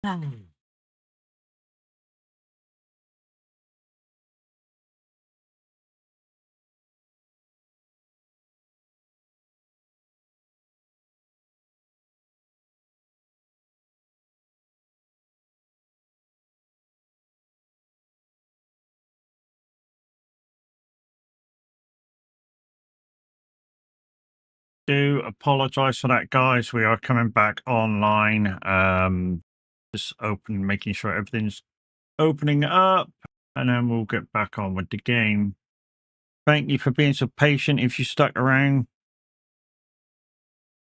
Hmm. Do apologize for that, guys. We are coming back online. Just making sure everything's opening up, and then we'll get back on with the game. Thank you for being so patient. If you stuck around,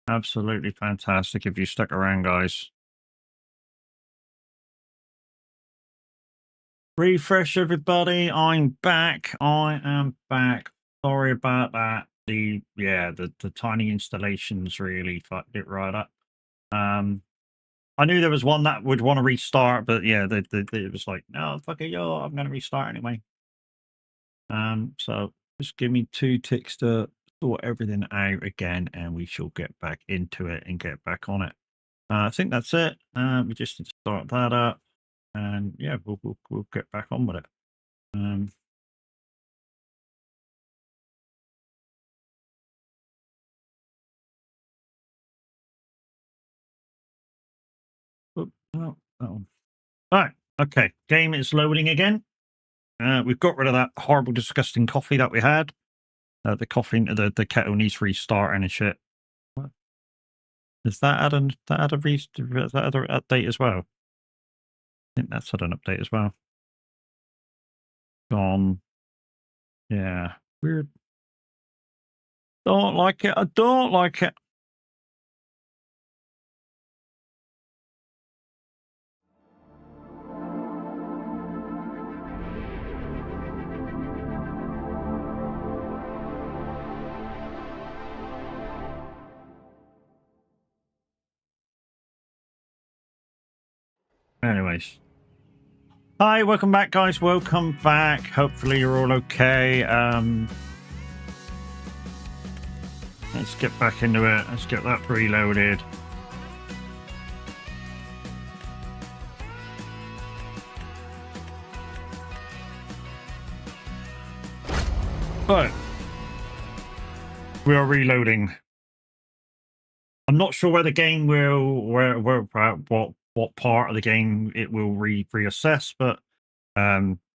absolutely fantastic. If you stuck around, guys. Refresh, everybody. I'm back. I am back. Sorry about that. The tiny installations really fucked it right up. I knew there was one that would want to restart, but yeah, it was like, no, fuck it, yo, I'm gonna restart anyway. So just give me 2 ticks to sort everything out again, and we shall get back into it and get back on it. I think that's it. We just need to start that up, and yeah, we'll get back on with it. Um, oh. All right, okay. Game is loading again. We've got rid of that horrible, disgusting coffee that we had. The coffee, the kettle needs restarting and shit. What? Is that is that other update as well? I think that's had an update as well. Gone. Yeah. Weird. Don't like it. I don't like it. Anyways. Hi, welcome back, guys. Welcome back. Hopefully you're all okay. Let's get back into it. Let's get that reloaded. But we are reloading. I'm not sure where the game will, what part of the game it will reassess, but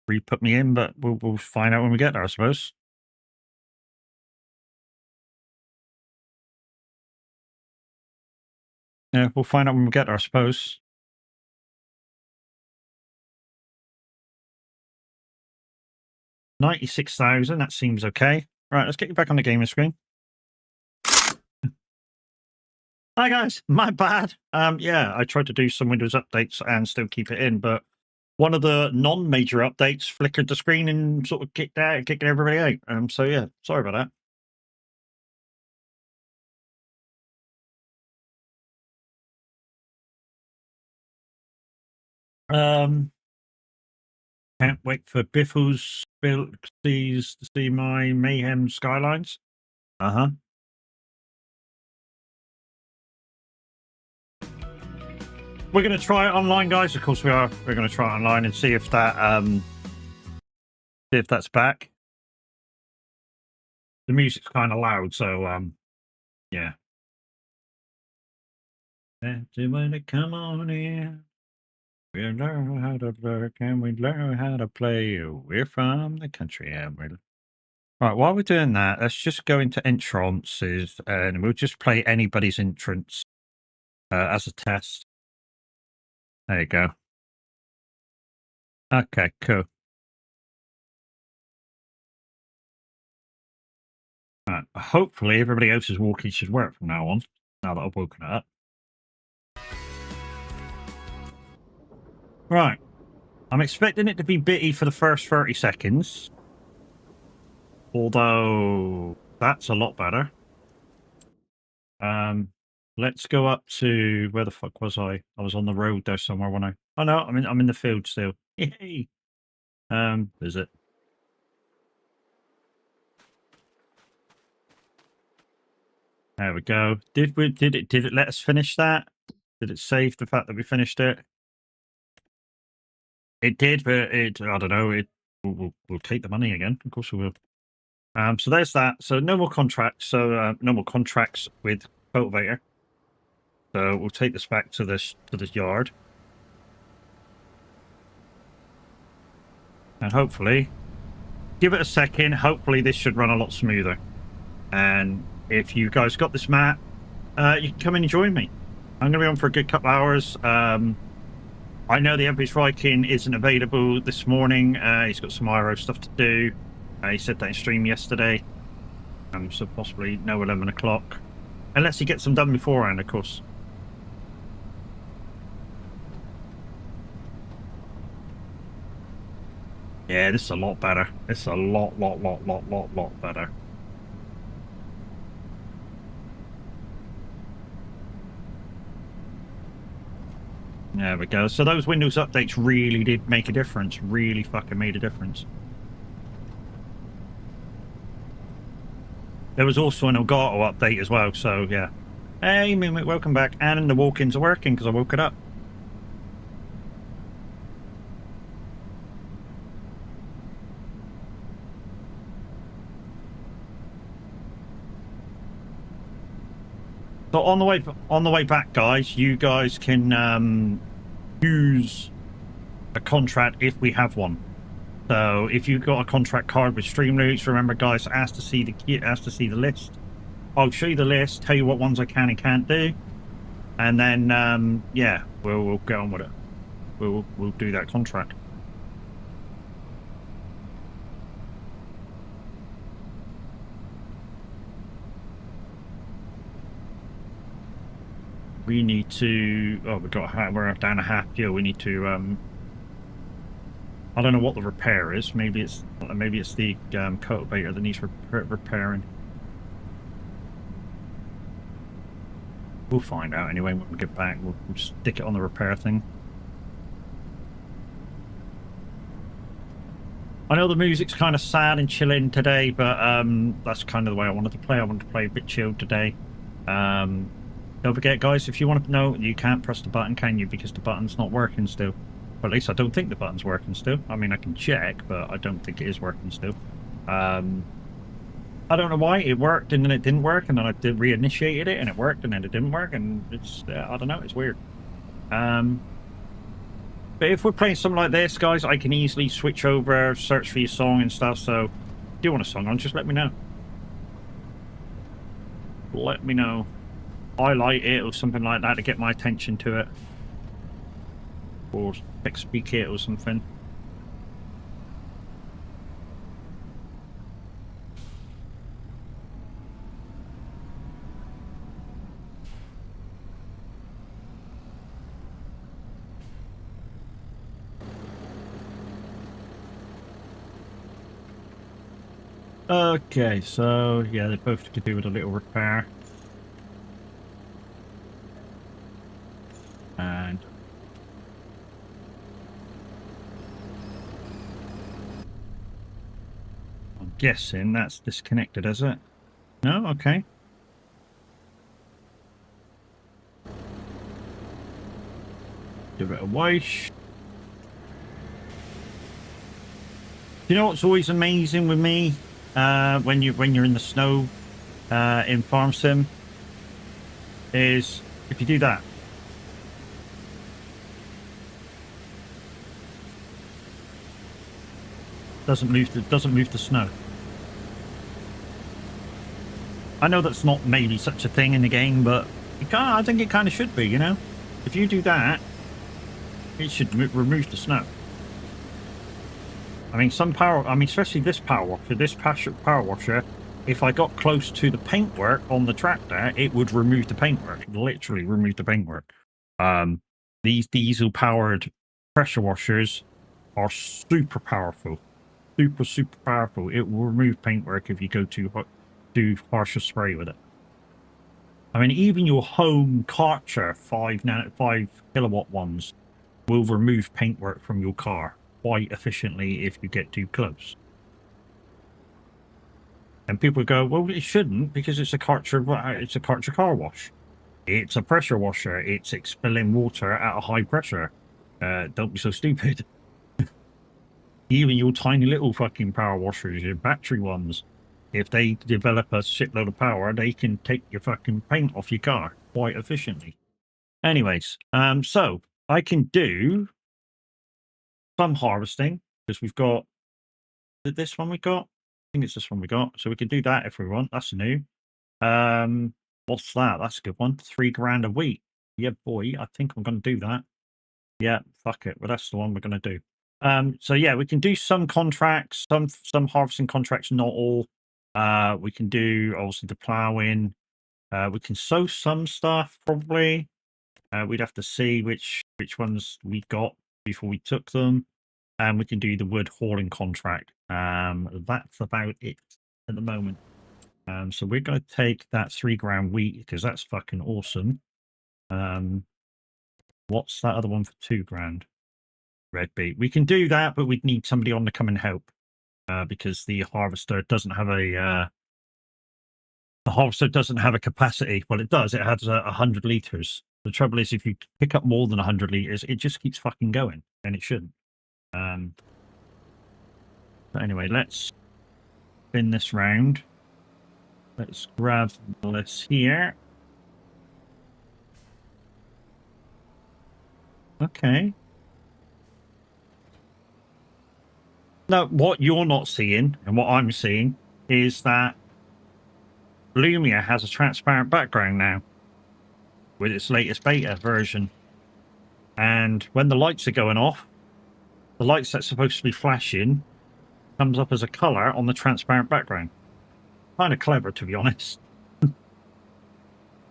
re-put me in. But we'll find out when we get there, I suppose. Yeah, we'll find out when we get there, I suppose. 96,000. That seems okay. Right, let's get you back on the gaming screen. Hi guys, my bad. Yeah, I tried to do some Windows updates and still keep it in, but one of the non-major updates flickered the screen and sort of kicked everybody out. So yeah, sorry about that. Can't wait for Biffles sees to see my Mayhem Skylines. Uh-huh. We're gonna try it online, guys. Of course we are. We're gonna try it online and see if that's back. The music's kind of loud, so yeah. Come on in. We learn how to work and we learn how to play. We're from the country and we're right. While we're doing that, let's just go into entrances and we'll just play anybody's entrance as a test. There you go. Okay, cool. Right. Hopefully, everybody else's walkie should work from now on. Now that I've woken it up. Right. I'm expecting it to be bitty for the first 30 seconds. Although that's a lot better. Let's go up to where the fuck was I? I was on the road there somewhere when I. Oh no, I'm in the field still. Yay! Is it? There we go. Did it let us finish that? Did it save the fact that we finished it? It did, but I don't know. We'll take the money again. Of course we will. So there's that. So no more contracts. So no more contracts with Cultivator. So we'll take this back to this yard, and hopefully, give it a second. Hopefully, this should run a lot smoother. And if you guys got this map, you can come in and join me. I'm going to be on for a good couple hours. I know the Emperor's Viking isn't available this morning. He's got some IRO stuff to do. He said that in stream yesterday. So possibly no 11 o'clock. Unless he gets them done beforehand, of course. Yeah, this is a lot better. It's a lot better. There we go. So those Windows updates really did make a difference. Really fucking made a difference. There was also an Elgato update as well, so yeah. Hey, Mimic, welcome back. And the walk-ins are working because I woke it up. So on the way back, guys, you guys can use a contract if we have one. So if you've got a contract card with Streamloots, remember, guys, ask to see the list. I'll show you the list, tell you what ones I can and can't do, and then yeah, we'll get on with it. We'll do that contract. We need to. Oh, we're down a half fuel. We need to. I don't know what the repair is. Maybe it's the cultivator that needs repairing. We'll find out anyway when we get back. We'll stick it on the repair thing. I know the music's kind of sad and chilling today, but that's kind of the way I wanted to play. I wanted to play a bit chilled today. Don't forget, guys, if you want to know, you can't press the button, can you? Because the button's not working still. Or at least I don't think the button's working still. I mean, I can check, but I don't think it is working still. I don't know why. It worked and then it didn't work, and then I reinitiated it and it worked and then it didn't work, and it's, I don't know, it's weird. But if we're playing something like this, guys, I can easily switch over, search for your song and stuff, so if you want a song on, just let me know. Let me know. Highlight it or something like that to get my attention to it, or text speak it or something. Okay, so yeah, they both could do with a little repair. And I'm guessing that's disconnected, is it? No? Okay. Give it a wash. You know what's always amazing with me when you're in the snow in Farm Sim is if you do that. Doesn't move the snow. I know that's not maybe such a thing in the game, but I think it kind of should be, you know? If you do that, it should remove the snow. I mean, especially this power washer, if I got close to the paintwork on the tractor, it would remove the paintwork. Literally remove the paintwork. These diesel-powered pressure washers are super powerful. Super powerful. It will remove paintwork if you go too harsher spray with it. I mean, even your home Karcher 5 kilowatt ones will remove paintwork from your car quite efficiently if you get too close. And people go, well, it shouldn't, because it's a Karcher car wash. It's a pressure washer. It's expelling water at a high pressure. Don't be so stupid. even your tiny little fucking power washers, your battery ones, if they develop a shitload of power, they can take your fucking paint off your car quite efficiently. Anyways, so I can do some harvesting because we've got this one we got. I think it's this one we got. So we can do that if we want. That's new. What's that? That's a good one. 3 grand a week. Yeah, boy. I think I'm going to do that. Yeah, fuck it. Well, that's the one we're going to do. So yeah, we can do some contracts, some harvesting contracts, not all. We can do obviously the ploughing. We can sow some stuff probably. We'd have to see which ones we got before we took them. And we can do the wood hauling contract. That's about it at the moment. So we're going to take that 3 grand wheat because that's fucking awesome. What's that other one for 2 grand? Red beet. We can do that, but we'd need somebody on to come and help because the harvester doesn't have a capacity. Well, it does. It has 100 liters. The trouble is, if you pick up more than 100 liters, it just keeps fucking going, and it shouldn't. But anyway, let's spin this round. Let's grab this here. Okay. Now, what you're not seeing and what I'm seeing is that Lumia has a transparent background now with its latest beta version. And when the lights are going off, the lights that's supposed to be flashing comes up as a color on the transparent background. Kind of clever, to be honest.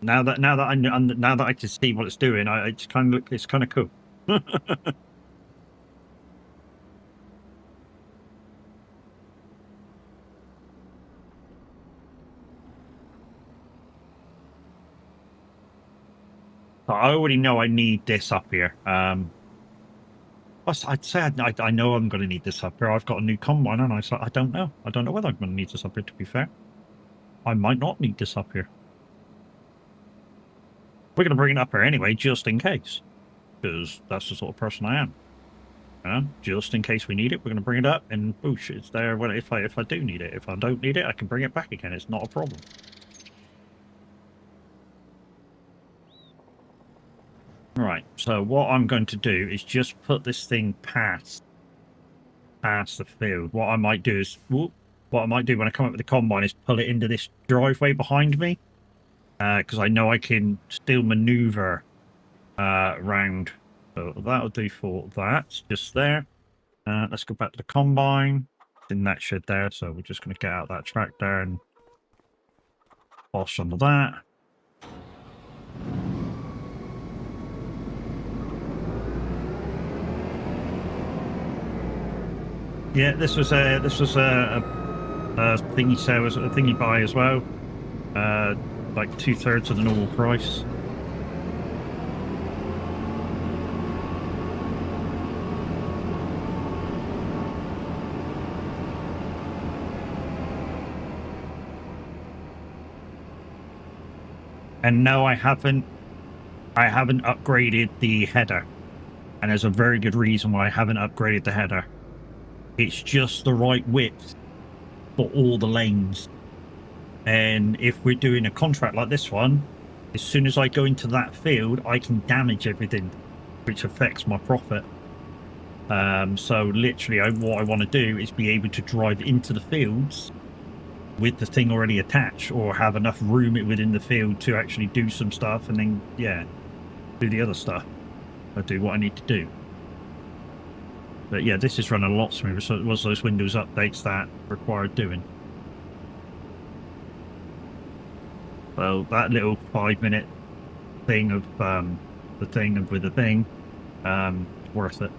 now that I can see what it's doing, it's kind of cool. I already know I need this up here. I'd say I know I'm going to need this up here. I've got a new combine, and I don't know. I don't know whether I'm going to need this up here, to be fair. I might not need this up here. We're going to bring it up here anyway, just in case. Because that's the sort of person I am. Just in case we need it, we're going to bring it up, and boosh, it's there. Well, if I do need it. If I don't need it, I can bring it back again. It's not a problem. Right, so what I'm going to do is just put this thing past the field. What I might do when I come up with the combine is pull it into this driveway behind me, because I know I can still maneuver round. So that'll do for that. Just there. Let's go back to the combine. It's in that shed there, so we're just going to get out that tractor and bosh onto that. Yeah, this was a thingy sale, a thingy buy as well. Like 2/3 of the normal price. And no, I haven't upgraded the header, and there's a very good reason why I haven't upgraded the header. It's just the right width for all the lanes. And if we're doing a contract like this one, as soon as I go into that field, I can damage everything, which affects my profit. So literally what I want to do is be able to drive into the fields with the thing already attached, or have enough room within the field to actually do some stuff, and then, yeah, do the other stuff. I do what I need to do. But yeah, this is running a lot smoother, so it was those Windows updates that required doing. Well, that little 5-minute thing of the thing with the thing, worth it.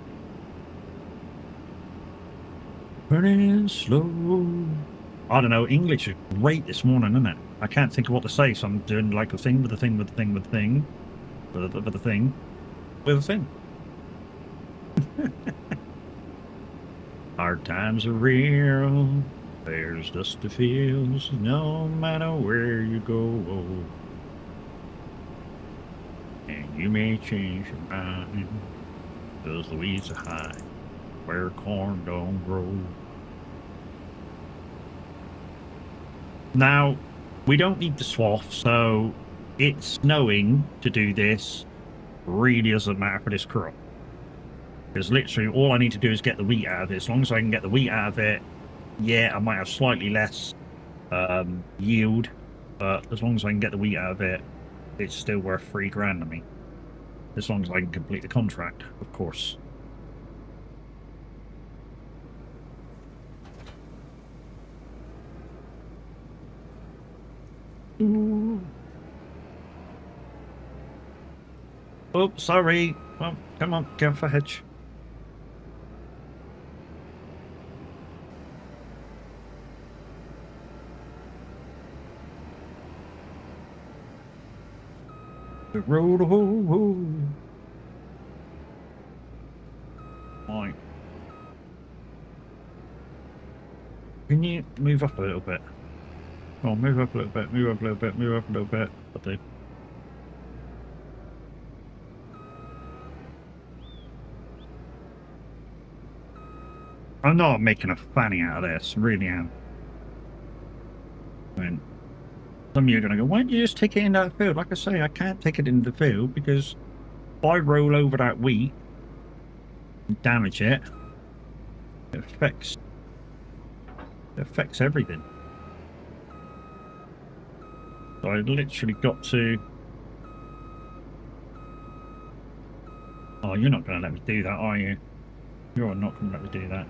Burning slow. I don't know, English is great this morning, isn't it? I can't think of what to say, so I'm doing like a thing with a thing with a thing with a thing with a thing with a thing. Hard times are real. There's dusty fields no matter where you go. And you may change your mind, 'cause the weeds are high where corn don't grow. Now, we don't need the swath, so it's snowing to do this really doesn't matter for this crop. Because literally all I need to do is get the wheat out of it. As long as I can get the wheat out of it, yeah, I might have slightly less yield, but as long as I can get the wheat out of it, it's still worth $3 to me. As long as I can complete the contract, of course. Ooh. Oh, sorry. Well, come on, get off the hedge. The road, Right. Can you move up a little bit? Oh, move up a little bit, move up a little bit, move up a little bit. I'll do. I'm not making a fanny out of this, really am. I mean, some of you are going to go, why don't you just take it into the field? Like I say, I can't take it into the field because if I roll over that wheat and damage it, it affects everything. So I literally got to... Oh, you're not going to let me do that, are you? You're not going to let me do that.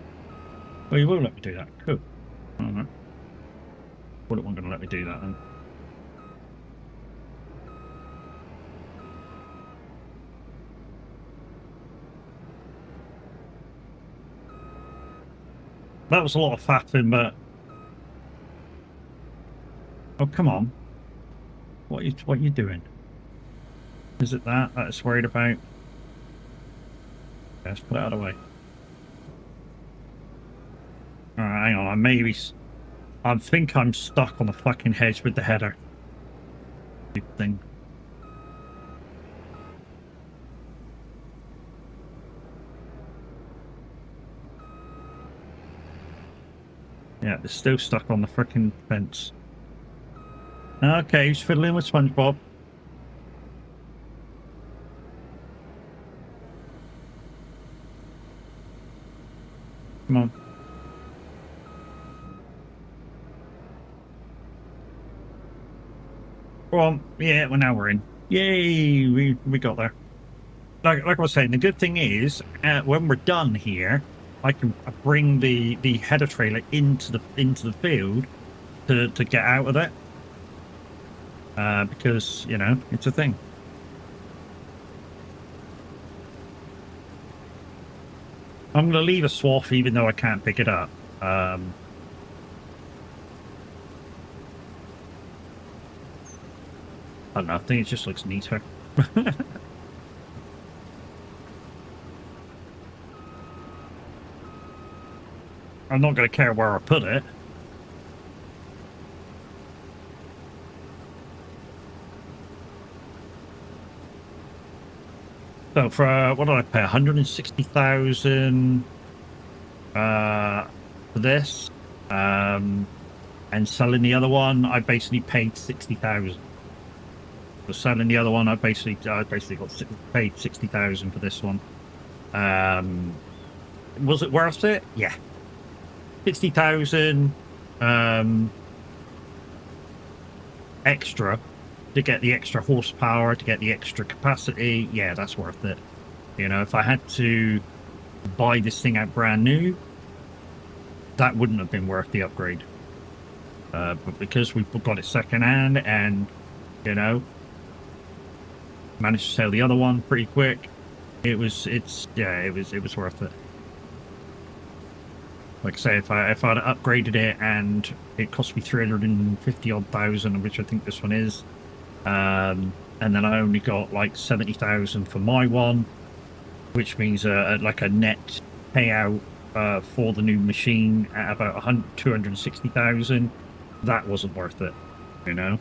Well, you will let me do that. Cool. I don't know. Well, it wasn't going to let me do that then. That was a lot of faffing, but... Oh, come on. What are you doing? Is it that it's worried about? Let's put it out of the way. Alright, hang on. I think I'm stuck on the fucking hedge with the header. Stupid thing. Yeah, it's still stuck on the freaking fence. Okay, he's fiddling with SpongeBob. Come on. Well, yeah, well now we're in. Yay, we got there. Like I was saying, the good thing is, when we're done here, I can bring the header trailer into the field to get out of it. Because, you know, it's a thing. I'm going to leave a swath even though I can't pick it up. I don't know, I think it just looks neater. I'm not going to care where I put it. So for, what did I pay? 160,000 for this. And selling the other one, I basically paid 60,000. For selling the other one, I basically got paid 60,000 for this one. Was it worth it? Yeah. 60,000 extra to get the extra horsepower, to get the extra capacity. Yeah, that's worth it. You know, if I had to buy this thing out brand new, that wouldn't have been worth the upgrade. But because we've got it secondhand and, you know, managed to sell the other one pretty quick, it was worth it. Like I say, if I'd upgraded it and it cost me 350 odd thousand, which I think this one is, and then I only got like 70,000 for my one, which means like a net payout for the new machine at about 260,000. That wasn't worth it, you know.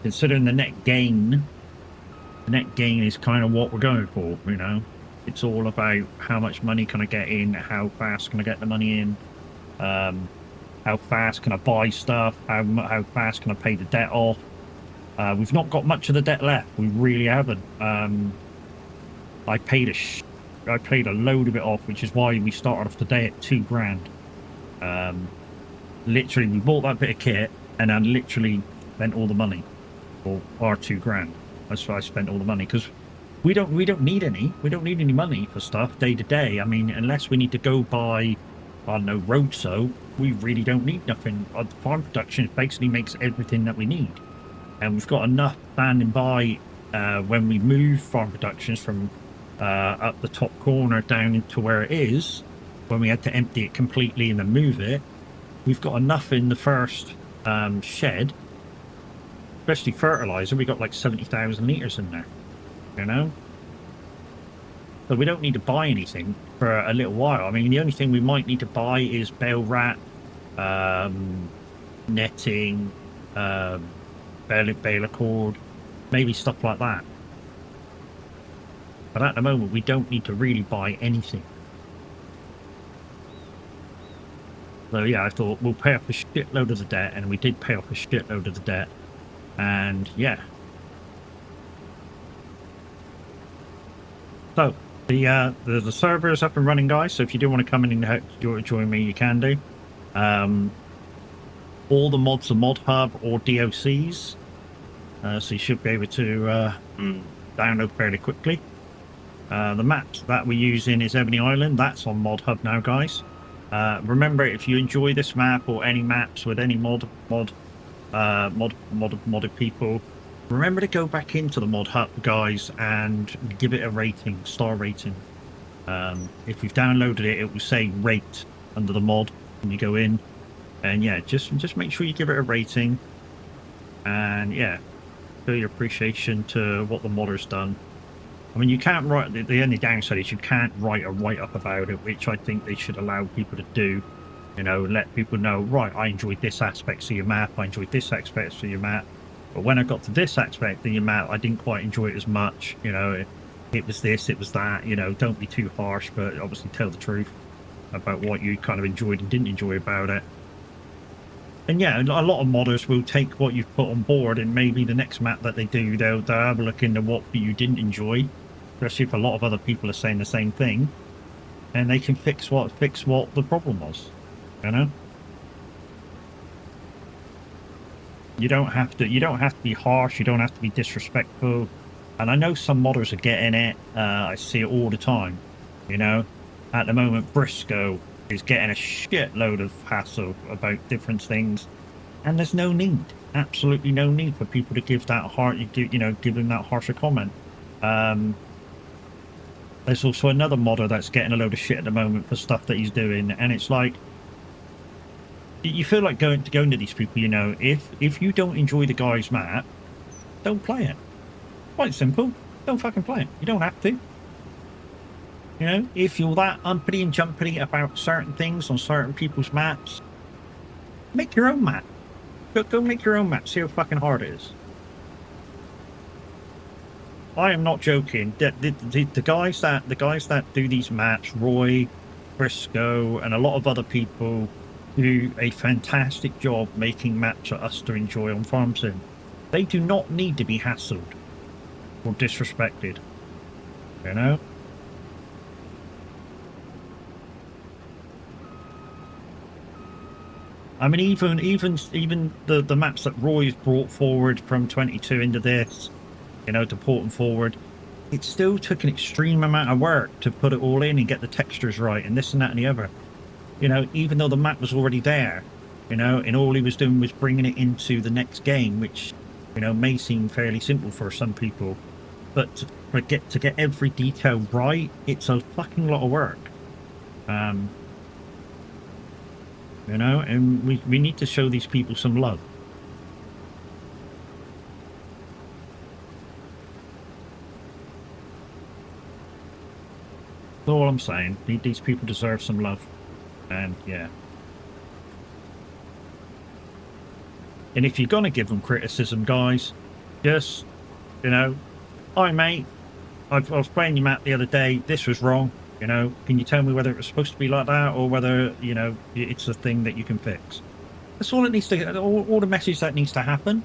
Considering the net gain is kind of what we're going for, you know. It's all about how much money can I get in, how fast can I get the money in, how fast can I buy stuff, how fast can I pay the debt off. We've not got much of the debt left. We really haven't. I paid a load of it off, which is why we started off today at £2,000. Literally, we bought that bit of kit, and I literally spent all the money, or our £2,000. That's why I spent all the money, because we don't need any money for stuff day to day. I mean, unless we need to go buy, I don't know, roadso, we really don't need nothing. Farm production basically makes everything that we need, and we've got enough standing by when we move farm productions from up the top corner down into where it is, when we had to empty it completely and then move it. We've got enough in the first shed, especially fertilizer. We got like 70,000 litres in there, you know? So we don't need to buy anything for a little while. I mean, the only thing we might need to buy is bale wrap, netting, baler cord, maybe stuff like that. But at the moment, we don't need to really buy anything. So yeah, I thought we'll pay off a shitload of the debt, and we did pay off a shitload of the debt. And yeah. So the server is up and running, guys. So if you do want to come in and join me, you can do. All the mods are Mod Hub or DLCs, so you should be able to download fairly quickly. The map that we're using is Ebony Island. That's on Mod Hub now, guys. Remember, if you enjoy this map or any maps with any modded people, remember to go back into the Mod Hub, guys, and give it a rating, star rating. If you've downloaded it, it will say rate under the mod when you go in, and yeah, just make sure you give it a rating, and yeah, show your appreciation to what the modder's done. I mean, you can't write, the only downside is you can't write a write-up about it, which I think they should allow people to do. You know, let people know, right, I enjoyed this aspect of your map, I enjoyed this aspect of your map, but when I got to this aspect of your map, I didn't quite enjoy it as much. You know, it was this, it was that. You know, don't be too harsh, but obviously tell the truth about what you kind of enjoyed and didn't enjoy about it. And yeah, a lot of modders will take what you've put on board, and maybe the next map that they do, they'll have a look into what you didn't enjoy, especially if a lot of other people are saying the same thing, and they can fix what the problem was. You know, you don't have to be harsh, you don't have to be disrespectful. And I know some modders are getting it. I see it all the time. You know, at the moment, Briscoe is getting a shitload of hassle about different things, and there's no need, absolutely no need for people to give that give them that harsher comment. There's also another modder that's getting a load of shit at the moment for stuff that he's doing, and it's like, you feel like going to these people, you know, if you don't enjoy the guy's map, don't play it. Quite simple. Don't fucking play it. You don't have to. You know, if you're that uppity and jumpity about certain things on certain people's maps, make your own map. Go make your own map. See how fucking hard it is. I am not joking. The guys that do these maps, Roy, Briscoe, and a lot of other people, do a fantastic job making maps for us to enjoy on Farm Sim. They do not need to be hassled or disrespected. You know? I mean, even the maps that Roy's brought forward from 22 into this, you know, to port them forward, it still took an extreme amount of work to put it all in and get the textures right and this and that and the other. You know, even though the map was already there, you know, and all he was doing was bringing it into the next game, which, you know, may seem fairly simple for some people, but to get every detail right, it's a fucking lot of work. You know, and we need to show these people some love. That's all I'm saying. These people deserve some love. And yeah. And if you're gonna give them criticism, guys, just, you know, hi mate, I was playing your map the other day. This was wrong. You know, can you tell me whether it was supposed to be like that or whether, you know, it's a thing that you can fix? That's all it needs to, all the message that needs to happen.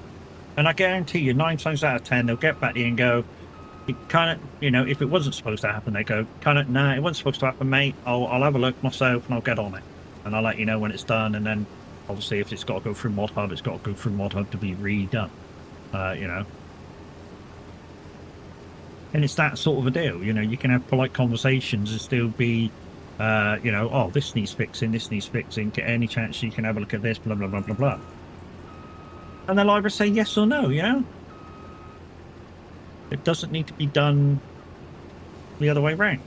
And I guarantee you, 9 times out of 10, they'll get back to you and go, it kind of, you know, if it wasn't supposed to happen, they go, kind of, nah, it wasn't supposed to happen, mate. I'll have a look myself and I'll get on it. And I'll let you know when it's done. And then, obviously, if it's got to go through Mod Hub, it's got to go through Mod Hub to be redone. You know. And it's that sort of a deal. You know, you can have polite conversations and still be, you know, oh, this needs fixing, get any chance you can have a look at this, blah, blah, blah, blah, blah. And they'll either say yes or no, you know? It doesn't need to be done the other way around.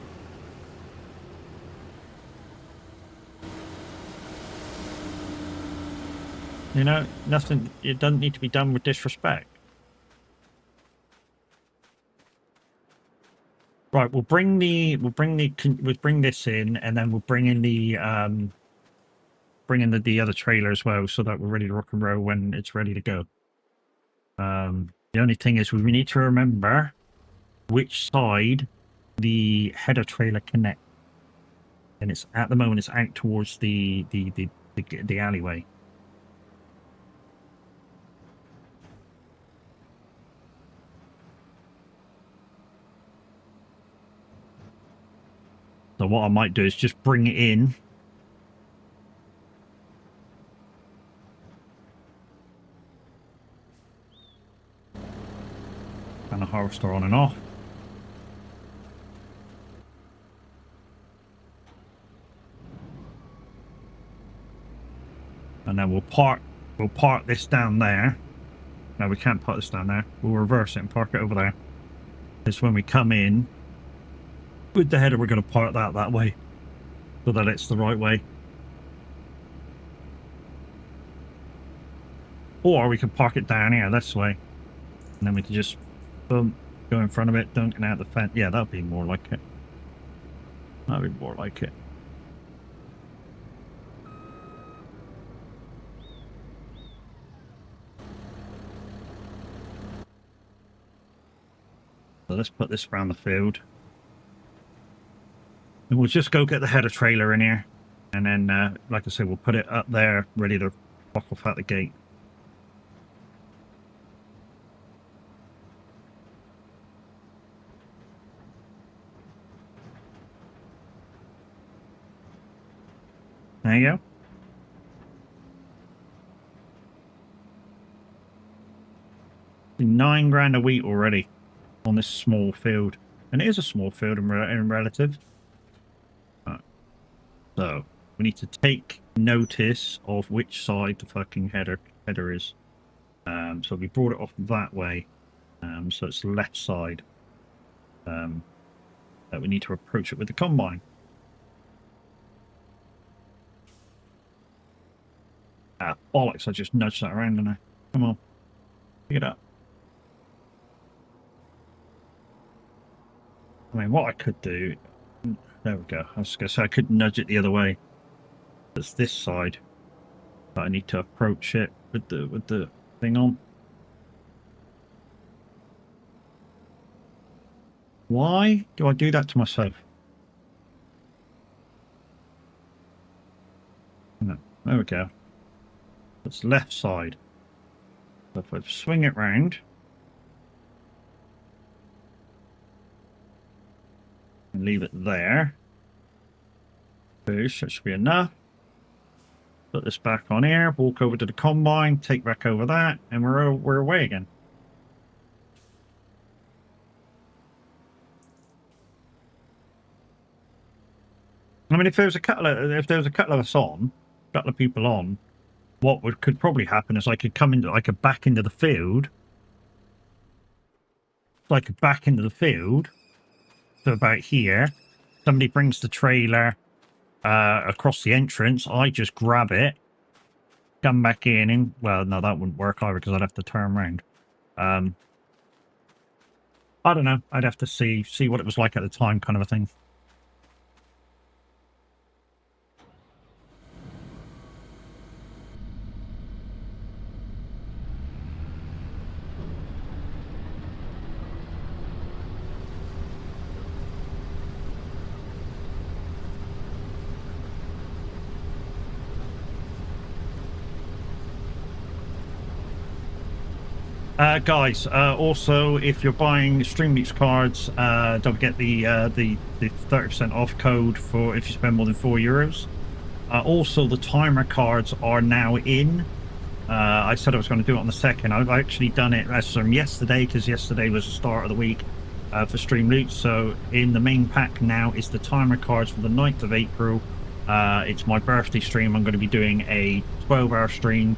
You know, nothing, it doesn't need to be done with disrespect. Right, we'll bring this in, and then we'll bring in the other trailer as well, so that we're ready to rock and roll when it's ready to go. The only thing is we need to remember which side the header trailer connects, and it's at the moment it's out towards the alleyway. So what I might do is just bring it in. And a harvester on and off. And then we'll park this down there. No, we can't park this down there. We'll reverse it and park it over there. It's when we come in with the header, we're going to park that way, so that it's the right way. Or we can park it down here this way, and then we can just boom, go in front of it, dunking out the fence. Yeah, that'd be more like it. That'd be more like it. So let's put this around the field. And we'll just go get the header trailer in here. And then, like I said, we'll put it up there, ready to walk off out the gate. There you go. $9,000 a week already on this small field. And it is a small field in relative. So, we need to take notice of which side the fucking header is. So we brought it off that way. So it's the left side. That we need to approach it with the combine. Ah, bollocks, I just nudged that around, didn't I? Come on. Pick it up. I mean, what I could do... There we go. I was going to say I could nudge it the other way. It's this side. But I need to approach it with the thing on. Why do I do that to myself? No, there we go. That's left side. So if I swing it round and leave it there. Push, that should be enough. Put this back on here, walk over to the combine, take back over that, and we're away again. I mean, if there was a couple of us on, a couple of people on, what could probably happen is I could come into, I could back into the field. So I could back into the field to about here. Somebody brings the trailer across the entrance. I just grab it, come back in, and well, no, that wouldn't work either because I'd have to turn around. I don't know. I'd have to see what it was like at the time, kind of a thing. Guys, also, if you're buying StreamLeaks cards, don't forget the 30% off code for if you spend more than €4. Also, the timer cards are now in. I said I was going to do it on the 2nd. I've actually done it as from yesterday, because yesterday was the start of the week for StreamLeaks. So in the main pack now is the timer cards for the 9th of April. It's my birthday stream. I'm going to be doing a 12-hour stream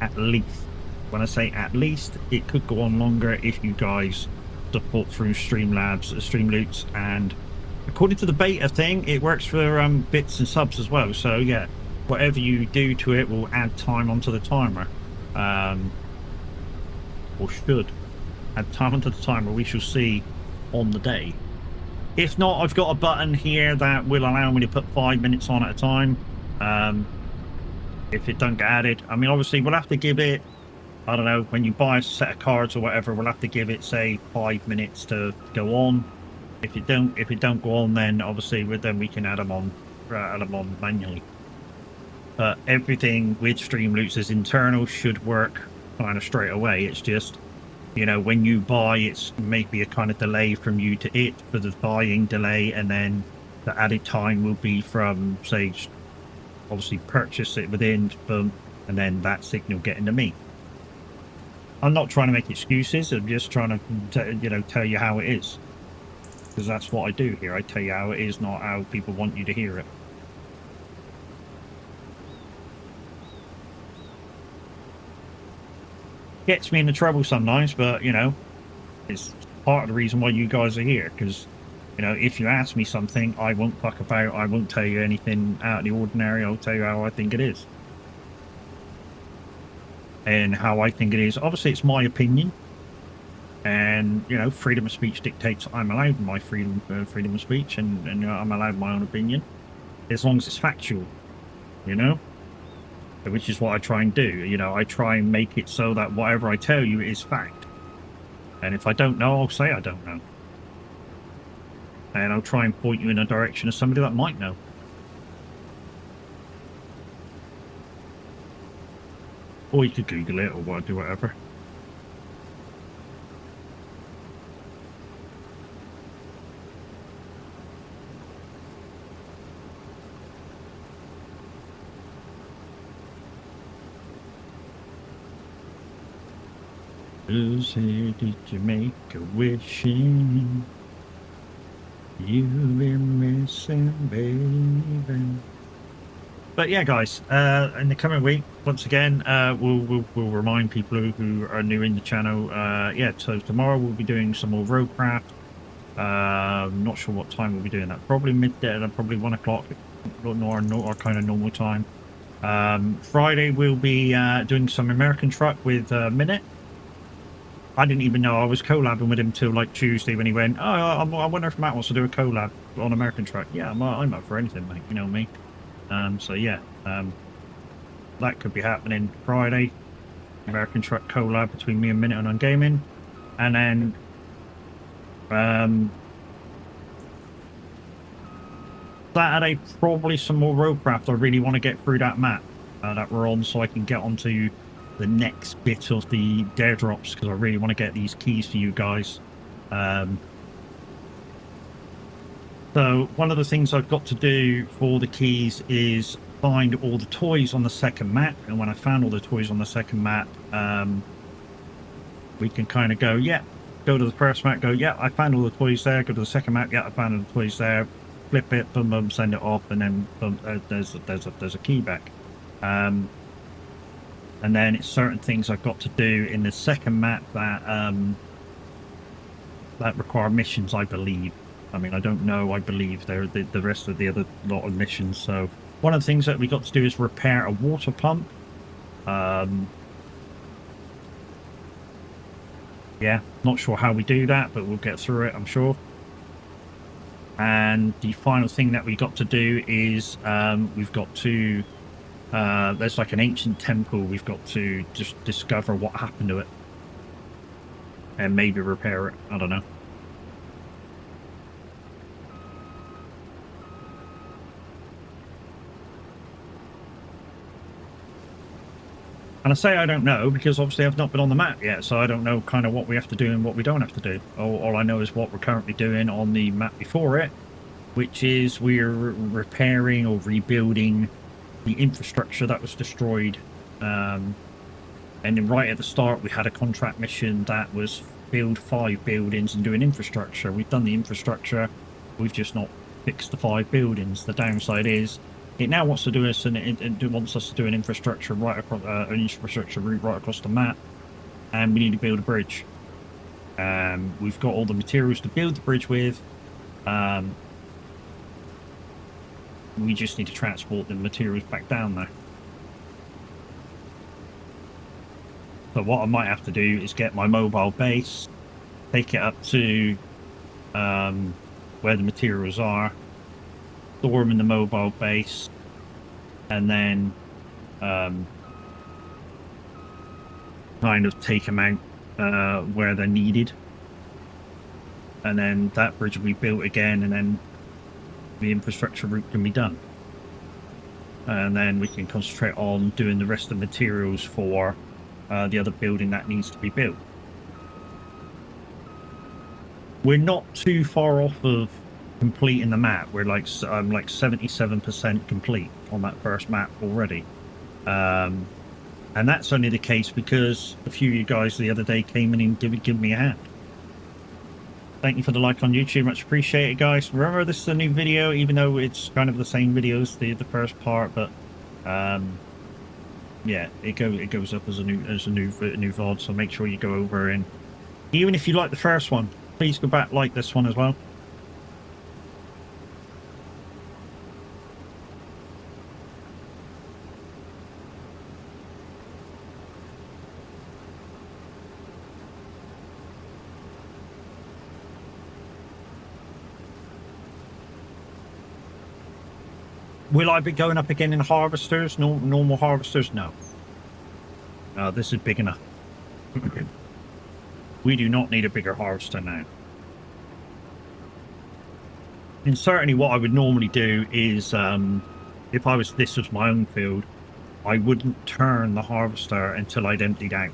at least. When I say at least, it could go on longer if you guys support through Streamlabs, StreamLeaks, and according to the beta thing, it works for bits and subs as well. So yeah, whatever you do to it will add time onto the timer, or should add time onto the timer. We shall see on the day. If not, I've got a button here that will allow me to put 5 minutes on at a time. If it don't get added, I mean, obviously we'll have to give it, I don't know, when you buy a set of cards or whatever, we'll have to give it, say, 5 minutes to go on. If it don't go on, then obviously then we can add them on manually. But everything with Streamloots is internal, should work kind of straight away. It's just, you know, when you buy, it's maybe a kind of delay from you to it for the buying delay, and then the added time will be from, say, obviously purchase it within, boom, and then that signal getting to me. I'm not trying to make excuses. I'm just trying to, tell you how it is. Because that's what I do here. I tell you how it is, not how people want you to hear it. Gets me into trouble sometimes, but, you know, it's part of the reason why you guys are here. Because, you know, if you ask me something, I won't fuck about. I won't tell you anything out of the ordinary. I'll tell you how I think it is. And how I think it is. Obviously, it's my opinion. And, you know, freedom of speech dictates I'm allowed my freedom of speech, and you know, I'm allowed my own opinion. As long as it's factual, you know? Which is what I try and do. You know, I try and make it so that whatever I tell you is fact. And if I don't know, I'll say I don't know. And I'll try and point you in a direction of somebody that might know. Or you could Google it or do whatever. Who's here? Did you make a wishing? You've been missing, baby. But yeah, guys, in the coming week, once again, we'll remind people who are new in the channel. Yeah, so tomorrow we'll be doing some more Roadcraft. Not sure what time we'll be doing that. Probably midday, probably 1 o'clock, or kind of normal time. Friday we'll be doing some American Truck with Minute. I didn't even know I was collabing with him till like Tuesday when he went, oh, I wonder if Matt wants to do a collab on American Truck. Yeah, I'm up for anything, mate. You know me. So yeah, that could be happening Friday. American Truck collab between me and Minute on Gaming, and then Saturday probably some more Roadcraft. I really want to get through that map that we're on, so I can get onto the next bit of the dare drops, because I really want to get these keys for you guys. So one of the things I've got to do for the keys is find all the toys on the second map, and when I found all the toys on the second map, we can kind of go, yeah, go to the first map, go, yeah, I found all the toys there, go to the second map, yeah, I found all the toys there, flip it, boom, boom, send it off, and then boom, there's a key back. And then it's certain things I've got to do in the second map that that require missions, I believe. I mean, I don't know. I believe they're the rest of the other lot of missions. So one of the things that we got to do is repair a water pump. Yeah, not sure how we do that, but we'll get through it, I'm sure. And the final thing that we got to do is we've got to there's like an ancient temple. We've got to just discover what happened to it and maybe repair it. I don't know. And I say I don't know because obviously I've not been on the map yet, so I don't know kind of what we have to do and what we don't have to do. All I know is what we're currently doing on the map before it, which is we're repairing or rebuilding the infrastructure that was destroyed. And then right at the start, we had a contract mission that was build 5 buildings and do an infrastructure. We've done the infrastructure. We've just not fixed the 5 buildings. The downside is it now wants to do us, and it wants us to do an infrastructure right across an infrastructure route right across the map, and we need to build a bridge. We've got all the materials to build the bridge with. We just need to transport the materials back down there. So what I might have to do is get my mobile base, take it up to where the materials are, store them in the mobile base, and then kind of take them out where they're needed. And then that bridge will be built again, and then the infrastructure route can be done. And then we can concentrate on doing the rest of the materials for the other building that needs to be built. We're not too far off of completing the map. We're like, I'm like 77% complete on that first map already. And that's only the case because a few of you guys the other day came in and give me a hand. Thank you for the like on YouTube, much appreciated, guys. Remember, this is a new video, even though it's kind of the same video as the first part, but yeah, it goes up as a new VOD. So make sure you go over, and even if you like the first one, please go back, like this one as well. Will I be going up again in harvesters? No, normal harvesters? No. This is big enough. We do not need a bigger harvester now. And certainly what I would normally do is, if this was my own field, I wouldn't turn the harvester until I'd emptied out.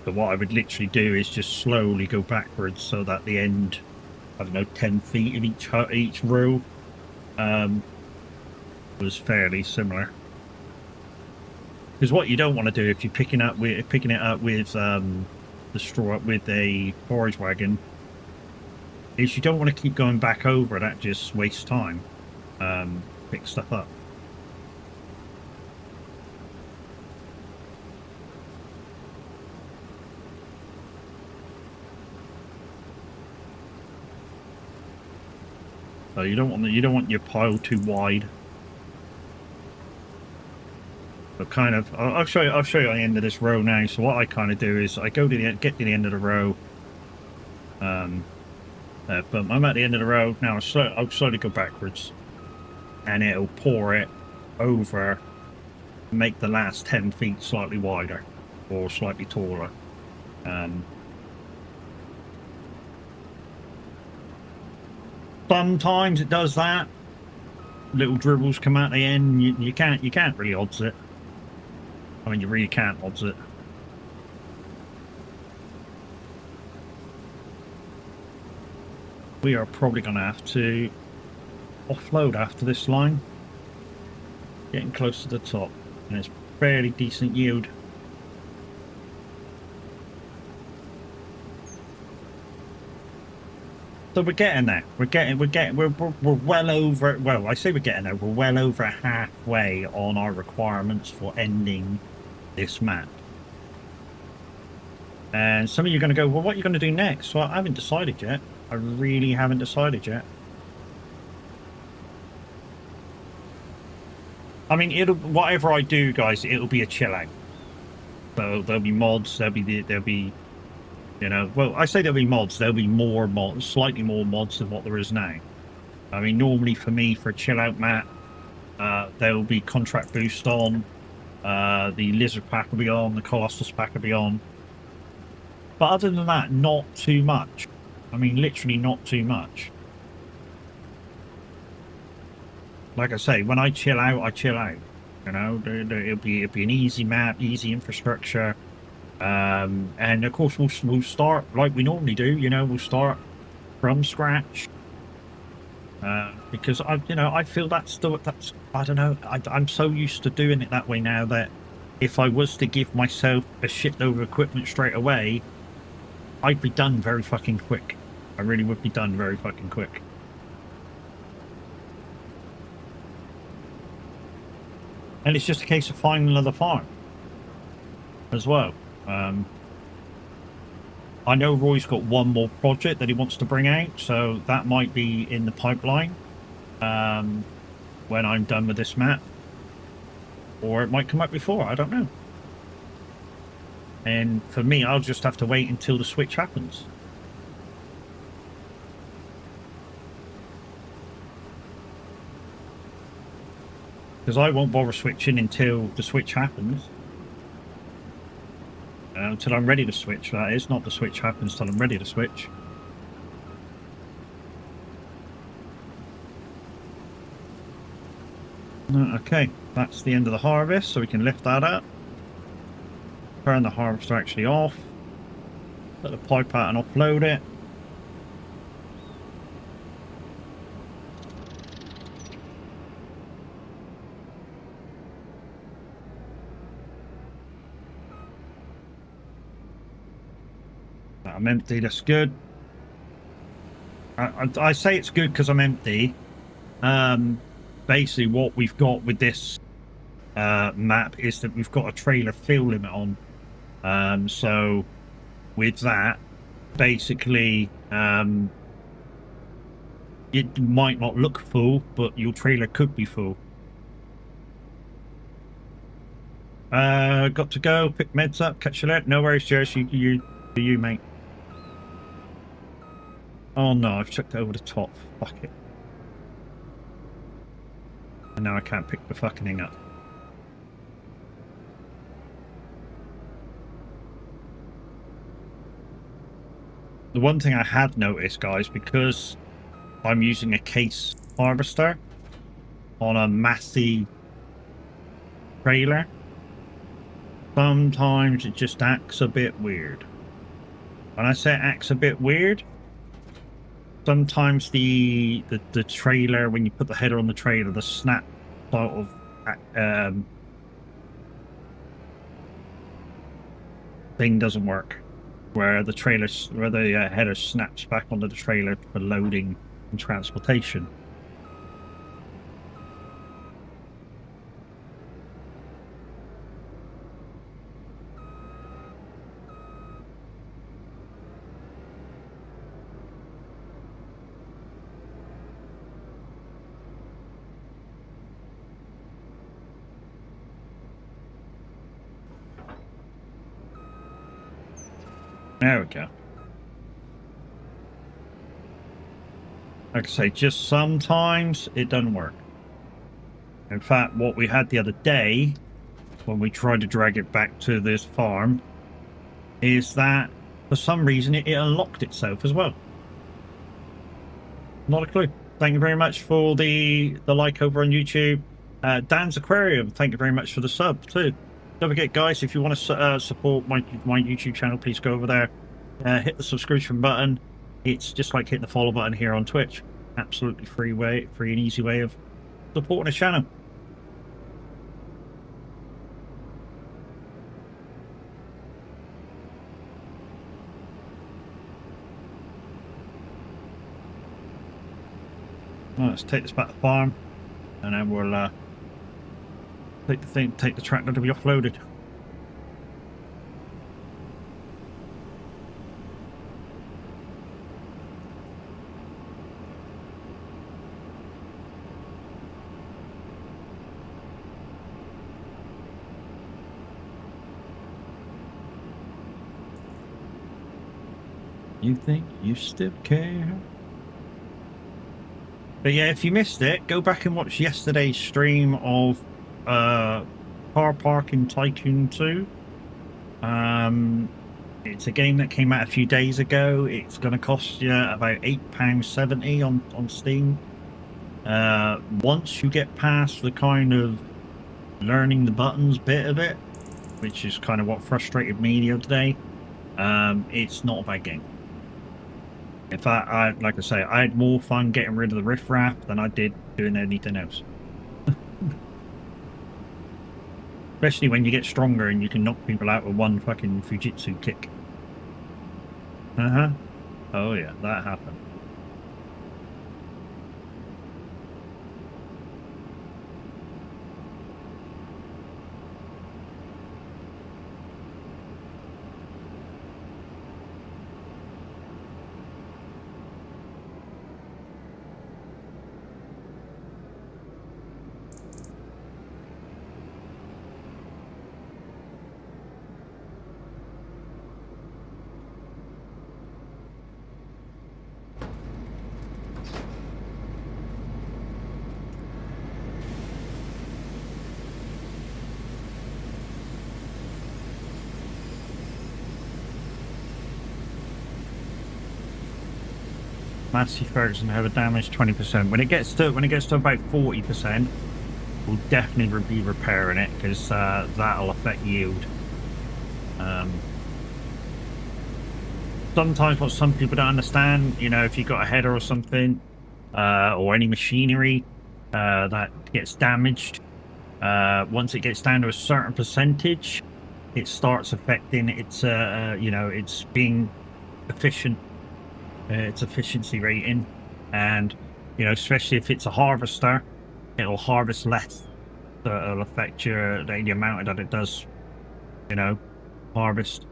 But what I would literally do is just slowly go backwards so that the end, I don't know, 10 feet of each row was fairly similar. Because what you don't want to do if you're picking it up with the straw with a forage wagon is you don't want to keep going back over. That just wastes time. Pick stuff up. So you don't want your pile too wide. But kind of, I'll show you at the end of this row now. So what I kind of do is I go to get to the end of the row. But I'm at the end of the row now. I'll slowly go backwards, and it'll pour it over, make the last 10 feet slightly wider or slightly taller. Sometimes it does that. Little dribbles come out the end. You can't really odds it. I mean, you really can't odds it. We are probably going to have to offload after this line. Getting close to the top, and it's fairly decent yield. So we're getting there. We're well over. Well, I say we're getting there. We're well over halfway on our requirements for ending this map. And some of you are going to go, well, what are you going to do next? Well, I haven't decided yet. I really haven't decided yet. I mean, whatever I do, guys, it'll be a chill out. So there'll be mods. There'll be. You know, well, I say there'll be mods. There'll be more mods, slightly more mods than what there is now. I mean, normally for me, for a chill out map, there will be contract boost on, the lizard pack will be on, the colossus pack will be on. But other than that, not too much. I mean, literally not too much. Like I say, when I chill out, I chill out. You know, it'll be an easy map, easy infrastructure, and of course we'll start like we normally do. You know, we'll start from scratch. Because I feel that's I don't know. I'm so used to doing it that way now that if I was to give myself a shitload of equipment straight away, I'd be done very fucking quick. I really would be done very fucking quick. And it's just a case of finding another farm as well. I know Roy's got one more project that he wants to bring out, so that might be in the pipeline when I'm done with this map. Or it might come up before, I don't know. And for me, I'll just have to wait until the switch happens. Because I won't bother switching until the switch happens. Until I'm ready to switch, that is. Not the switch happens till I'm ready to switch. Okay, that's the end of the harvest, so we can lift that up. Turn the harvester actually off. Put the pipe out and offload it. I'm empty, that's good. I say it's good because I'm empty. Basically what we've got with this map is that we've got a trailer fill limit on. So with that, basically it might not look full, but your trailer could be full. Got to go, pick meds up, catch you later. No worries, Jersey, you mate. Oh no, I've chucked it over the top. Fuck it. And now I can't pick the fucking thing up. The one thing I had noticed, guys, because I'm using a case harvester on a massive trailer, sometimes it just acts a bit weird. When I say it acts a bit weird, sometimes the trailer, when you put the header on the trailer, the snap sort of thing doesn't work, where the header snaps back onto the trailer for loading and transportation. There we go. Like I say, just sometimes it doesn't work. In fact, what we had the other day, when we tried to drag it back to this farm, is that for some reason it unlocked itself as well. Not a clue. Thank you very much for the like over on YouTube. Dan's Aquarium, thank you very much for the sub too. Don't forget, guys, if you want to support my YouTube channel, please go over there, hit the subscription button. It's just like hitting the follow button here on Twitch. Absolutely free and easy way of supporting the channel. Well, let's take this back to the farm, and then we'll take the tractor to be offloaded. You think you still care? But yeah, if you missed it, go back and watch yesterday's stream of Car Parking Tycoon 2. It's a game that came out a few days ago. It's going to cost you about £8.70 on Steam. Once you get past the kind of learning the buttons bit of it, which is kind of what frustrated me the other day. It's not a bad game. In fact, like I say, I had more fun getting rid of the riffraff than I did doing anything else. Especially when you get stronger and you can knock people out with one fucking Fujitsu kick. Oh yeah, that happened. Massey Ferguson have a damage 20%. When it gets to about 40%, we'll definitely be repairing it because that'll affect yield. Sometimes what some people don't understand, you know, if you've got a header or something, or any machinery that gets damaged, once it gets down to a certain percentage, it starts affecting its, you know, it's being efficient. Its efficiency rating, and you know, especially if it's a harvester, it'll harvest less, so it'll affect the amount that it does, you know, harvest.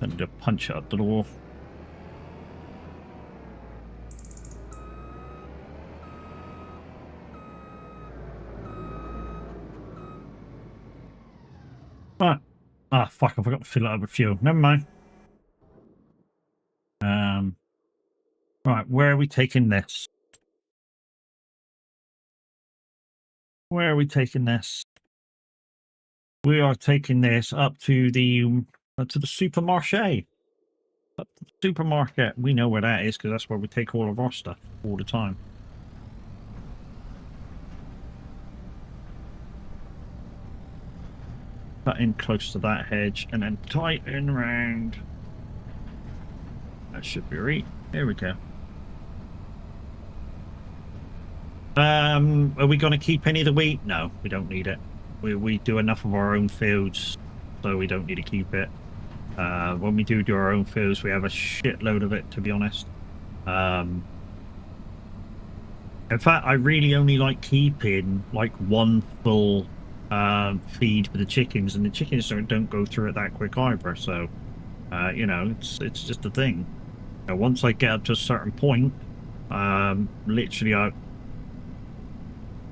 Have to punch it up the door. Ah, fuck! I forgot to fill it up with fuel. Never mind. Right, where are we taking this? Where are we taking this? We are taking this up to the supermarché. Up to the supermarket. We know where that is because that's where we take all of our stuff all the time. Cut in close to that hedge and then tighten around. That should be right. There we go. Are we going to keep any of the wheat? No, we don't need it. We do enough of our own fields, so we don't need to keep it. When we do our own fields, we have a shitload of it, to be honest. In fact, I really only like keeping like one full feed for the chickens, and the chickens don't go through it that quick either. So, you know, it's just a thing. You know, once I get up to a certain point, literally,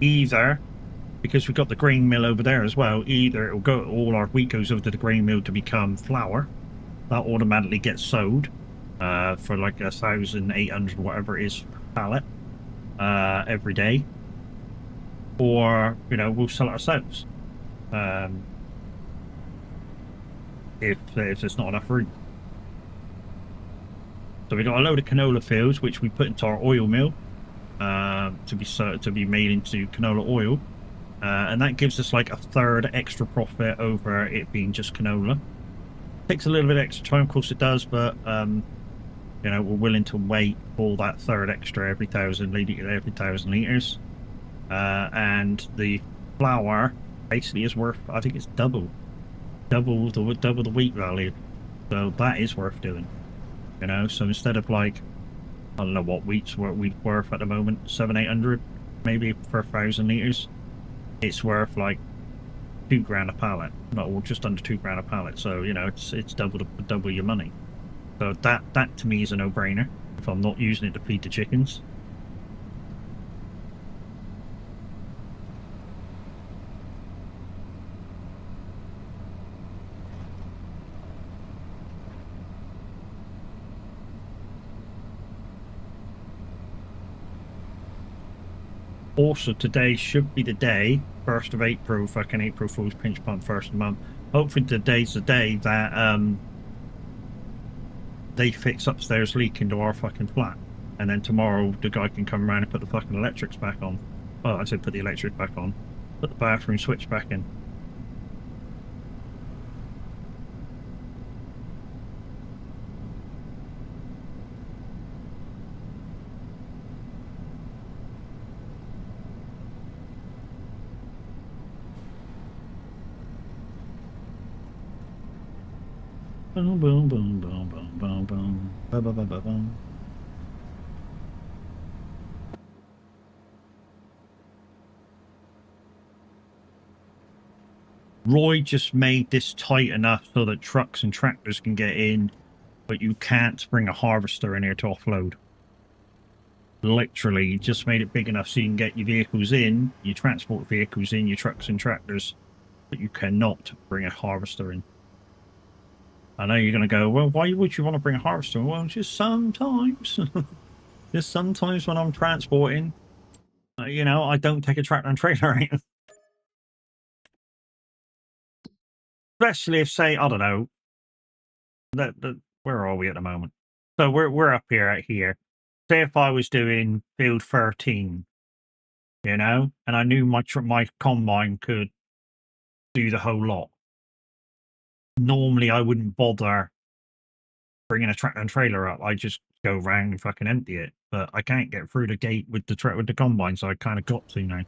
either, because we've got the grain mill over there as well, either it'll go, all our wheat goes over to the grain mill to become flour. That automatically gets sold for like 1,800 whatever it is per pallet every day, or you know, we'll sell it ourselves if there's not enough room. So we got a load of canola fields which we put into our oil mill to be made into canola oil, and that gives us like a third extra profit over it being just canola. Takes a little bit extra time, of course it does, but you know, we're willing to wait for that third extra every 1,000 liters. And the flour basically is worth, I think it's double the wheat value, so that is worth doing. You know, so instead of like, I don't know what wheat's worth at the moment, 700-800 maybe for 1,000 liters, it's worth like £2,000 a pallet, or just under £2,000 a pallet. So you know, it's double your money. So that to me is a no-brainer if I'm not using it to feed the chickens. Also, today should be the day, 1st of April, fucking April Fool's pinch pump, 1st of the month. Hopefully today's the day that they fix upstairs leak into our fucking flat. And then tomorrow the guy can come around and put the fucking electrics back on. Well, I said put the electric back on. Put the bathroom switch back in. Boom, boom, boom, boom, boom, boom, boom. Ba, ba, ba, ba, boom. Roy just made this tight enough so that trucks and tractors can get in, but you can't bring a harvester in here to offload. Literally, just made it big enough so you can get your vehicles in, your transport vehicles in, your trucks and tractors, but you cannot bring a harvester in. I know you're going to go, well, why would you want to bring a harvester? Well, just sometimes. Just sometimes when I'm transporting, you know, I don't take a tractor and trailer in. Especially if, say, I don't know, where are we at the moment? So we're up here at here. Say if I was doing field 13, you know, and I knew my combine could do the whole lot. Normally, I wouldn't bother bringing a tractor and trailer up. I just go around and fucking empty it. But I can't get through the gate with the combine, so I kind of got to now.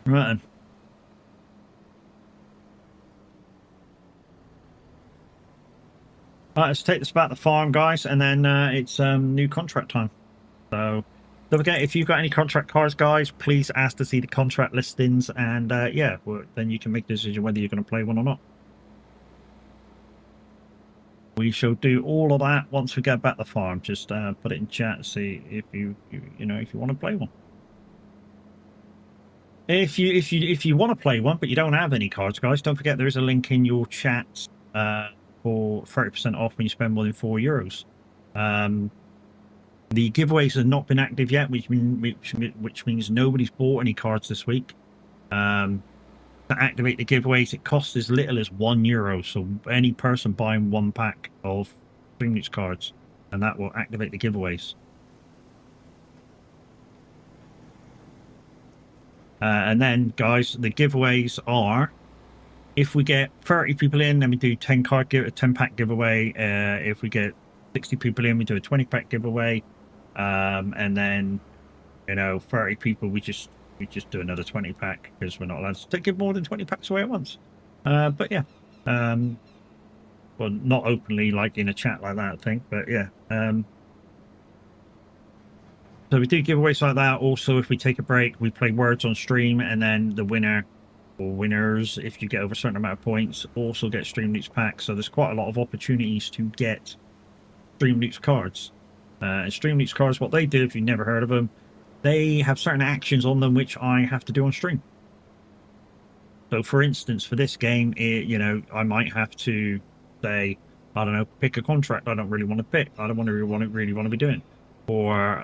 Right then. All right, let's take this back to the farm, guys, and then it's new contract time. So don't forget, if you've got any contract cars, guys, please ask to see the contract listings, and yeah, well, then you can make the decision whether you're going to play one or not. We shall do all of that once we get back to the farm. Just put it in chat and see if you know if you want to play one. If you want to play one, but you don't have any cards, guys, don't forget there is a link in your chat for 30% off when you spend more than €4. The giveaways have not been active yet, which means nobody's bought any cards this week. To activate the giveaways, it costs as little as €1. So any person buying one pack of Streamloots cards, and that will activate the giveaways. And then, guys, the giveaways are: if we get 30 people in, then we do 10 pack giveaway. If we get 60 people in, we do a 20 pack giveaway. And then, you know, 30 people, we just do another 20 pack because we're not allowed to give more than 20 packs away at once. But yeah, well, not openly like in a chat like that, I think, but yeah. So we do giveaways like that. Also, if we take a break, we play words on stream, and then the winner or winners, if you get over a certain amount of points, also get Streamloots packs. So there's quite a lot of opportunities to get Streamloots cards. And Streamloots cards, what they do, if you've never heard of them, they have certain actions on them which I have to do on stream. So, for instance, for this game, you know, I might have to say, I don't know, pick a contract I don't really want to pick. I don't really want to be doing. Or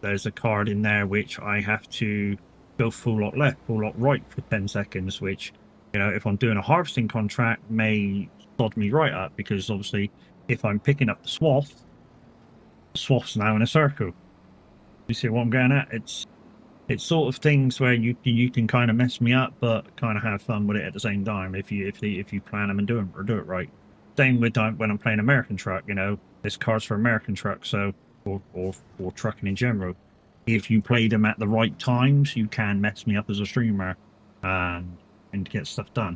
there's a card in there which I have to go full lot left, full lot right for 10 seconds, which, you know, if I'm doing a harvesting contract, may sod me right up, because obviously if I'm picking up the swath's now in a circle. You see what I'm getting at? It's sort of things where you can kind of mess me up, but kind of have fun with it at the same time if you plan them and do it right. Same with when I'm playing American Truck. You know, there's cards for American Truck, so or trucking in general. If you play them at the right times, you can mess me up as a streamer and get stuff done.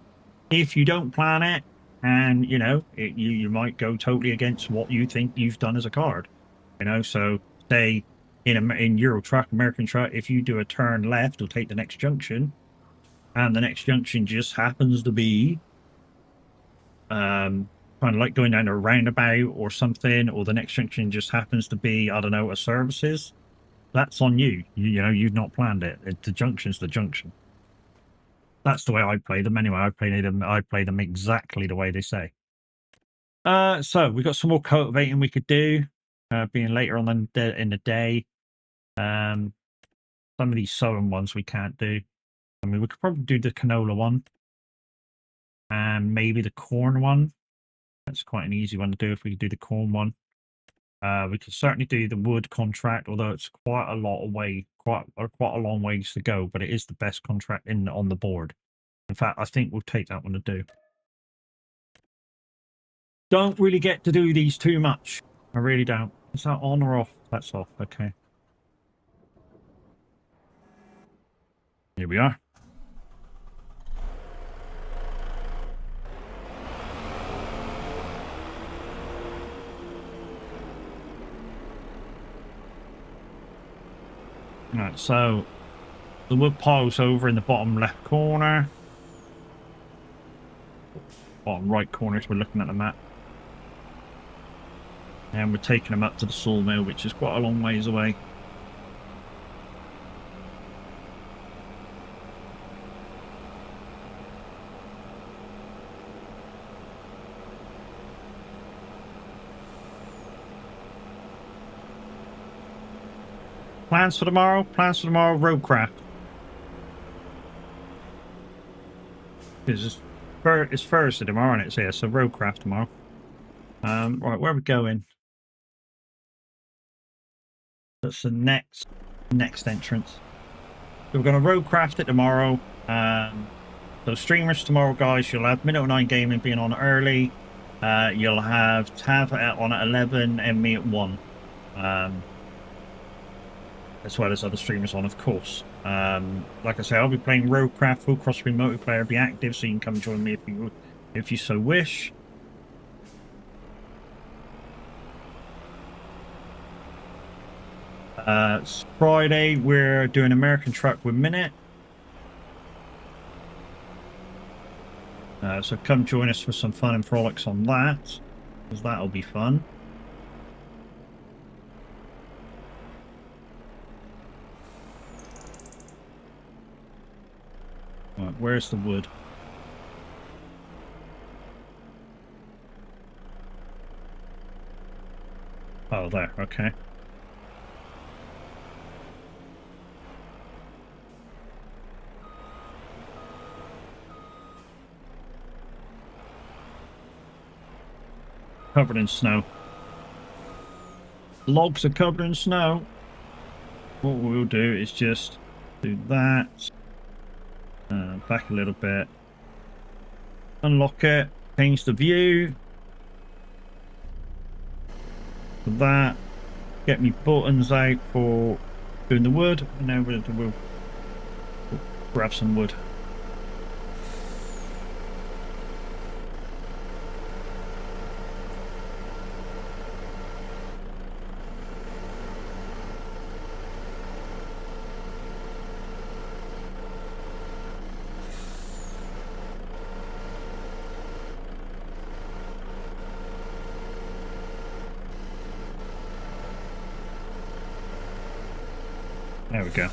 If you don't plan it, and you know, you might go totally against what you think you've done as a card. You know, so say in Euro Truck, American Truck, if you do a turn left or take the next junction, and the next junction just happens to be kind of like going down a roundabout or something, or the next junction just happens to be, I don't know, a services, that's on you. You know, you've not planned it. The junction's the junction. That's the way I play them anyway. I play them exactly the way they say. So we've got some more cultivating we could do, being later on in the day. Some of these sowing ones we can't do. I mean, we could probably do the canola one and maybe the corn one. That's quite an easy one to do if we could do the corn one. We could certainly do the wood contract, although it's quite a lot away, quite a long ways to go, but it is the best contract on the board. In fact, I think we'll take that one to do. Don't really get to do these too much. I really don't. Is that on or off? That's off. Okay. Here we are. Right, so the wood pile's over in the bottom left corner. Bottom right corner as we're looking at the map. And we're taking them up to the sawmill, which is quite a long ways away. Plans for tomorrow? Plans for tomorrow, roadcraft. It's Thursday tomorrow, and it's here, so roadcraft tomorrow. Right, where are we going? That's the next entrance. So we're going to roadcraft it tomorrow. So streamers tomorrow, guys. You'll have Minute 9 Gaming being on early. You'll have Tav on at 11 and me at 1. As well as other streamers on, of course. Like I say, I'll be playing roadcraft, full cross-screen multiplayer, be active, so you can come join me if you so wish. Friday, we're doing American Truck with Minute. So come join us for some fun and frolics on that, because that'll be fun. Right, where's the wood? Oh, there, okay. Covered in snow. Logs are covered in snow. What we'll do is just do that. Back a little bit. Unlock it. Change the view. For that. Get me buttons out for doing the wood. And now we'll grab some wood. There we go.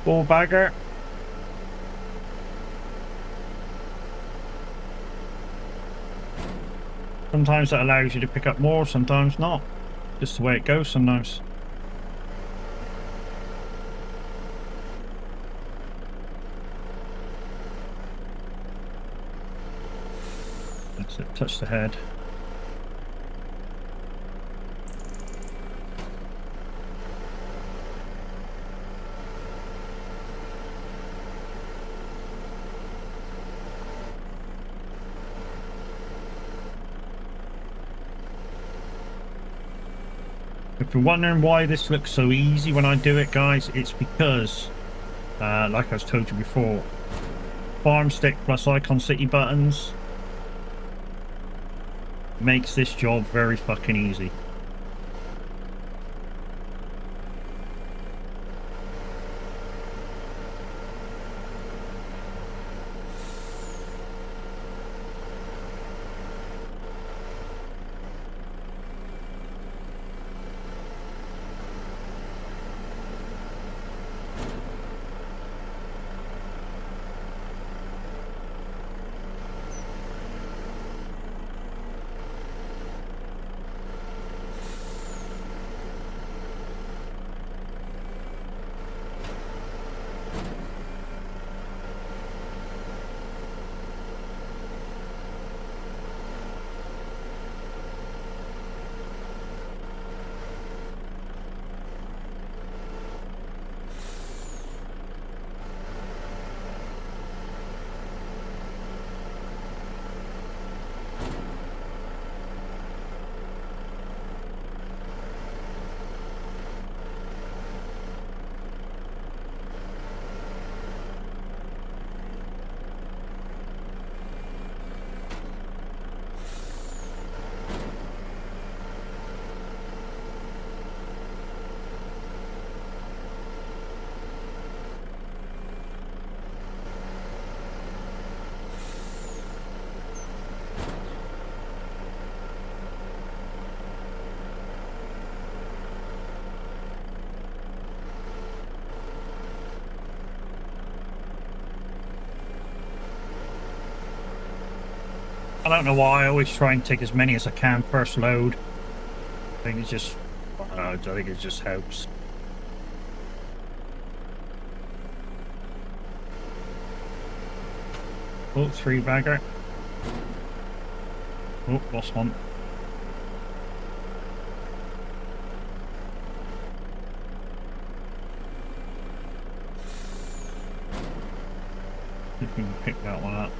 Ball bagger. Sometimes that allows you to pick up more, sometimes not. Just the way it goes sometimes. That's it, touch the head. If you're wondering why this looks so easy when I do it, guys, it's because, like I was told you before, farm stick plus icon city buttons makes this job very fucking easy. I don't know why I always try and take as many as I can first load. I think it's just, I think it just helps. Oh, 3-bagger. Oh, lost one. See if we can pick that one up.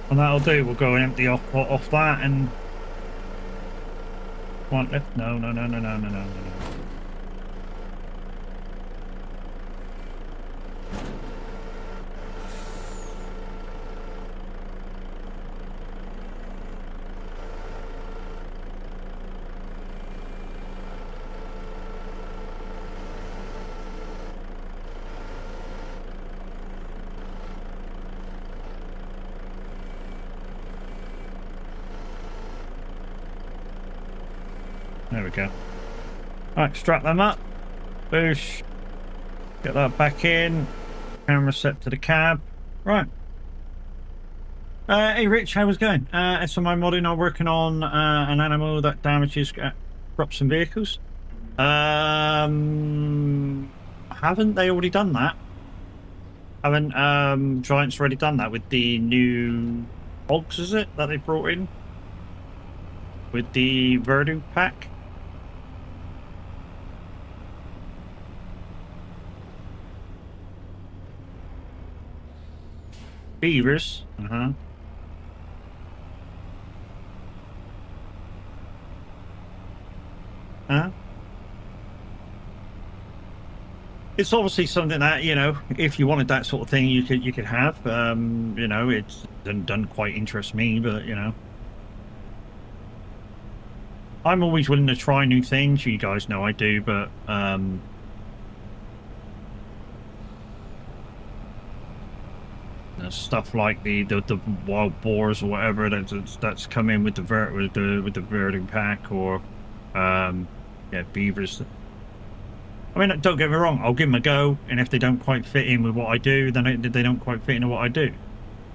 And that'll do. We'll go and empty off that and one left. No. There we go. Alright, strap them up. Boosh. Get that back in. Camera set to the cab. Right. Hey Rich, how was it going? SMI Modding are working on an animal that damages crops and vehicles. Haven't they already done that? Haven't Giants already done that with the new hogs, is it, that they brought in? With the Verdu pack? Beavers. Uh-huh. Huh? It's obviously something that, you know, if you wanted that sort of thing, you could have. You know, it's done quite interest me, but you know, I'm always willing to try new things. You guys know I do, but stuff like the wild boars or whatever that's come in with the Verdu pack, or yeah, beavers. I mean, don't get me wrong, I'll give them a go, and if they don't quite fit in with what I do, then they don't quite fit into what I do.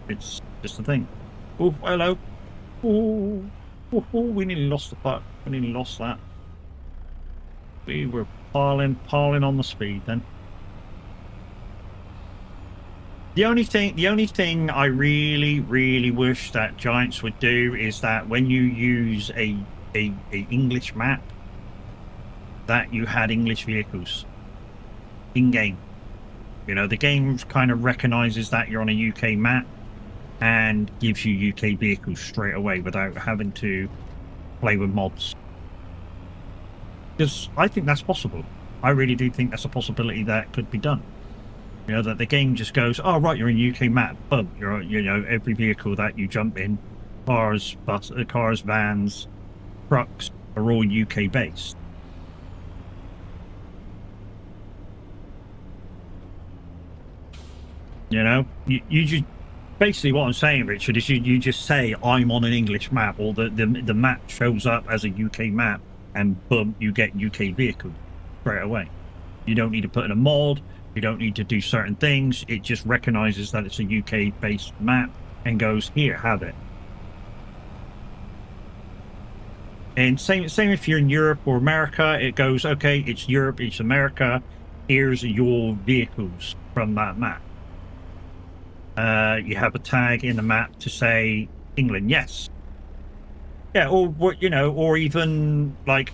It's just the thing. Oh, hello. Oh, we nearly lost the puck. We nearly lost that. We were piling on the speed then. The only thing I really wish that Giants would do is that when you use a English map, that you had English vehicles in game. You know, the game kind of recognizes that you're on a UK map and gives you UK vehicles straight away without having to play with mods. Because I think that's possible. I really do think that's a possibility that could be done. You know, that the game just goes, oh right, you're in UK map, boom, you're, you know, every vehicle that you jump in, cars, vans, trucks are all UK based. You know, you just basically what I'm saying, Richard, is you just say I'm on an English map, or the map shows up as a UK map, and boom, you get UK vehicle straight away. You don't need to put in a mod. You don't need to do certain things. It just recognizes that it's a UK based map and goes, here, have it. And same if you're in Europe or America, it goes, okay, it's Europe, it's America. Here's your vehicles from that map. You have a tag in the map to say England, yes. Yeah, or you know, or even like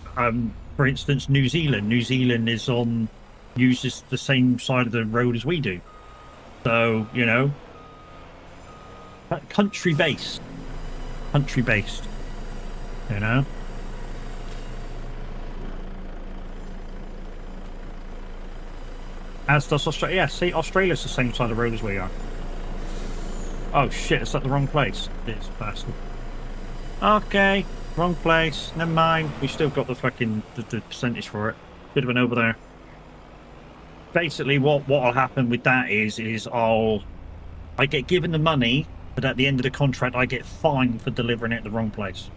for instance, New Zealand. New Zealand uses the same side of the road as we do. So, you know, country based, you know. As does Australia. Yeah, see, Australia's the same side of the road as we are. Oh shit, it's at the wrong place. It's bastard. Okay, wrong place. Never mind. We still got the fucking the percentage for it. Could have been over there. Basically, what'll happen with that is I get given the money, but at the end of the contract, I get fined for delivering it at the wrong place.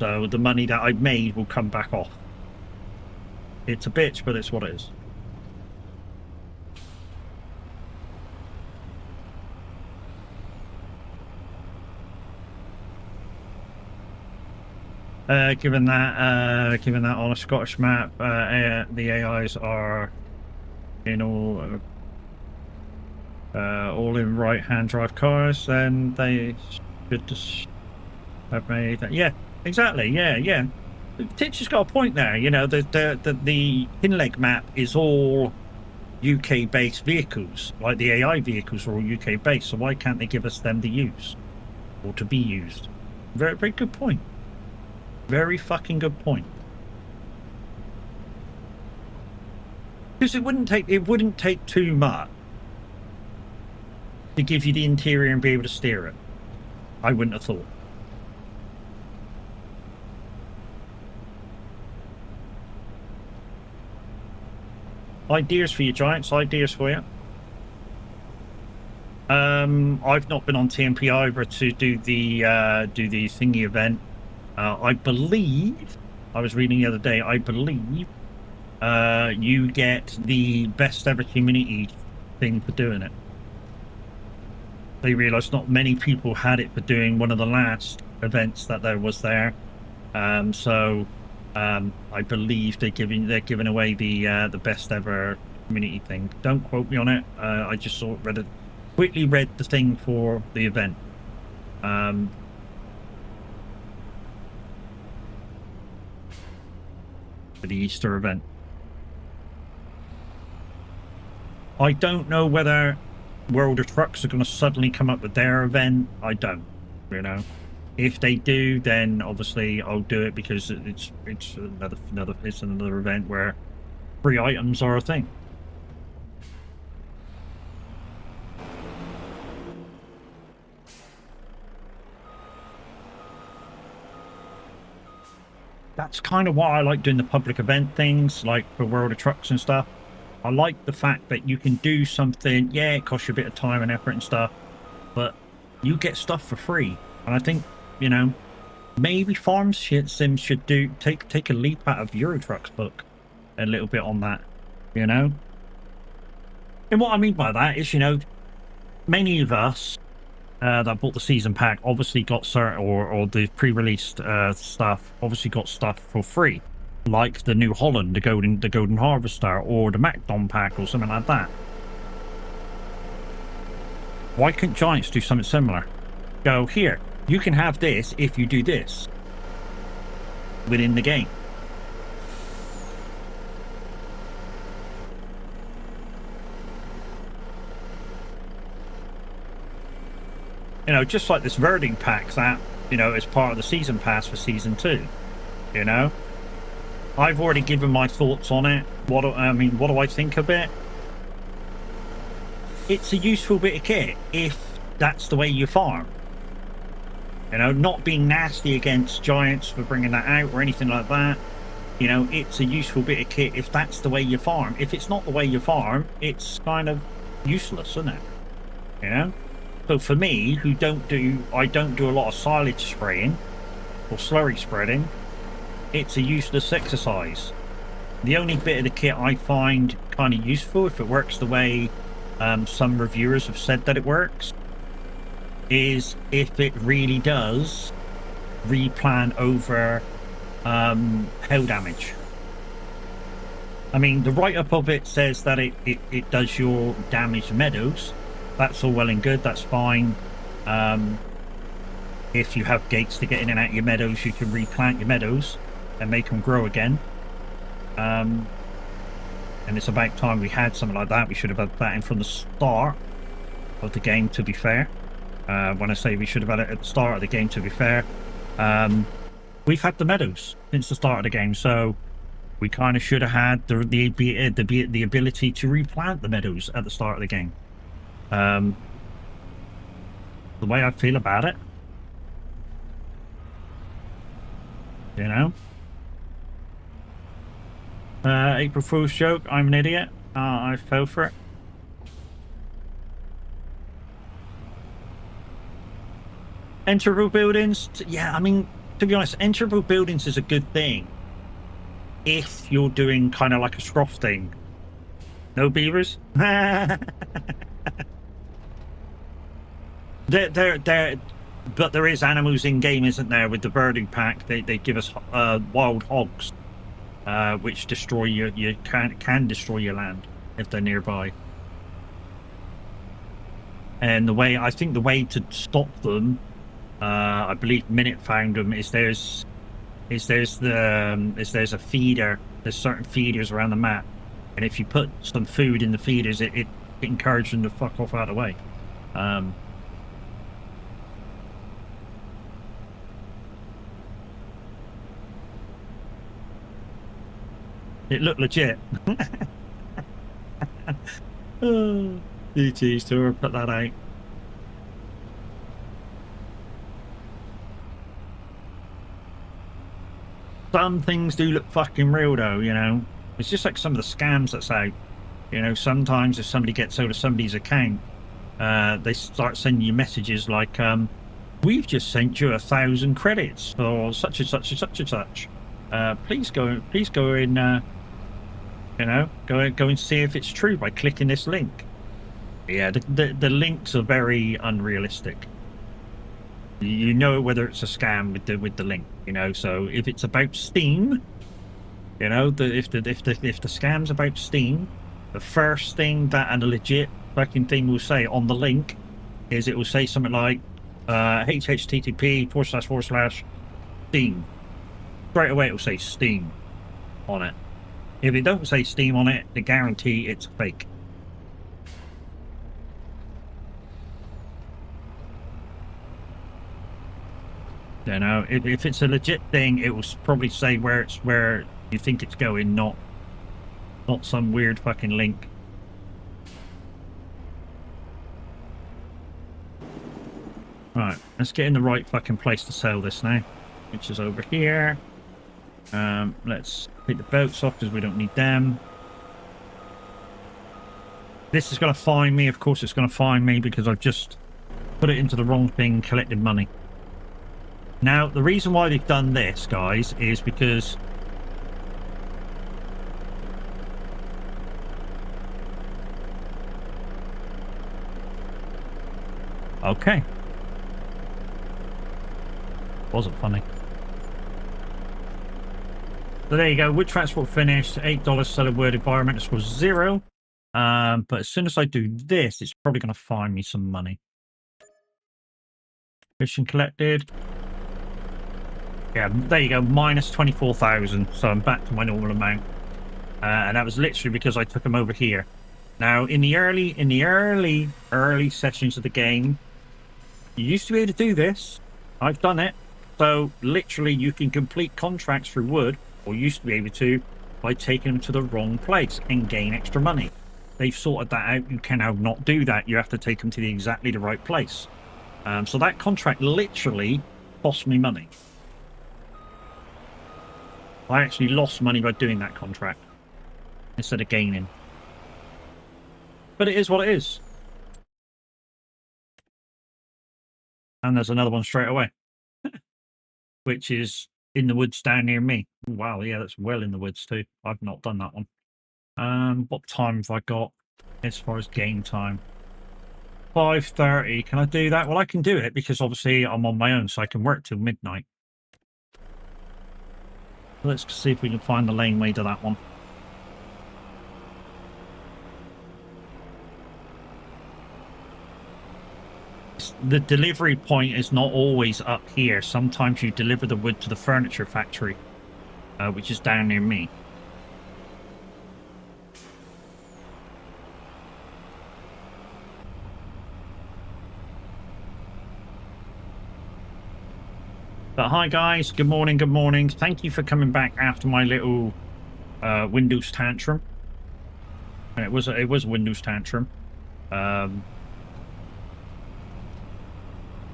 So the money that I made will come back off. It's a bitch, but it's what it is. Given that on a Scottish map, the AIs are all in right-hand drive cars, then they should just have made that. Yeah, exactly. Yeah. Titch has got a point there. You know, the Kinleg map is all UK-based vehicles, like the AI vehicles are all UK-based. So why can't they give us them to use or to be used? Very, very good point. Very fucking good point. Because it wouldn't take too much to give you the interior and be able to steer it. I wouldn't have thought. Ideas for you, Giants. Ideas for you. I've not been on TMP either to do the thingy event. I believe, I was reading the other day, I believe you get the best ever community thing for doing it. They realised not many people had it for doing one of the last events that there was there. So I believe they're giving away the best ever community thing. Don't quote me on it. I just quickly read the thing for the event. For the Easter event. I don't know whether World of Trucks are going to suddenly come up with their event. I don't, you know. If they do, then obviously I'll do it because it's another event where free items are a thing. That's kind of why I like doing the public event things, like for World of Trucks and stuff. I like the fact that you can do something, yeah, it costs you a bit of time and effort and stuff, but you get stuff for free. And I think, you know, maybe Farm Sim should take a leap out of Euro Truck's book a little bit on that, you know? And what I mean by that is, you know, many of us that bought the season pack obviously got or the pre-released stuff obviously got stuff for free, like the New Holland, the Golden Harvester, or the MacDon pack, or something like that. Why couldn't Giants do something similar? Go, here, you can have this if you do this within the game. You know, just like this Verding pack that, you know, is part of the season pass for season 2. You know, I've already given my thoughts on it. What do I think of it? It's a useful bit of kit if that's the way you farm. You know, not being nasty against Giants for bringing that out or anything like that. You know, it's a useful bit of kit if that's the way you farm. If it's not the way you farm, it's kind of useless, isn't it? You know? So for me, I don't do a lot of silage spraying or slurry spreading, it's a useless exercise. The only bit of the kit I find kind of useful, if it works the way some reviewers have said that it works, is if it really does replan over hail damage. I mean, the write-up of it says that it does your damaged meadows. That's all well and good, that's fine. If you have gates to get in and out of your meadows, you can replant your meadows and make them grow again. And it's about time we had something like that. We should have had that in from the start of the game, to be fair. When I say we should have had it at the start of the game, to be fair, we've had the meadows since the start of the game, so we kind of should have had the ability to replant the meadows at the start of the game. The way I feel about it, you know. April Fool's joke, I'm an idiot. I fell for it. Enterable buildings, yeah, I mean, to be honest, enterable buildings is a good thing if you're doing kind of like a Scroff thing. No beavers? But there is animals in game, isn't there? With the birding pack, they give us wild hogs, which destroy you can destroy your land if they're nearby. And I think the way to stop them, I believe Minute found them, is there's a feeder. There's certain feeders around the map, and if you put some food in the feeders, it encourages them to fuck off out of the way. It looked legit. Oh, GG store, put that out. Some things do look fucking real though, you know. It's just like some of the scams that's out. You know, sometimes if somebody gets out of somebody's account, they start sending you messages like, we've just sent you 1,000 credits for such and such and such and such. Please go and you know, go and see if it's true by clicking this link. Yeah, the links are very unrealistic. You know whether it's a scam with the link, you know. So if it's about Steam, you know, if the scam's about Steam, the first thing that a legit fucking thing will say on the link is it will say something like http://Steam. Straight away it will say Steam on it. If it don't say Steam on it, they guarantee it's fake. You know, if it's a legit thing, it will probably say where you think it's going, not some weird fucking link. Right, let's get in the right fucking place to sell this now, which is over here. Let's take the boats off because we don't need them. This is going to find me. Of course it's going to find me because I've just put it into the wrong thing, collected money. Now, the reason why they've done this, guys, is because okay. Wasn't funny. So there you go. Wood transport finished. $8 selling wood. Environmental score 0. But as soon as I do this, it's probably going to find me some money. Fishing collected. Yeah, there you go. Minus 24,000. So I'm back to my normal amount. And that was literally because I took them over here. Now, in the early sessions of the game, you used to be able to do this. I've done it. So literally, you can complete contracts through wood, or used to be able to, by taking them to the wrong place and gain extra money. They've sorted that out. You can now not do that. You have to take them to exactly the right place. So that contract literally cost me money. I actually lost money by doing that contract instead of gaining. But it is what it is. And there's another one straight away, which is in the woods down near me. Wow, yeah, that's well in the woods too. I've not done that one. What time have I got as far as game time? 5:30. Can I do that? Well, I can do it because obviously I'm on my own, so I can work till midnight. Let's see if we can find the laneway to that one. The delivery point is not always up here. Sometimes you deliver the wood to the furniture factory, which is down near me. But hi guys, good morning, good morning. Thank you for coming back after my little Windows tantrum. And it was a Windows tantrum. And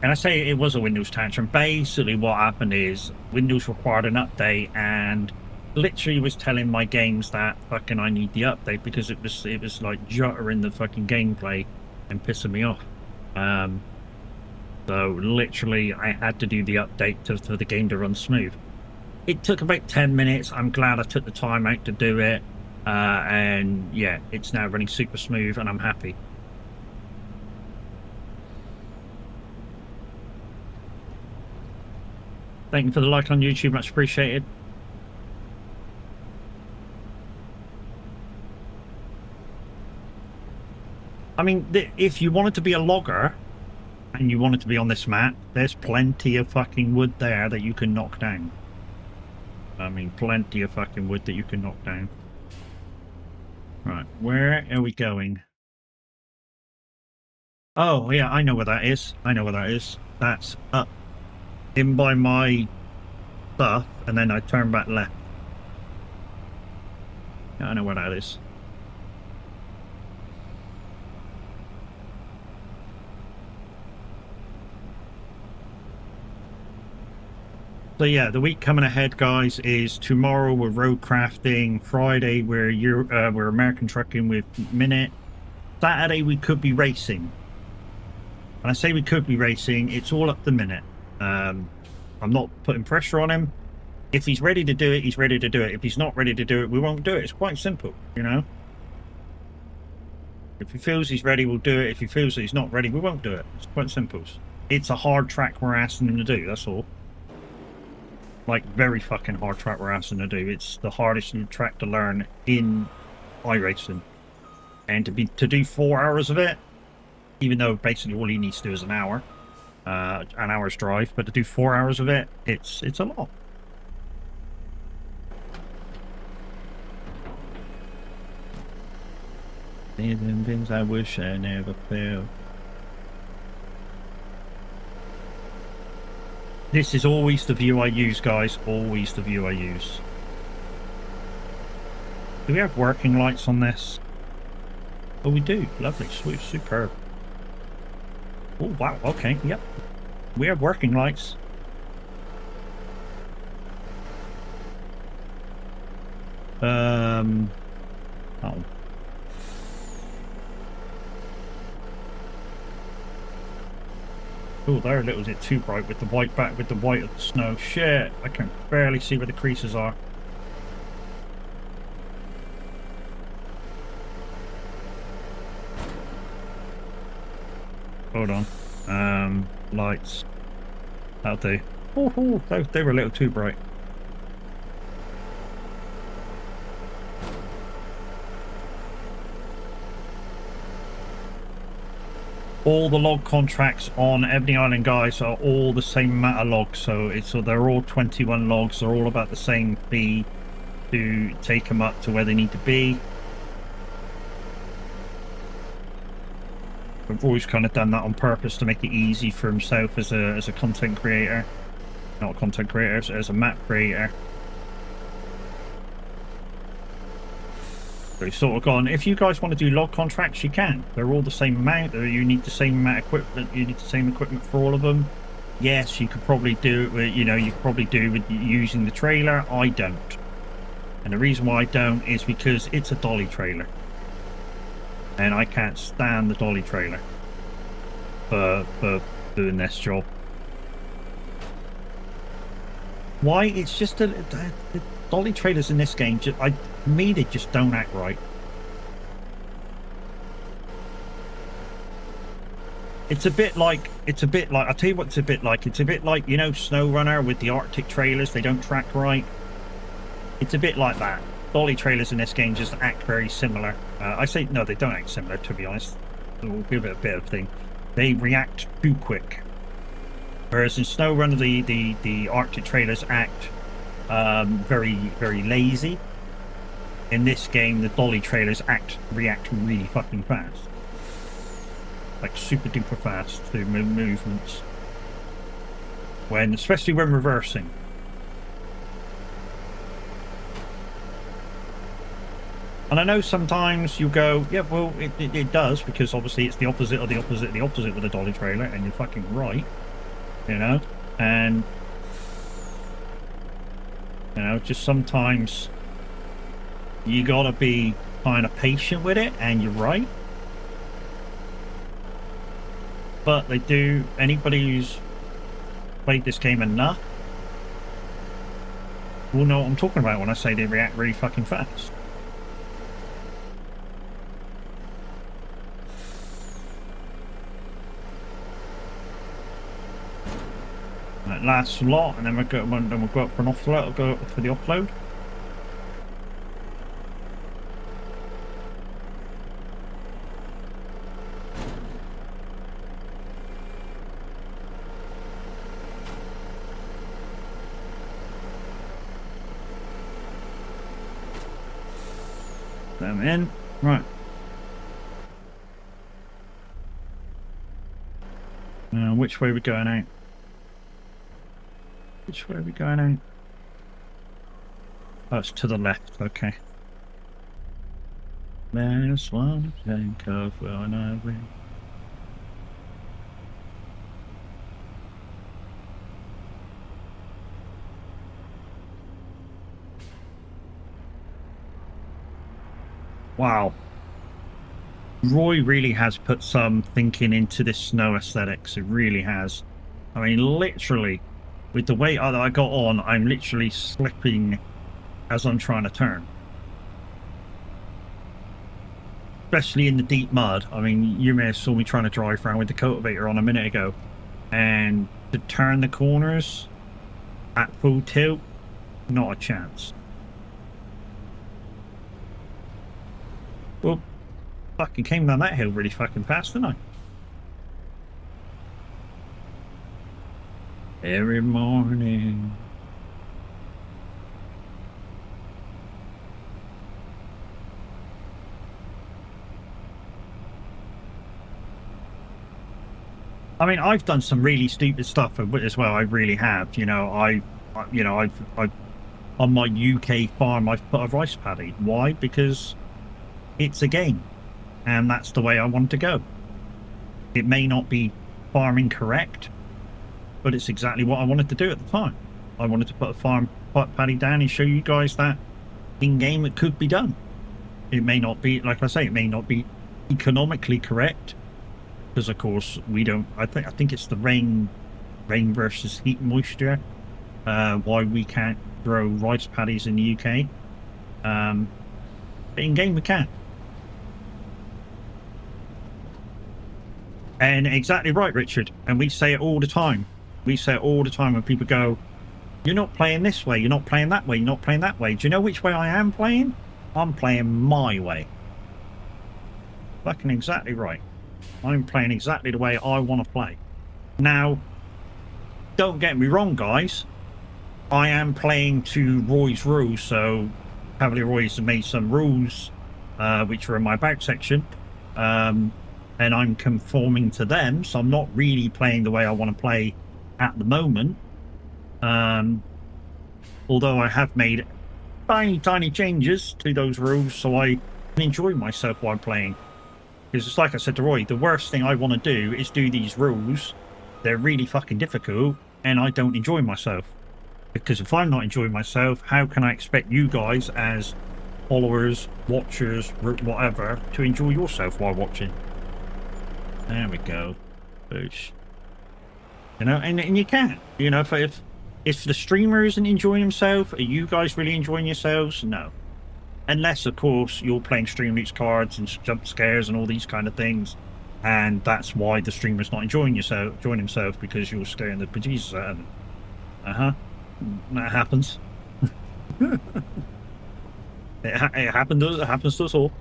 I say it was a Windows tantrum. Basically what happened is Windows required an update and literally was telling my games that fucking I need the update because it was like juttering the fucking gameplay and pissing me off. So literally, I had to do the update for the game to run smooth. It took about 10 minutes. I'm glad I took the time out to do it. And yeah, it's now running super smooth and I'm happy. Thank you for the like on YouTube, much appreciated. I mean, if you wanted to be a logger and you wanted to be on this map, there's plenty of fucking wood there that you can knock down. I mean, plenty of fucking wood that you can knock down. Right, where are we going? Oh, yeah, I know where that is. I know where that is. That's up in by my stuff, and then I turn back left. Yeah, I know where that is. So yeah, the week coming ahead, guys, is tomorrow we're road crafting. Friday we're American trucking with Minute. Saturday we could be racing. And I say we could be racing, it's all up to Minute. I'm not putting pressure on him. If he's ready to do it, he's ready to do it. If he's not ready to do it, we won't do it. It's quite simple, you know? If he feels he's ready, we'll do it. If he feels that he's not ready, we won't do it. It's quite simple. It's a hard track we're asking him to do, that's all. Like, very fucking hard track we're asking him to do. It's the hardest track to learn in iRacing. And to do 4 hours of it, even though basically all he needs to do is an hour's drive, but to do 4 hours of it, it's a lot. Things I wish I never failed. This is always the view I use, guys. Always the view I use. Do we have working lights on this? Oh, we do. Lovely. Sweet. Superb. Oh, wow. Okay. Yep. We have working lights. Oh. Oh, they're a little bit too bright with the white back, with the white of the snow. Shit, I can barely see where the creases are. Hold on. Lights. That'll do. Oh, they were a little too bright. All the log contracts on Ebony Island, guys, are all the same amount of logs. So they're all 21 logs. They're all about the same fee to take them up to where they need to be. I've always kind of done that on purpose to make it easy for himself as a content creator. Not a content creator, as a map creator. So he's sort of gone, if you guys want to do log contracts, you can. They're all the same amount. You need the same amount of equipment. You need the same equipment for all of them. Yes, you could probably do it with, you could probably do with using the trailer. I don't. And the reason why I don't is because it's a dolly trailer. And I can't stand the dolly trailer for doing this job. Why? It's just the dolly trailers in this game, they just don't act right. It's a bit like, I'll tell you what it's a bit like. It's a bit like, SnowRunner with the Arctic trailers, they don't track right. It's a bit like that. Dolly trailers in this game just act very similar. I say, no, they don't act similar, to be honest. We'll give it a bit of thing. They react too quick. Whereas in SnowRunner, the Arctic trailers act very, very lazy. In this game, the dolly trailers react really fucking fast. Like super duper fast to movements. Especially when reversing. And I know sometimes you go, yeah, well, it does, because obviously it's the opposite of the opposite of the opposite with a dolly trailer, and you're fucking right. And just sometimes you gotta be kind of patient with it, and you're right. but they do. Anybody who's played this game enough will know what I'm talking about when I say they react really fucking fast. That last slot, and then we'll go up for an offload. I'll go up for the offload. Them in. Right. Which way are we going out? Which way are we going out? Oh, it's to the left. Okay. There's one tank of when I win. Wow. Roy really has put some thinking into this snow aesthetics. It really has. I mean, literally, with the way that I got on, I'm literally slipping as I'm trying to turn. Especially in the deep mud. I mean, you may have saw me trying to drive around with the cultivator on a minute ago. And to turn the corners at full tilt, not a chance. Well, fucking came down that hill really fucking fast, didn't I? Every morning. I mean, I've done some really stupid stuff as well. I really have. You know, I've on my UK farm, I've put a rice paddy. Why? Because it's a game, and that's the way I want to go. It may not be farming correct, but it's exactly what I wanted to do at the time. I wanted to put a farm paddy down and show you guys that in game it could be done. It may not be, like I say, it may not be economically correct, because of course we don't. I think it's the rain versus heat and moisture. Why we can't grow rice paddies in the UK. But in game we can. And exactly right, Richard. And we say it all the time. We say it all the time when people go, "You're not playing this way, you're not playing that way, you're not playing that way." Do you know which way I am playing? I'm playing my way. Fucking exactly right. I'm playing exactly the way I want to play. Now, don't get me wrong, guys. I am playing to Roy's rules, so Cavalier Roy's made some rules, which are in my about section. And I'm conforming to them, so I'm not really playing the way I want to play at the moment. Although I have made tiny changes to those rules so I can enjoy myself while playing. Because it's like I said to Roy, the worst thing I want to do is do these rules. They're really fucking difficult, and I don't enjoy myself. Because if I'm not enjoying myself, how can I expect you guys as followers, watchers, whatever, to enjoy yourself while watching? There we go. Boosh. You know, and you can. You know, if the streamer isn't enjoying himself, are you guys really enjoying yourselves? No. Unless, of course, you're playing Stream Loots cards and jump scares and all these kind of things, and that's why the streamer's not enjoying himself, because you're scaring the bejesus out of him. That happens. It happens to us all.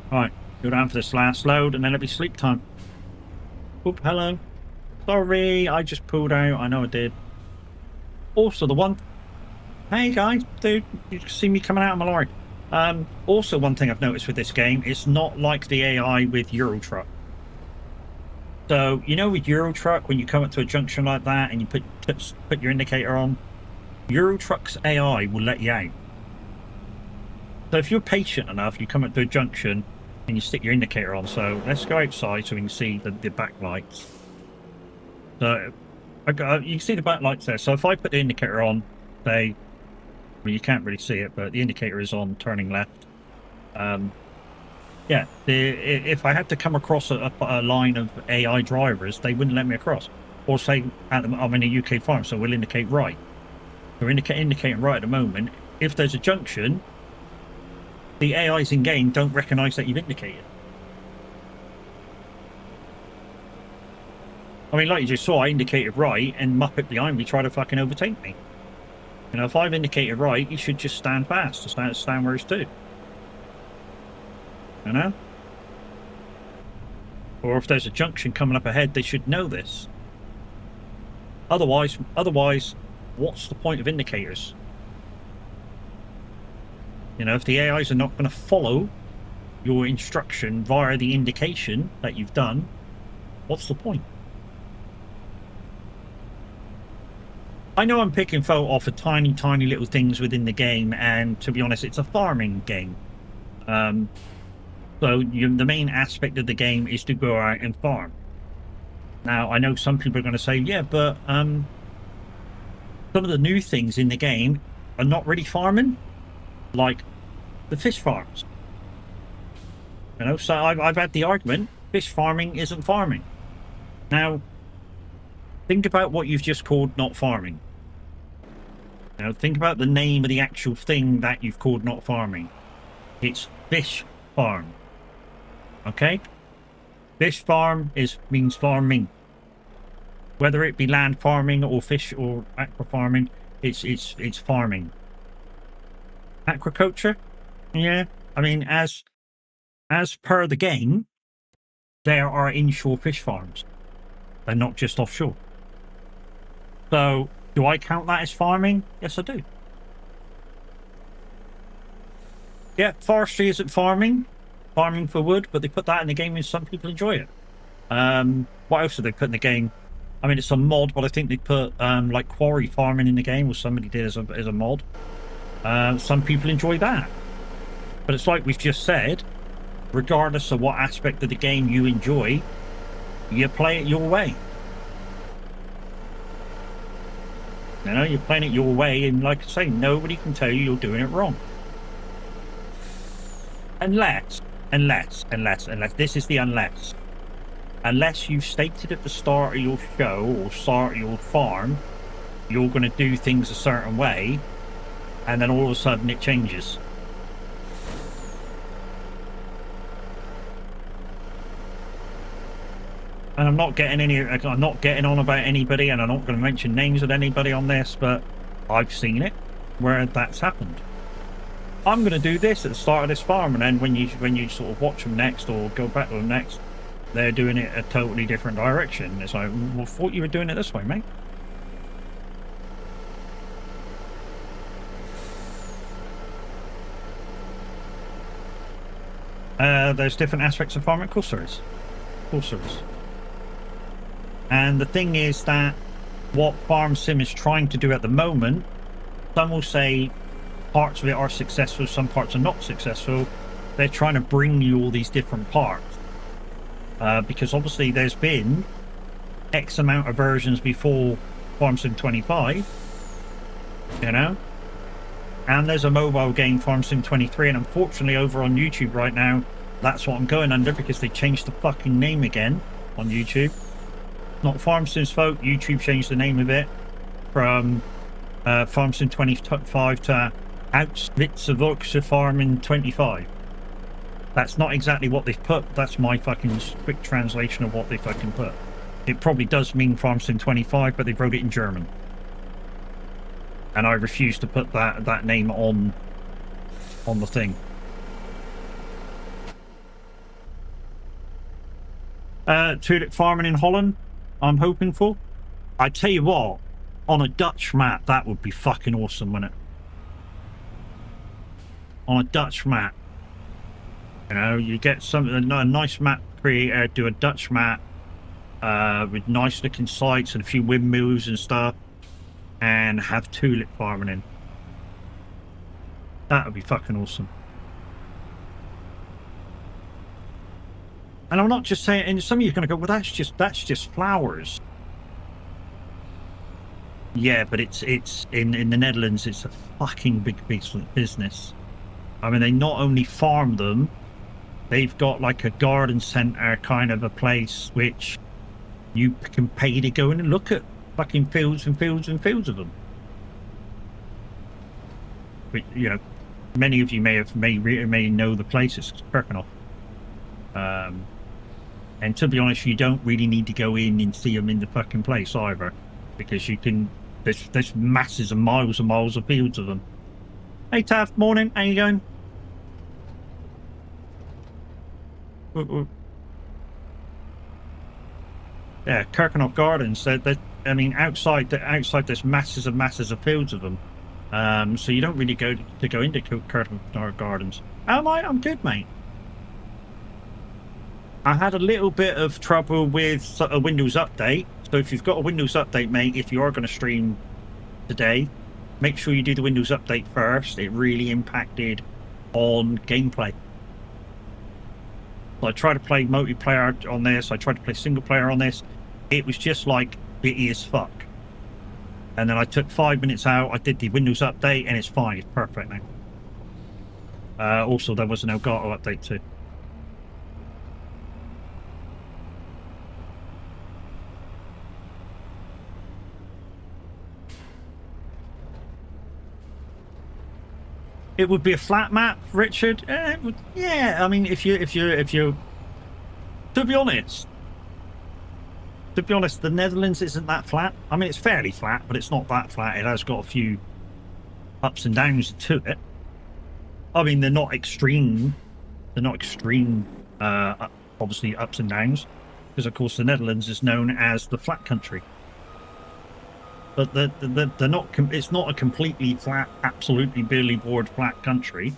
Right, go down for this last load, and then it'll be sleep time. Oop, hello. Sorry, I just pulled out. I know I did. Also, the one... Hey, guys. Dude, you can see me coming out of my lorry. Also, one thing I've noticed with this game, it's not like the AI with Euro Truck. So, you know with Euro Truck, when you come up to a junction like that and you put your indicator on, Euro Truck's AI will let you out. So if you're patient enough, you come up to a junction and you stick your indicator on. So let's go outside so we can see the backlights. So you can see the backlights there. So if I put the indicator on, say I mean, you can't really see it, but the indicator is on turning left. Yeah, if I had to come across a line of AI drivers, they wouldn't let me across. Or say, I'm in a UK farm, so we'll indicate right. We're indicating right at the moment. If there's a junction, the AIs in game don't recognise that you've indicated. I mean, like you just saw, I indicated right, and Muppet behind me tried to fucking overtake me. You know, if I've indicated right, you should just stand fast, stand where it's due. You know? Or if there's a junction coming up ahead, they should know this. Otherwise, what's the point of indicators? You know, if the AIs are not going to follow your instruction via the indication that you've done, what's the point? I know I'm picking photo off of tiny little things within the game, and to be honest, it's a farming game. So the main aspect of the game is to go out and farm. Now, I know some people are going to say, yeah, but some of the new things in the game are not really farming, like the fish farms. You know, so I've had the argument, fish farming isn't farming. Now, think about what you've just called not farming. You know, think about the name of the actual thing that you've called not farming. It's fish farm. Okay? Fish farm means farming. Whether it be land farming or fish or aqua farming, it's farming. Aquaculture? Yeah. I mean, as per the game, there are inshore fish farms. They're not just offshore. So, do I count that as farming? Yes, I do. Yeah, forestry isn't farming for wood, but they put that in the game and some people enjoy it. What else did they put in the game? I mean, it's a mod, but I think they put like quarry farming in the game, or somebody did as a mod. Some people enjoy that. But it's like we've just said, regardless of what aspect of the game you enjoy, you play it your way. You know, you're playing it your way, and like I say, nobody can tell you you're doing it wrong. Unless, this is the unless. Unless you've stated at the start of your show or start of your farm, you're going to do things a certain way, and then all of a sudden it changes. And I'm not getting on about anybody, and I'm not going to mention names of anybody on this, but I've seen it where that's happened. I'm going to do this at the start of this farm, and then when you sort of watch them next or go back to them next, they're doing it a totally different direction. It's like, well, I thought you were doing it this way, mate. There's different aspects of farming. Of course there is. Of course there is. And the thing is that what Farm Sim is trying to do at the moment, some will say parts of it are successful, some parts are not successful. They're trying to bring you all these different parts. Because obviously there's been X amount of versions before Farm Sim 25, you know? And there's a mobile game, Farm Sim 23, and unfortunately over on YouTube right now, that's what I'm going under, because they changed the fucking name again on YouTube. Not Farm Sim's fault, YouTube changed the name of it from Farm Sim 25 to Auschwitz Farming 25. That's not exactly what they've put. That's my fucking quick translation of what they fucking put. It probably does mean Farm Sim 25, but they wrote it in German. And I refuse to put that name on the thing. Tulip farming in Holland, I'm hoping for. I tell you what, on a Dutch map, that would be fucking awesome, wouldn't it? On a Dutch map. You know, you get a nice map creator, do a Dutch map with nice looking sites and a few windmills and stuff, and have tulip farming in. That would be fucking awesome. And I'm not just saying, and some of you are going to go, well, that's just flowers. Yeah, but it's in the Netherlands. It's a fucking big business. I mean, they not only farm them, they've got like a garden center kind of a place which you can pay to go in and look at fucking fields and fields and fields of them. But, you know, many of you may know the place. It's Kirkenhof. And to be honest, you don't really need to go in and see them in the fucking place either, because you can. There's masses and miles of fields of them. Hey Taff, morning. How you going? Yeah, Kirkenhof Gardens. I mean, outside there's masses of fields of them. So you don't really go into Kirkenhof Gardens. Am I? I'm good, mate. I had a little bit of trouble with a Windows update. So if you've got a Windows update, mate, if you are going to stream today, make sure you do the Windows update first. It really impacted on gameplay. I tried to play multiplayer on this. I tried to play single player on this. It was just like bitty as fuck. And then I took 5 minutes out. I did the Windows update, and it's fine. It's perfect now. Also, there was an Elgato update too. It would be a flat map, Richard. Yeah, I mean, if you, to be honest, the Netherlands isn't that flat. I mean, it's fairly flat, but it's not that flat. It has got a few ups and downs to it. I mean, they're not extreme. They're not extreme, obviously, ups and downs, because of course the Netherlands is known as the flat country. But they're not. It's not a completely flat, absolutely barely board flat country.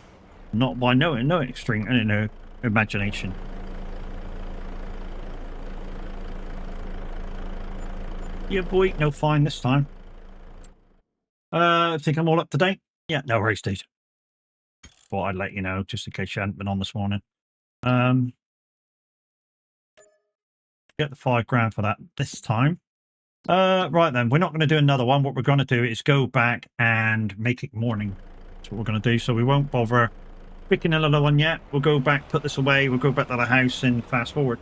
Not by no extreme, imagination. Yeah, boy, no fine this time. I think I'm all up to date. Yeah, no worries, dude. Thought I'd let you know just in case you hadn't been on this morning. Get the £5 for that this time. Right then, we're not going to do another one. What we're going to do is go back and make it morning. That's what we're going to do. So we won't bother picking another one yet. We'll go back, put this away. We'll go back to the house and fast forward.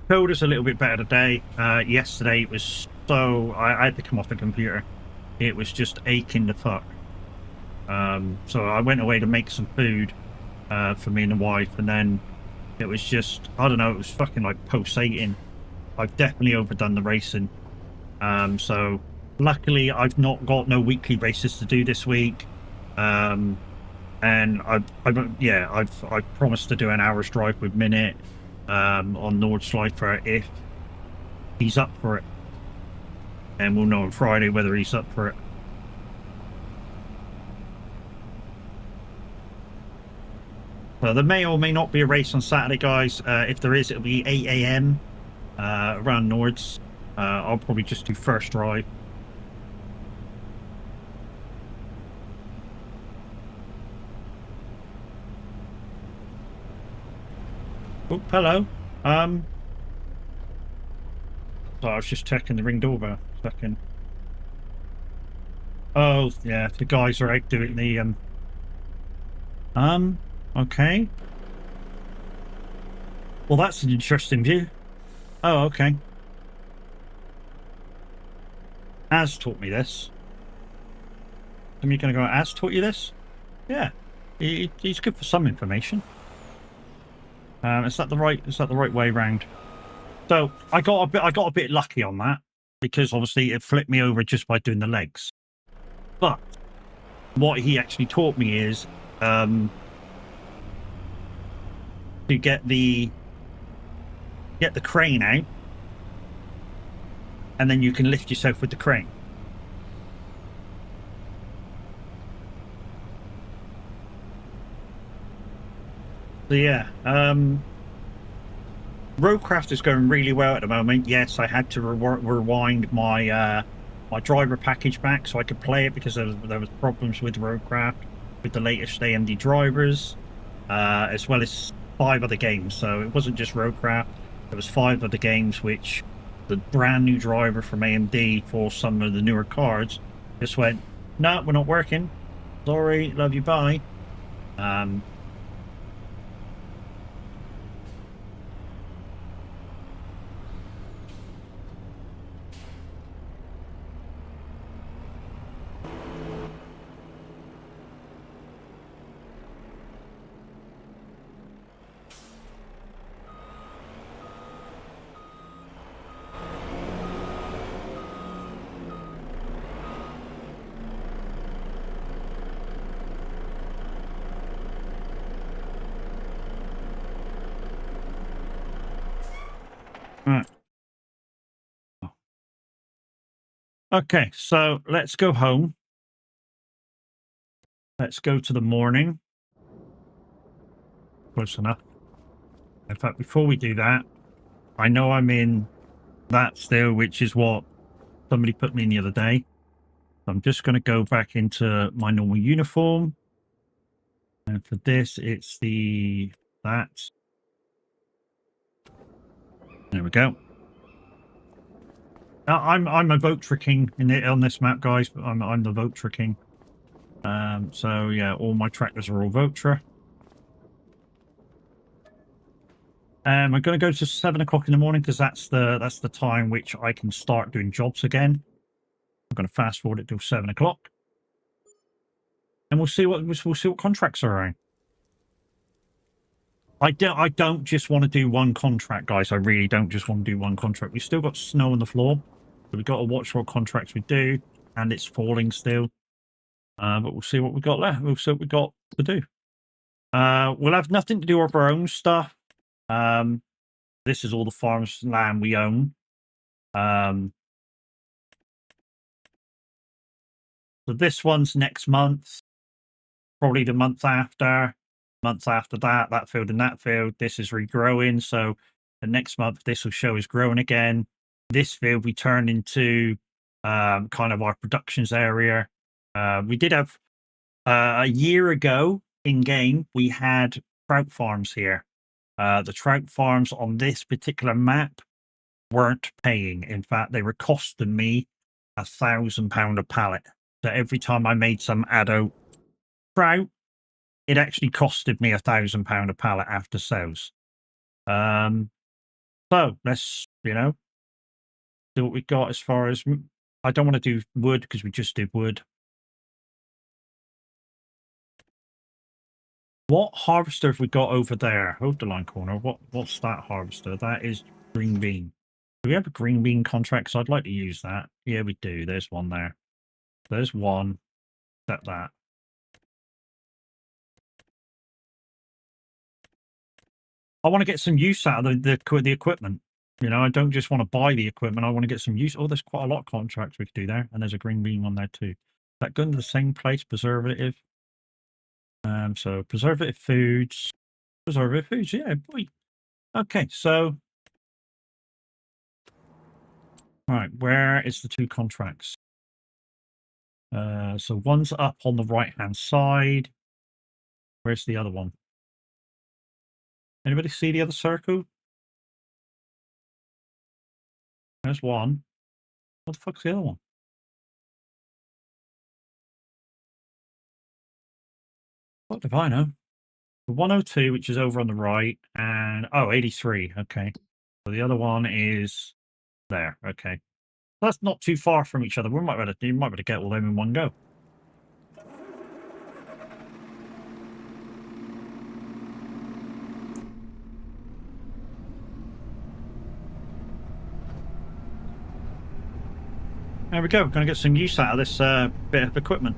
Code is a little bit better today. Yesterday it was so... I had to come off the computer. It was just aching to fuck. So I went away to make some food for me and the wife, and then it was just, I don't know, it was fucking like pulsating. I've definitely overdone the racing. So luckily I've not got no weekly races to do this week. And I've promised to do an hour's drive with Minute on Nordschleifer if he's up for it. And we'll know on Friday whether he's up for it. So there may or may not be a race on Saturday, guys. If there is, it'll be 8 AM around Nords. I'll probably just do first drive. Oh, hello. So I was just checking the ring doorbell. Second. Oh, yeah, the guys are out doing the okay. Well, that's an interesting view. Oh, okay. Az taught me this. Am you going to go, Az taught you this? Yeah. He's good for some information. Is that the right way round? So I got a bit lucky on that, because obviously it flipped me over just by doing the legs. But what he actually taught me is to get the crane out, and then you can lift yourself with the crane. So yeah, Roadcraft is going really well at the moment. Yes, I had to rewind my my driver package back so I could play it, because there was problems with Roadcraft with the latest AMD drivers, as well as 5 other games. So it wasn't just Roadcraft. There was 5 of the games which the brand new driver from AMD for some of the newer cards just went, no, we're not working. Sorry, love you, bye. Right. Okay, so let's go home. Let's go to the morning. Close enough. In fact, before we do that, I know I'm in that still, which is what somebody put me in the other day. I'm just going to go back into my normal uniform. And for this, it's that. There we go. I'm a Votra king on this map, guys. I'm the Votra king. So yeah, all my tractors are all Votra. I'm going to go to 7 o'clock in the morning because that's the time which I can start doing jobs again. I'm going to fast forward it till 7 o'clock, and we'll see what contracts are around. I don't just want to do one contract, guys. I really don't just want to do one contract. We've still got snow on the floor, so we've got to watch what contracts we do, and it's falling still. But we'll see what we got left. We'll see what we got to do. We'll have nothing to do with our own stuff. This is all the farms land we own. So this one's next month, probably the month after that field and that field. This is regrowing, so the next month this will show is growing again. This field we turned into kind of our productions area. We did have a year ago in game, we had trout farms here. The trout farms on this particular map weren't paying. In fact, they were costing me £1,000 a pallet. So every time I made some adult trout, it actually costed me £1,000 a pallet after sales. So let's, see what we got as far as. I don't want to do wood because we just did wood. What harvester have we got over there? Hold the line corner. What's that harvester? That is green bean. Do we have a green bean contract? So I'd like to use that. Yeah, we do. There's one there. There's one. Set that. I want to get some use out of the equipment. I don't just want to buy the equipment. I want to get some use. Oh, there's quite a lot of contracts we could do there. And there's a green bean one there too. Is that going to the same place? Preservative. So preservative foods. Yeah, boy. Okay, so. All right, where is the 2 contracts? So one's up on the right-hand side. Where's the other one? Anybody see the other circle? There's one. What the fuck's the other one? What do I know? The 102, which is over on the right, and 83. Okay. So the other one is there. Okay. That's not too far from each other. You might be able to get all them in one go. There we go. We're going to get some use out of this bit of equipment.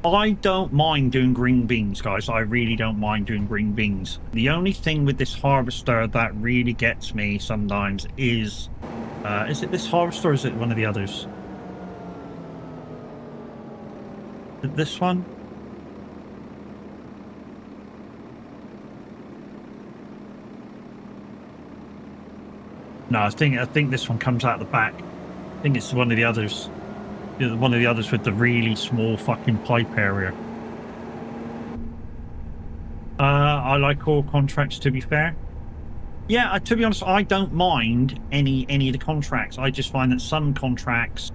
I don't mind doing green beans, guys. I really don't mind doing green beans. The only thing with this harvester that really gets me sometimes is it this harvester or is it one of the others? Is it this one? No, I think this one comes out the back. I think it's one of the others. One of the others with the really small fucking pipe area. I like all contracts, to be fair. Yeah, to be honest, I don't mind any of the contracts. I just find that some contracts,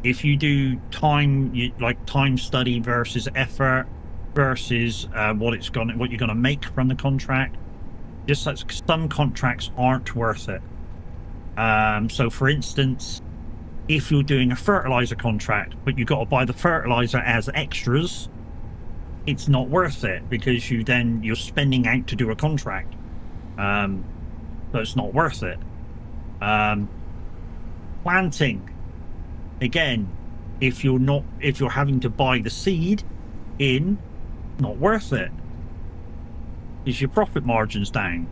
if you do time, like time study versus effort versus what you're gonna make from the contract, just like some contracts aren't worth it. So for instance, if you're doing a fertilizer contract, but you've got to buy the fertilizer as extras, it's not worth it because you're spending out to do a contract. So it's not worth it. Planting, again, if you're having to buy the seed in, not worth it. Is your profit margins down?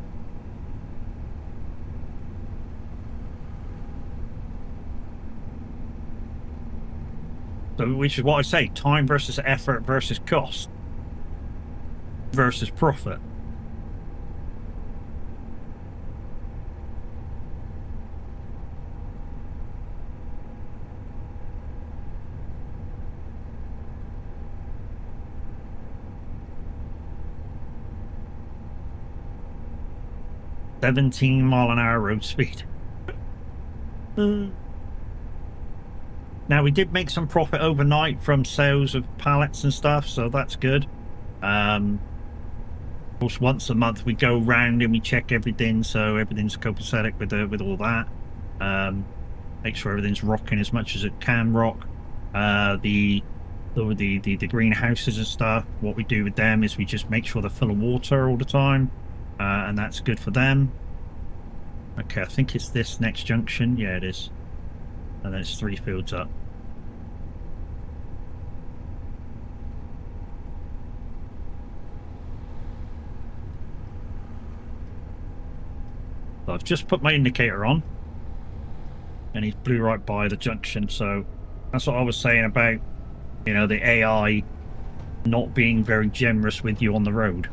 So, which is what I say, time versus effort versus cost versus profit. $17-mile-an-hour road speed. Now, we did make some profit overnight from sales of pallets and stuff, so that's good. Of course, once a month we go round and we check everything, so everything's copacetic with all that. Make sure everything's rocking as much as it can rock. The greenhouses and stuff, what we do with them is we just make sure they're full of water all the time, and that's good for them. Okay, I think it's this next junction. Yeah, it is. And then it's 3 fields up. So I've just put my indicator on, and he flew right by the junction. So that's what I was saying about, the AI not being very generous with you on the road.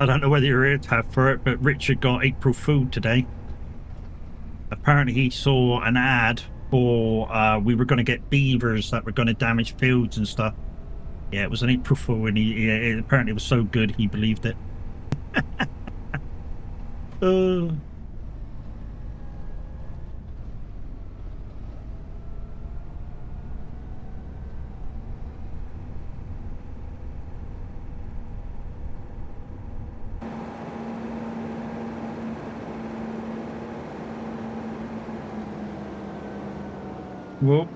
I don't know whether you're here to have for it, but Richard got April Fool today. Apparently he saw an ad for we were going to get beavers that were going to damage fields and stuff. Yeah, it was an April Fool, and it apparently was so good he believed it. Whoa.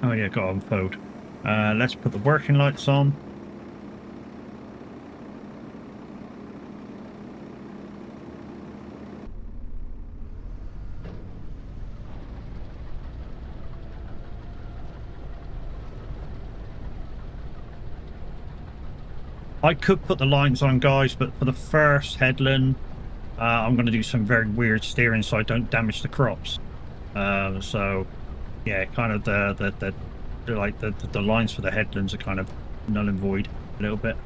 Oh yeah, got on phone. Let's put the working lights on. I could put the lines on, guys, but for the first headland, I'm going to do some very weird steering so I don't damage the crops. So yeah, kind of the lines for the headlands are kind of null and void a little bit.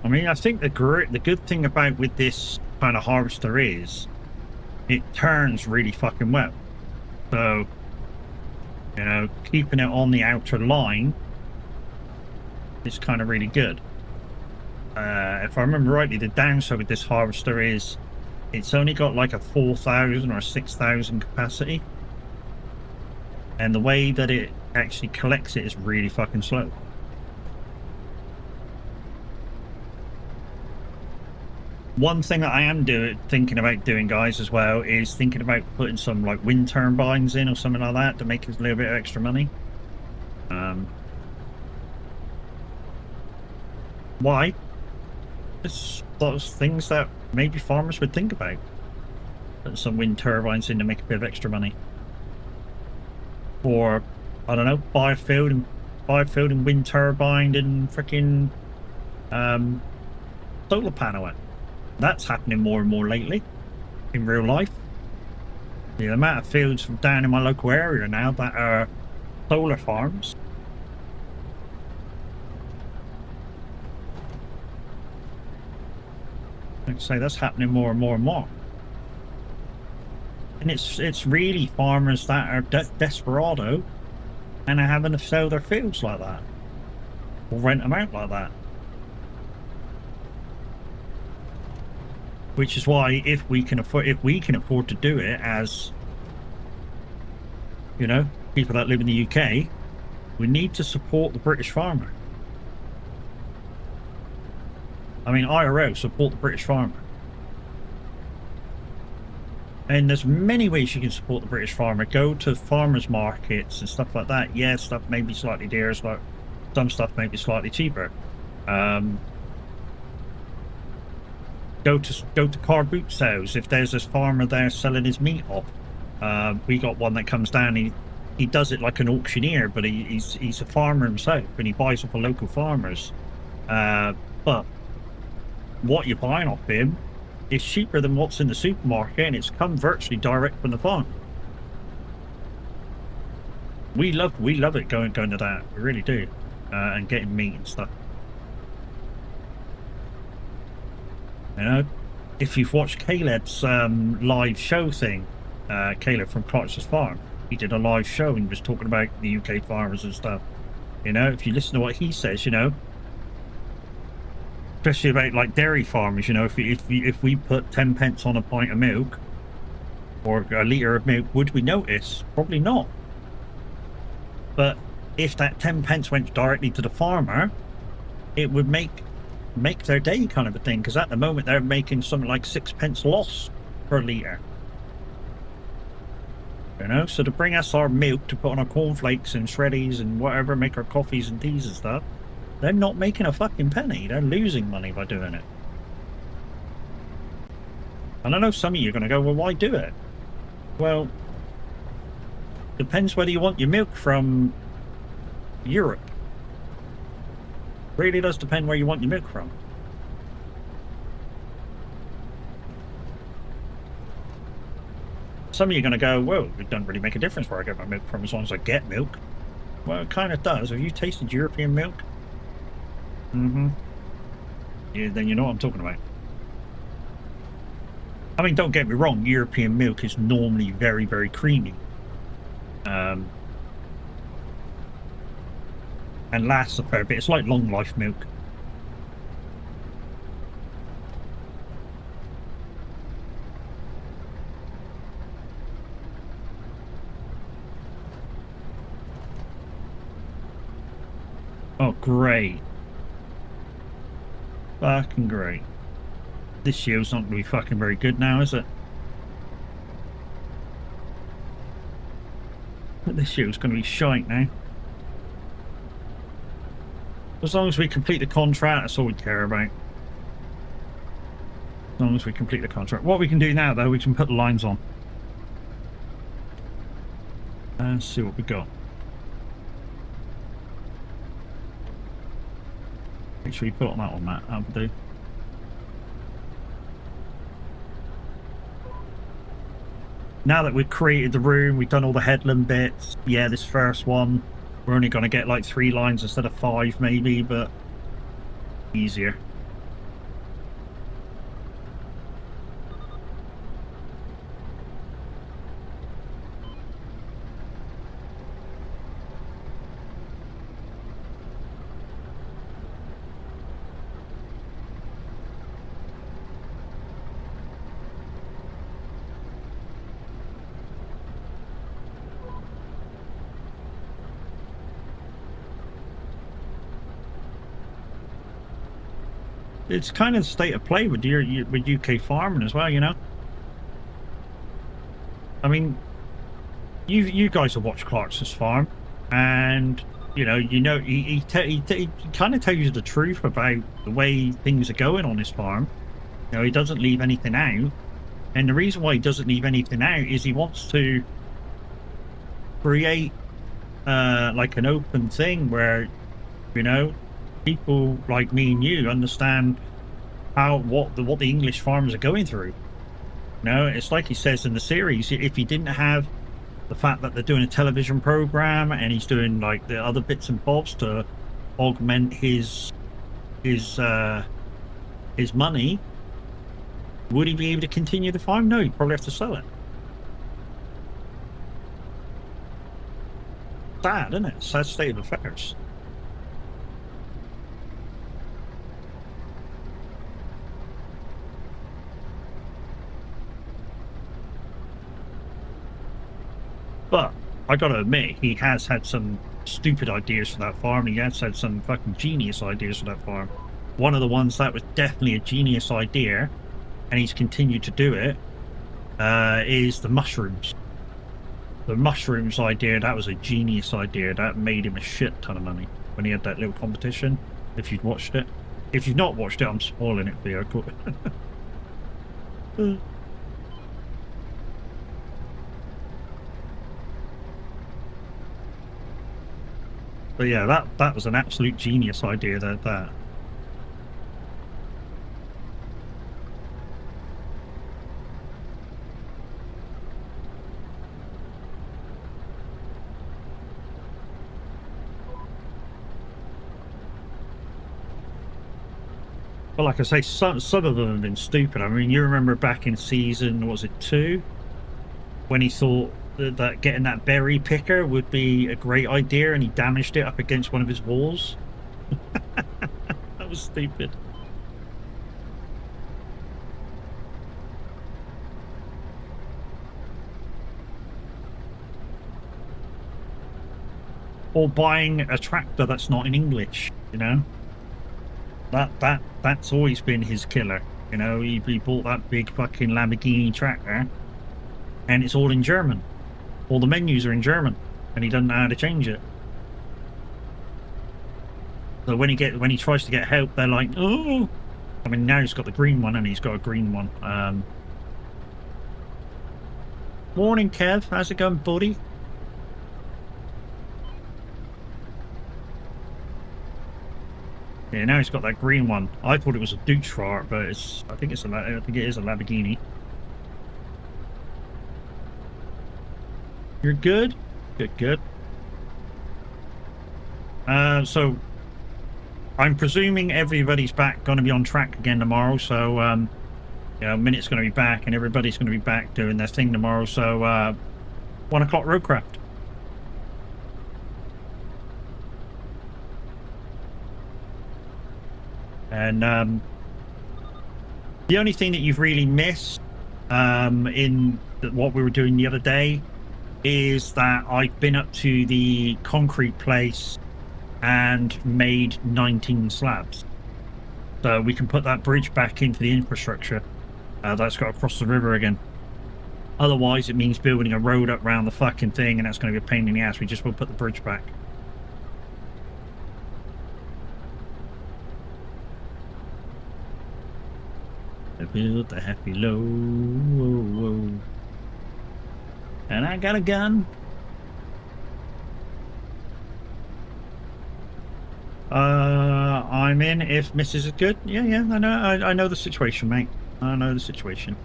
I mean, I think the good thing about with this kind of harvester is it turns really fucking well. So, keeping it on the outer line is kind of really good. If I remember rightly, the downside with this harvester is it's only got like a 4,000 or 6,000 capacity. And the way that it actually collects it is really fucking slow. One thing that I am thinking about doing, guys, as well, is thinking about putting some like wind turbines in or something like that to make us a little bit of extra money. Why? It's those things that maybe farmers would think about. Putting some wind turbines in to make a bit of extra money. Or, I don't know, buy a field and wind turbine and freaking solar panel it. That's happening more and more lately in real life. The amount of fields from down in my local area now that are solar farms. Like I say, that's happening more and more and more. And it's really farmers that are desperado and are having to sell their fields like that or rent them out like that. Which is why if we can afford to do it as, you know, people that live in the UK, we need to support the British farmer. I mean, IRO, support the British farmer. And there's many ways you can support the British farmer. Go to farmers markets and stuff like that. Yeah, stuff may be slightly dearer, but some stuff may be slightly cheaper. Go to car boot sales if there's this farmer there selling his meat off. We got one that comes down. He does it like an auctioneer, but he's a farmer himself and he buys off of local farmers. But what you're buying off him is cheaper than what's in the supermarket, and it's come virtually direct from the farm. We love it going to that. We really do, and getting meat and stuff. You know, if you've watched Caleb's live show thing, Caleb from Clarkson's Farm, he did a live show and was talking about the UK farmers and stuff. You know, if you listen to what he says, you know, especially about like dairy farmers, you know, if we put 10 pence on a pint of milk or a litre of milk, would we notice? Probably not. But if that 10 pence went directly to the farmer, it would make their day, kind of a thing, because at the moment they're making something like 6 pence loss per litre. You know, so to bring us our milk to put on our cornflakes and shreddies and whatever, make our coffees and teas and stuff, they're not making a fucking penny. They're losing money by doing it. And I know some of you are going to go, well, why do it? Well, depends whether you want your milk from Europe. Really does depend where you want your milk from. Some of you are going to go, well, it doesn't really make a difference where I get my milk from as long as I get milk. Well, it kind of does. Have you tasted European milk? Mm-hmm. Yeah, then you know what I'm talking about. I mean, don't get me wrong, European milk is normally very, very creamy. And lasts a fair bit. It's like long life milk. Oh, great. Fucking great. This shield's not going to be fucking very good now, is it? This shield's going to be shite now. As long as we complete the contract, that's all we care about. As long as we complete the contract. What we can do now, though, we can put the lines on. Let's see what we got. Make sure you put on that one, Matt. That'll do. Now that we've created the room, we've done all the headland bits. Yeah, this first one, we're only going to get like 3 lines instead of 5 maybe, but easier. it's kind of the state of play with with UK farming as well. You know, I mean, you guys have watched Clarkson's farm, and he kind of tells you the truth about the way things are going on his farm. You know, he doesn't leave anything out, and the reason why he doesn't leave anything out is he wants to create like an open thing where, you know, people like me and you understand what the English farmers are going through. You know, it's like he says in the series, if he didn't have the fact that they're doing a television program and he's doing like the other bits and bobs to augment his money, would he be able to continue the farm? No, he'd probably have to sell it. Sad, isn't it? Sad state of affairs. But I gotta admit, he has had some stupid ideas for that farm. He has had some fucking genius ideas for that farm. One of the ones that was definitely a genius idea, and he's continued to do it, is the mushrooms. The mushrooms idea, that was a genius idea. That made him a shit ton of money when he had that little competition, if you'd watched it. If you've not watched it, I'm spoiling it for you. But yeah, that was an absolute genius idea. That. But like I say, some of them have been stupid. I mean, you remember back in season, was it 2, when he thought that getting that berry picker would be a great idea, and he damaged it up against one of his walls. That was stupid. Or buying a tractor that's not in English, you know? That's always been his killer. You know, he bought that big fucking Lamborghini tractor, and it's all in German. All the menus are in German, and he doesn't know how to change it. So when he tries to get help, they're like, "Oh!" I mean, now he's got the green one, and he's got a green one. Morning, Kev. How's it going, buddy? Yeah, now he's got that green one. I thought it was a douche fart, but I think it is a Lamborghini. You're good? Good. So I'm presuming everybody's going to be on track again tomorrow. So, Minute's going to be back, and everybody's going to be back doing their thing tomorrow. So, 1 o'clock Roadcraft. And the only thing that you've really missed in what we were doing the other day is that I've been up to the concrete place and made 19 slabs. So we can put that bridge back into the infrastructure that's got to cross the river again. Otherwise, it means building a road up around the fucking thing, and that's going to be a pain in the ass. We just will put the bridge back. I built a happy low, and I got a gun. I'm in if Mrs. is good. Yeah, I know the situation, mate. I know the situation.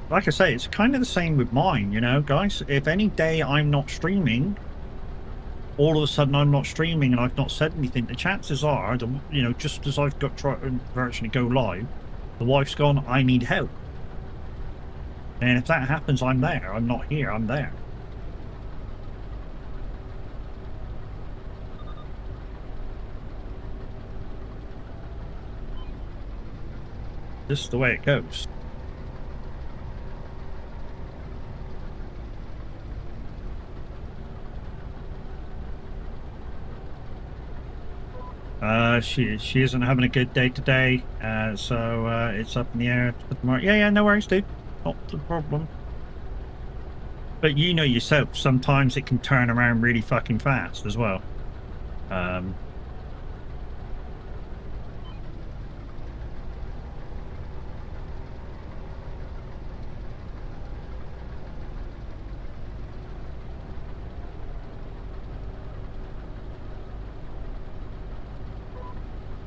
Like I say, it's kind of the same with mine, you know, guys. If any day I'm not streaming, all of a sudden I'm not streaming and I've not said anything, the chances are, just as I've got to virtually go live, the wife's gone, I need help. And if that happens, I'm there. I'm not here, I'm there. This is the way it goes. She isn't having a good day today, so it's up in the air for tomorrow. Yeah, no worries, dude. Not the problem. But you know yourself, sometimes it can turn around really fucking fast as well.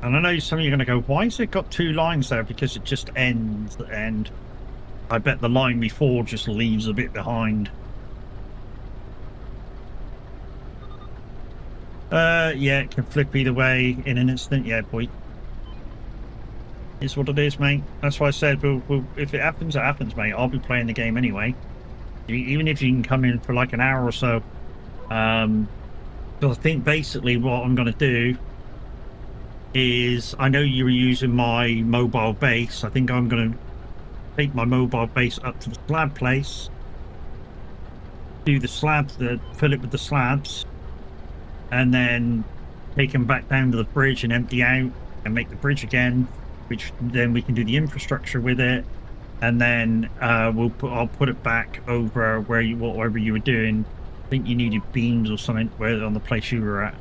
And I know some of you are going to go, why has it got two lines there? Because it just ends, and I bet the line before just leaves a bit behind. Yeah, it can flip either way in an instant. Yeah, boy. It's what it is, mate. That's why I said, if it happens, it happens, mate. I'll be playing the game anyway. Even if you can come in for like an hour or so. So I think basically what I'm going to do is, I know you were using my mobile base. I think I'm going to take my mobile base up to the slab place, do the slabs, fill it with the slabs, and then take them back down to the bridge and empty out and make the bridge again, which then we can do the infrastructure with it, and then I'll put it back over whatever you were doing. I think you needed beams or something on the place you were at.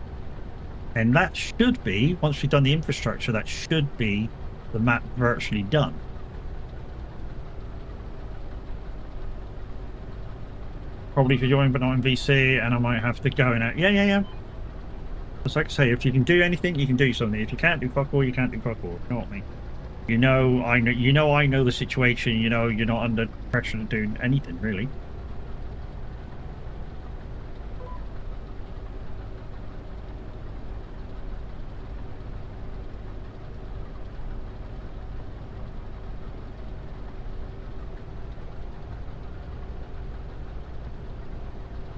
And that should be, once we've done the infrastructure, that should be the map virtually done. Probably for join, but not in VC, and I might have to go in it. Yeah. It's like I say, if you can do anything, you can do something. If you can't do fuck all, you can't do fuck all. You know what I mean? I know the situation. You know, you're not under pressure to do anything, really.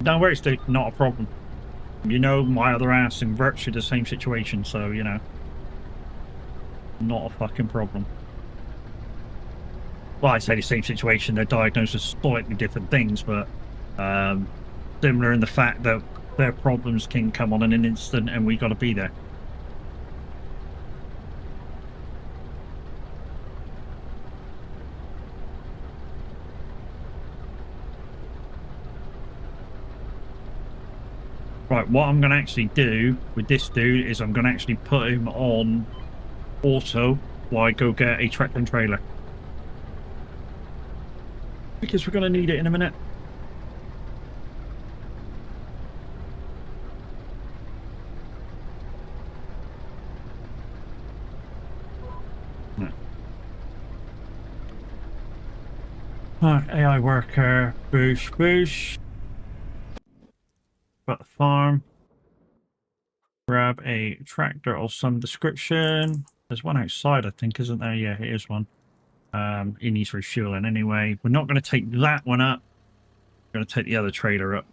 No worries, dude. Not a problem. You know, my other ass in virtually the same situation, so, you know. Not a fucking problem. Well, I say the same situation, they're diagnosed as slightly different things, but similar in the fact that their problems can come on in an instant and we got to be there. Right, what I'm going to actually do with this dude is I'm going to actually put him on auto while I go get a tractor and trailer. Because we're going to need it in a minute. No. AI worker, boosh. Got the farm. Grab a tractor of some description. There's one outside, I think, isn't there? Yeah, here's one. It needs refueling anyway. We're not going to take that one up. We're going to take the other trailer up.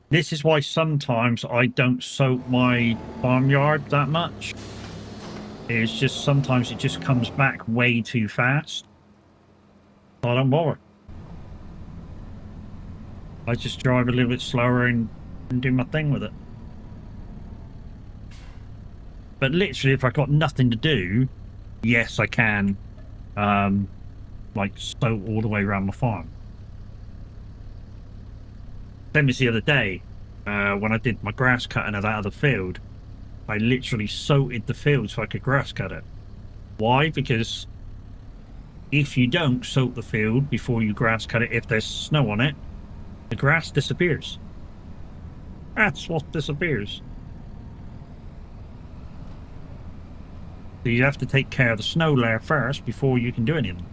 This is why sometimes I don't soak my farmyard that much. It's just sometimes it just comes back way too fast. So I don't bother. I just drive a little bit slower and do my thing with it. But literally, if I've got nothing to do, yes, I can, like, soak all the way around my farm. Same as the other day, when I did my grass cutting of that other field, I literally soaked the field so I could grass cut it. Why? Because if you don't soak the field before you grass cut it, if there's snow on it, the grass disappears. That's what disappears. So you have to take care of the snow layer first before you can do anything.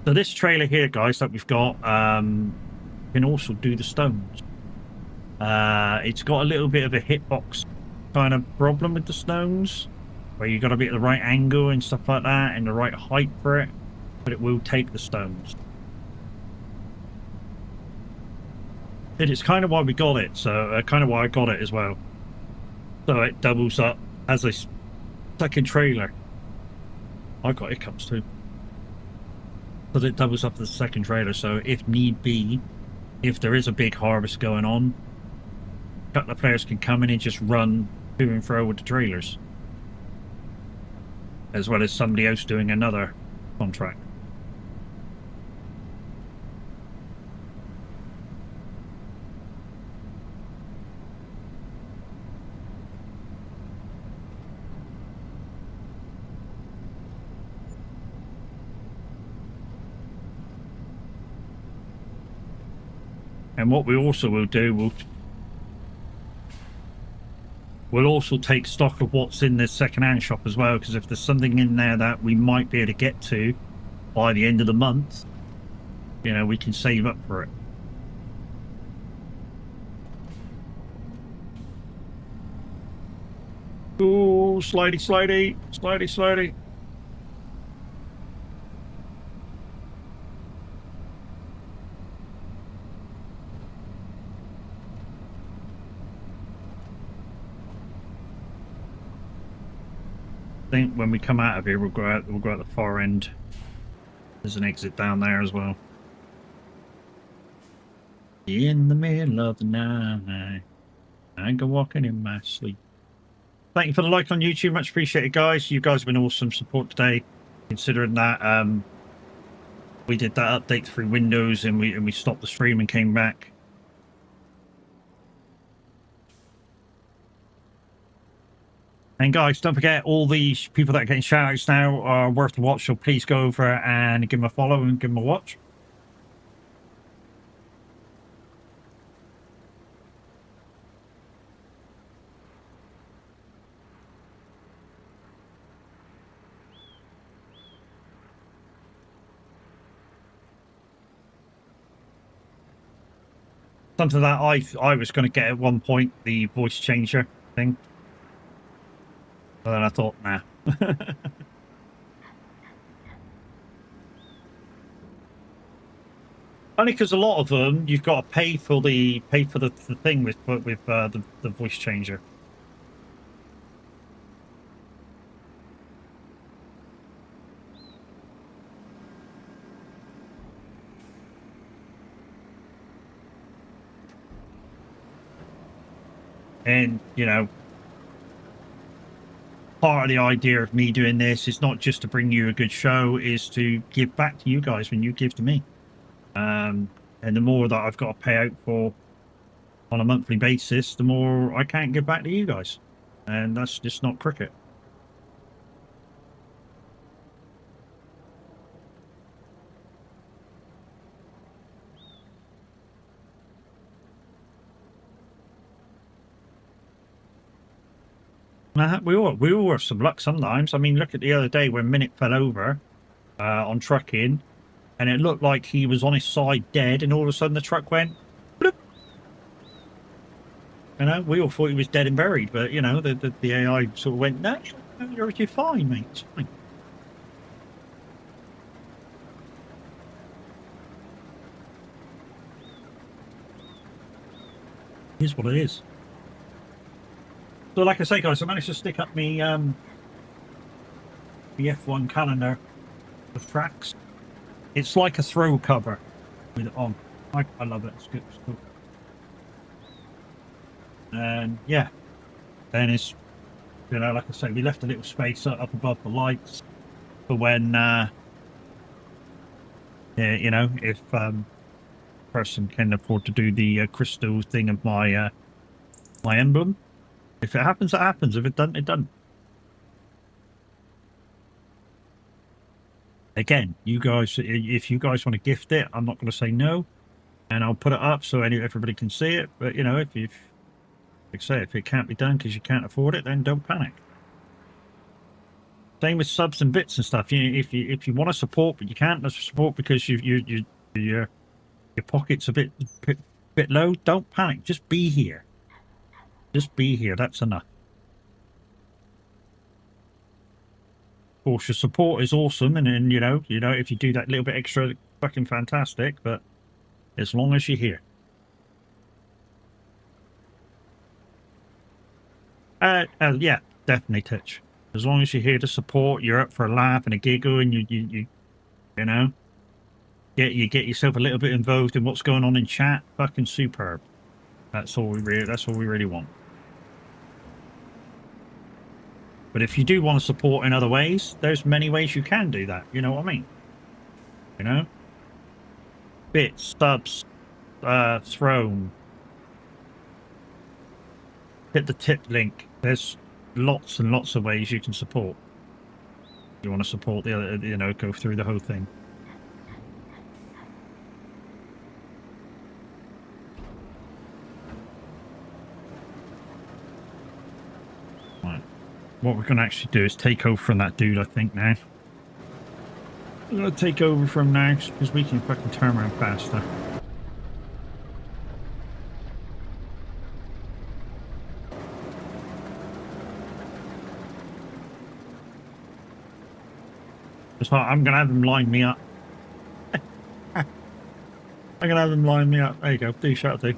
So this trailer here, guys, that we've got, can also do the stones. It's got a little bit of a hitbox kind of problem with the stones, where you got to be at the right angle and stuff like that, and the right height for it, but it will take the stones. And it's kind of why we got it, so kind of why I got it as well. So it doubles up as second trailer. I've got hiccups too. But it doubles up the second trailer, so if need be, if there is a big harvest going on, a couple of players can come in and just run to and fro with the trailers. As well as somebody else doing another contract. And what we also will do, we'll also take stock of what's in this second-hand shop as well, because if there's something in there that we might be able to get to by the end of the month, you know, we can save up for it. Oh, slidey, slidey, slidey, slidey. I think when we come out of here, we'll go out the far end. There's an exit down there as well. In the middle of the night, I go walking in my sleep. Thank you for the like on YouTube, much appreciated, guys. You guys have been awesome support today, considering that we did that update through Windows and we stopped the stream and came back. And guys, don't forget, all these people that are getting shout-outs now are worth a watch, so please go over and give them a follow and give them a watch. Something that I was going to get at one point, the voice changer thing. But then I thought, nah. Only because a lot of them, you've got to pay for the thing with the voice changer. And, you know, part of the idea of me doing this is not just to bring you a good show, is to give back to you guys when you give to me. And the more that I've got to pay out for on a monthly basis, the more I can't give back to you guys. And that's just not cricket. We all have some luck sometimes. I mean, look at the other day when Minute fell over on trucking, and it looked like he was on his side dead, and all of a sudden the truck went bloop. You know, we all thought he was dead and buried, but you know, the AI sort of went, no, you're fine, mate, it's fine. Here's what it is. So like I say, guys, I managed to stick up me the F1 calendar of tracks. It's like a throw cover with it on. I love it. It's good. It's cool. And yeah, then it's, you know, like I say, we left a little space up above the lights for when, yeah, you know, if person can afford to do the crystal thing of my my emblem. If it happens, it happens. If it doesn't, it doesn't. Again, you guys, if you guys want to gift it, I'm not going to say no, and I'll put it up so everybody can see it. But you know, if like I say, if it can't be done because you can't afford it, then don't panic. Same with subs and bits and stuff. If you want to support, but you can't support because your pocket's a bit low, don't panic. Just be here. Just be here. That's enough. Of course, your support is awesome, and you know, if you do that little bit extra, fucking fantastic. But as long as you're here, yeah, definitely, Titch. As long as you're here to support, you're up for a laugh and a giggle, and you know, you get yourself a little bit involved in what's going on in chat. Fucking superb. That's all we really want. But if you do want to support in other ways, there's many ways you can do that. You know what I mean? You know, bits, subs, Throne, hit the tip link. There's lots and lots of ways you can support. You want to support the other, you know, go through the whole thing. Right. What we're going to actually do is take over from that dude, I think, now. We're going to take over from now because we can fucking turn around faster. So I'm going to have them line me up. I'm going to have them line me up. There you go. Do shut do.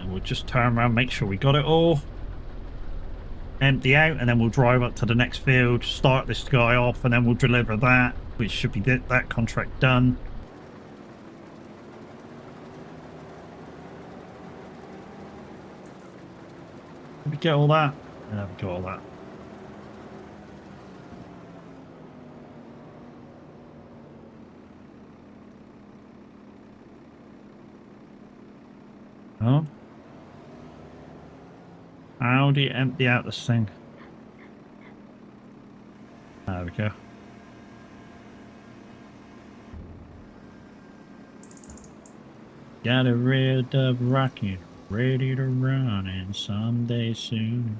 We'll just turn around, make sure we got it all. Empty out, and then we'll drive up to the next field, start this guy off, and then we'll deliver that, which should be that contract done. Did we get all that? Yeah, we got all that. Oh. How do you empty out this thing? There we go. Got a red dove rocket ready to run in someday soon.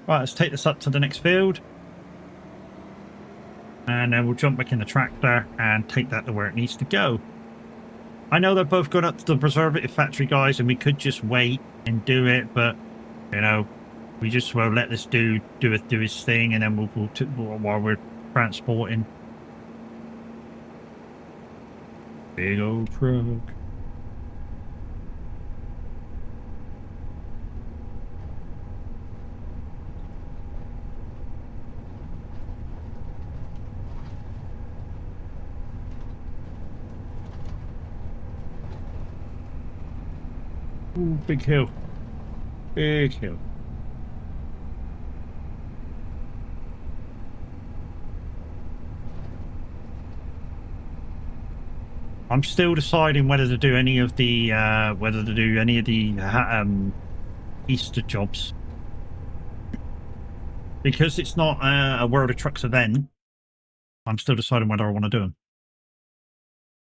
Right, let's take this up to the next field. And then we'll jump back in the tractor and take that to where it needs to go. I know they're both going up to the preservative factory, guys, and we could just wait and do it, but, you know, we just will let this dude do his thing, and then we'll while we're transporting. Big old truck. Ooh, big hill. Big hill. I'm still deciding whether to do any of the Easter jobs, because it's not a World of Trucks event. I'm still deciding whether I want to do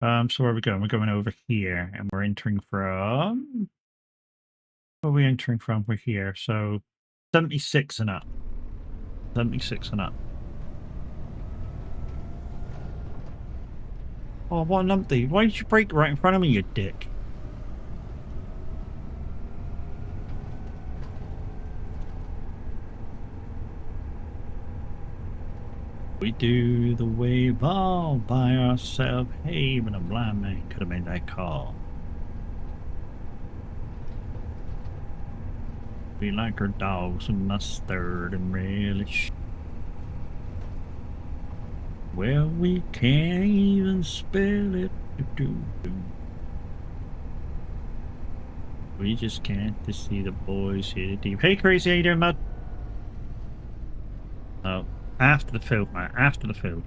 them. So where are we going? We're going over here, and we're entering from. Where are we entering from? We're here, so 76 and up. 76 and up. Oh, what a numpty. Why did you brake right in front of me, you dick? We do the wave all by ourselves. Hey, but a blind man could have made that call. We like our dogs and mustard and relish. Well, we can't even spell it. We just can't to see the boys here deep. Hey, Crazy, how you doing, bud? Oh, after the field, man. After the field.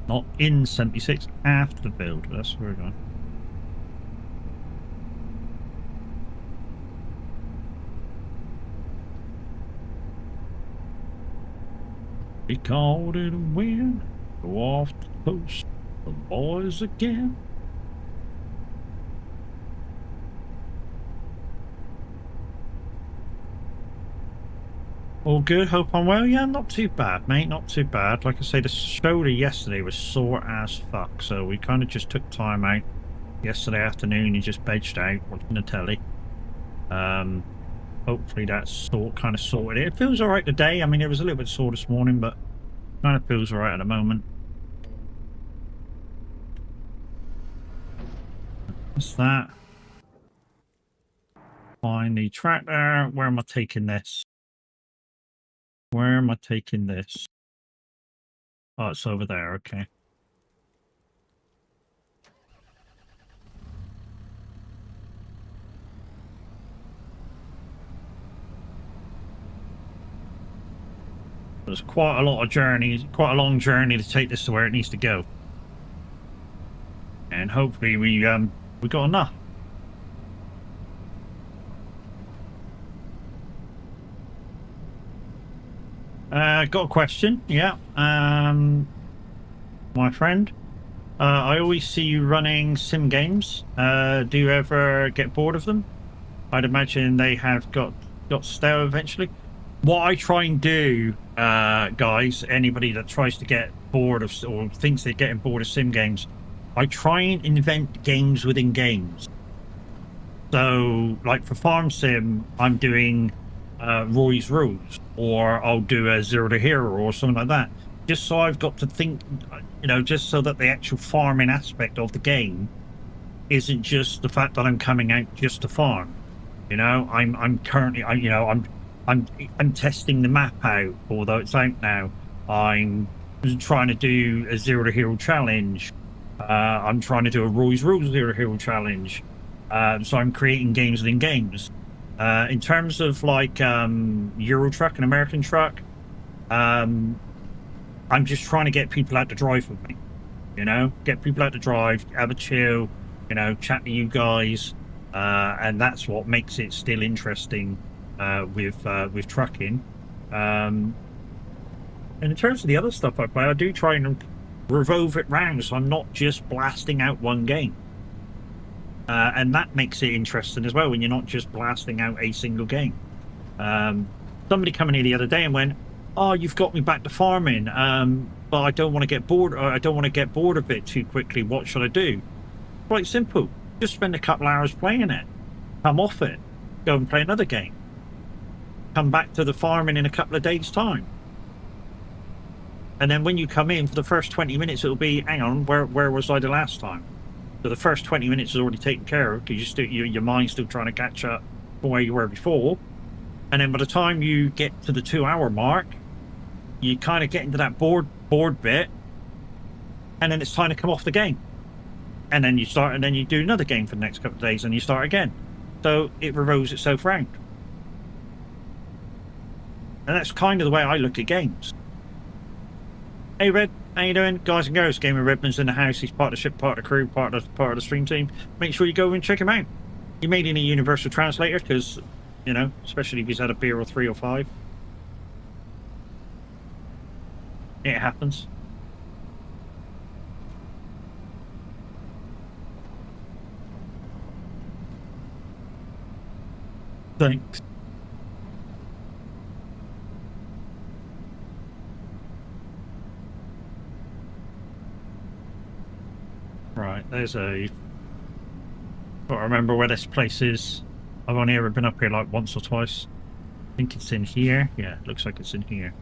Not in 76, after the field. That's where we're going. We called it a win. Go off the post. The boys again. All good, hope I'm well. Yeah, not too bad, mate, not too bad. Like I say, the shoulder yesterday was sore as fuck, so we kind of just took time out yesterday afternoon. You just benched out watching the telly. Hopefully that's kind of sorted. It feels all right today. I mean, it was a little bit sore this morning, but Kind of feels right at the moment. What's that? Find the tractor. Where am I taking this? Where am I taking this? Oh, it's over there. Okay. There's quite a lot of journey, quite a long journey to take this to where it needs to go. And hopefully we got enough. Got a question. Yeah. My friend. I always see you running sim games. Do you ever get bored of them? I'd imagine they have got stale eventually. What I try and do, guys, anybody that tries to get bored of or thinks they're getting bored of sim games, I try and invent games within games. So, like for Farm Sim, I'm doing Roy's Rules, or I'll do a Zero to Hero or something like that. Just so I've got to think, you know, just so that the actual farming aspect of the game isn't just the fact that I'm coming out just to farm. You know, I'm currently, I'm testing the map out, although it's out now. I'm trying to do a Zero to Hero challenge. I'm trying to do a Roy's Rules Zero to Hero challenge. So I'm creating games within games. In terms of like Euro Truck and American Truck, I'm just trying to get people out to drive with me. You know, get people out to drive, have a chill, you know, chat to you guys, and that's what makes it still interesting with trucking. And in terms of the other stuff I play, I do try and revolve it round, so I'm not just blasting out one game. And that makes it interesting as well when you're not just blasting out a single game. Somebody coming here the other day and went, "Oh, you've got me back to farming, but I don't want to get bored. I don't want to get bored of it too quickly. What should I do?" Quite simple. Just spend a couple hours playing it. Come off it. Go and play another game. Come back to the farming in a couple of days' time. And then when you come in for the first 20 minutes, it'll be, hang on, where was I the last time? So the first 20 minutes is already taken care of because your mind's still trying to catch up from where you were before. And then by the time you get to the 2-hour mark, you kind of get into that bored bit, and then it's time to come off the game. And then you start, and then you do another game for the next couple of days, and you start again. So it revolves itself round. And that's kind of the way I look at games. Hey Red, how you doing? Guys and girls, Gamer Redman's in the house. He's part of the ship, part of the crew, part of the stream team. Make sure you go and check him out. He made in a universal translator because, you know, especially if he's had a beer or 3 or 5. It happens. Thanks. Right, there's a... I don't remember where this place is. I've only ever been up here like once or twice. I think it's in here. Yeah, it looks like it's in here.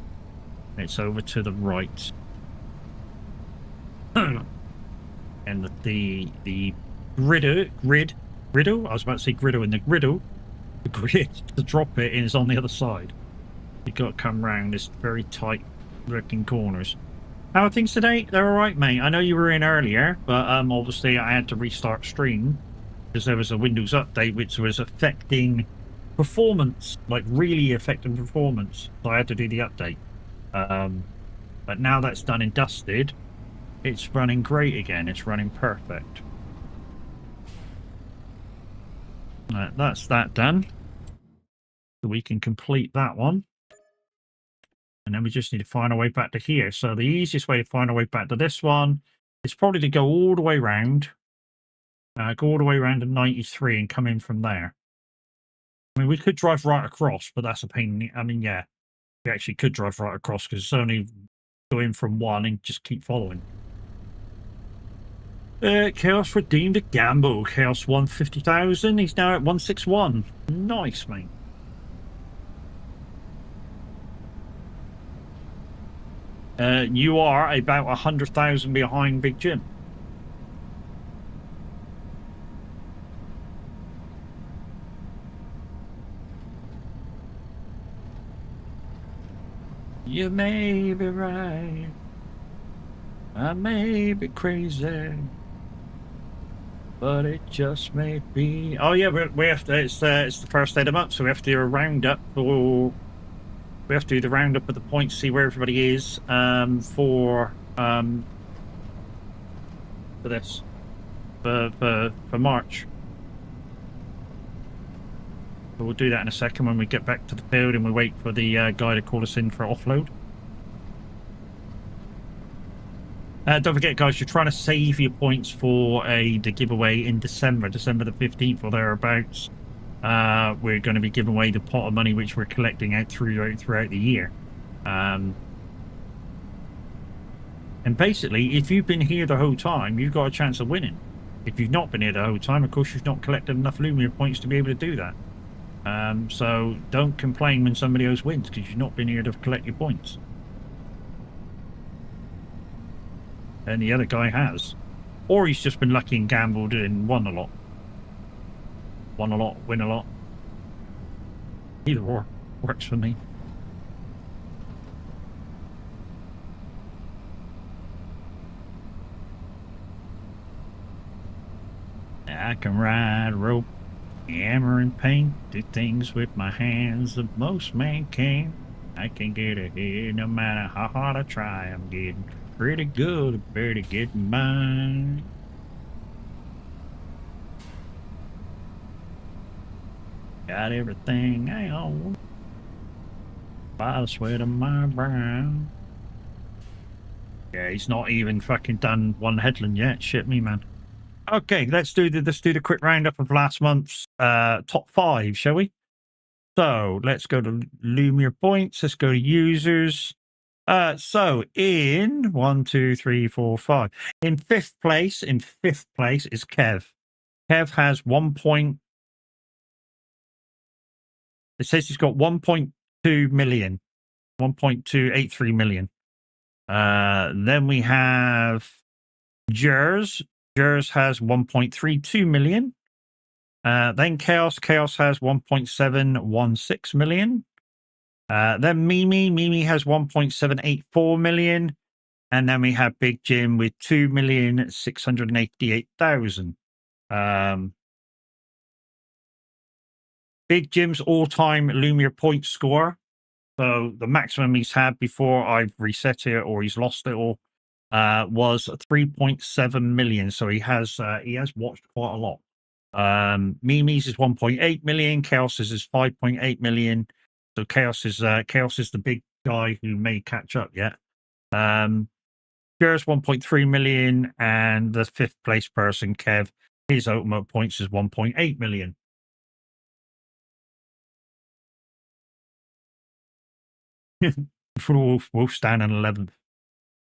It's over to the right. And the griddle? I was about to say griddle in the griddle. The grid to drop it is on the other side. You've got to come round this very tight looking corners. How are things today? They're alright, mate. I know you were in earlier, but obviously I had to restart stream because there was a Windows update which was affecting performance, like really affecting performance. So I had to do the update. But now that's done and dusted, it's running great again. It's running perfect. That's that done. So we can complete that one. And then we just need to find our way back to here. So the easiest way to find our way back to this one is probably to go all the way around. Go all the way around to 93 and come in from there. I mean, we could drive right across, but that's a pain. I mean, yeah, we actually could drive right across because it's only go in from one and just keep following. Chaos redeemed a gamble. Chaos won 50,000. He's now at 161. Nice, mate. You are about 100,000 behind Big Jim. You may be right. I may be crazy, but it just may be. Oh yeah, we have to. It's the first day of the month, so we have to do a roundup for. We have to do the roundup of the points, see where everybody is for this for March. So we'll do that in a second when we get back to the field and we wait for the guy to call us in for offload. Don't forget, guys, you're trying to save your points for the giveaway in December the 15th or thereabouts. We're going to be giving away the pot of money which we're collecting out throughout the year. And basically, if you've been here the whole time, you've got a chance of winning. If you've not been here the whole time, of course, you've not collected enough Lumia points to be able to do that. So don't complain when somebody else wins because you've not been here to collect your points. And the other guy has. Or he's just been lucky and gambled and won a lot. Won a lot, win a lot. Either or works for me. I can ride rope, hammer and paint, do things with my hands that most men can't. I can get ahead no matter how hard I try. I'm getting pretty good at barely getting by. Got everything I own by the sweat of my brow. Yeah, he's not even fucking done one headland yet. Shit me, man. Okay, let's do the quick roundup of last month's top 5, shall we? So let's go to Lumia points. Let's go to users. So in 1, 2, 3, 4, 5. In fifth place is Kev. Kev has 1 point. It says he's got 1.2 million, 1.283 million. Then we have Jers. Jers has 1.32 million. Then Chaos. Chaos has 1.716 million. Then Mimi has 1.784 million. And then we have Big Jim with 2,688,000. Big Jim's all-time Lumia point score. So the maximum he's had before I've reset it or he's lost it all was 3.7 million. So he has watched quite a lot. Mimi's is 1.8 million. Chaos's is 5.8 million. So Chaos is the big guy who may catch up yet. Jared's 1.3 million, and the fifth place person, Kev, his ultimate points is 1.8 million. Wolf's down in 11th.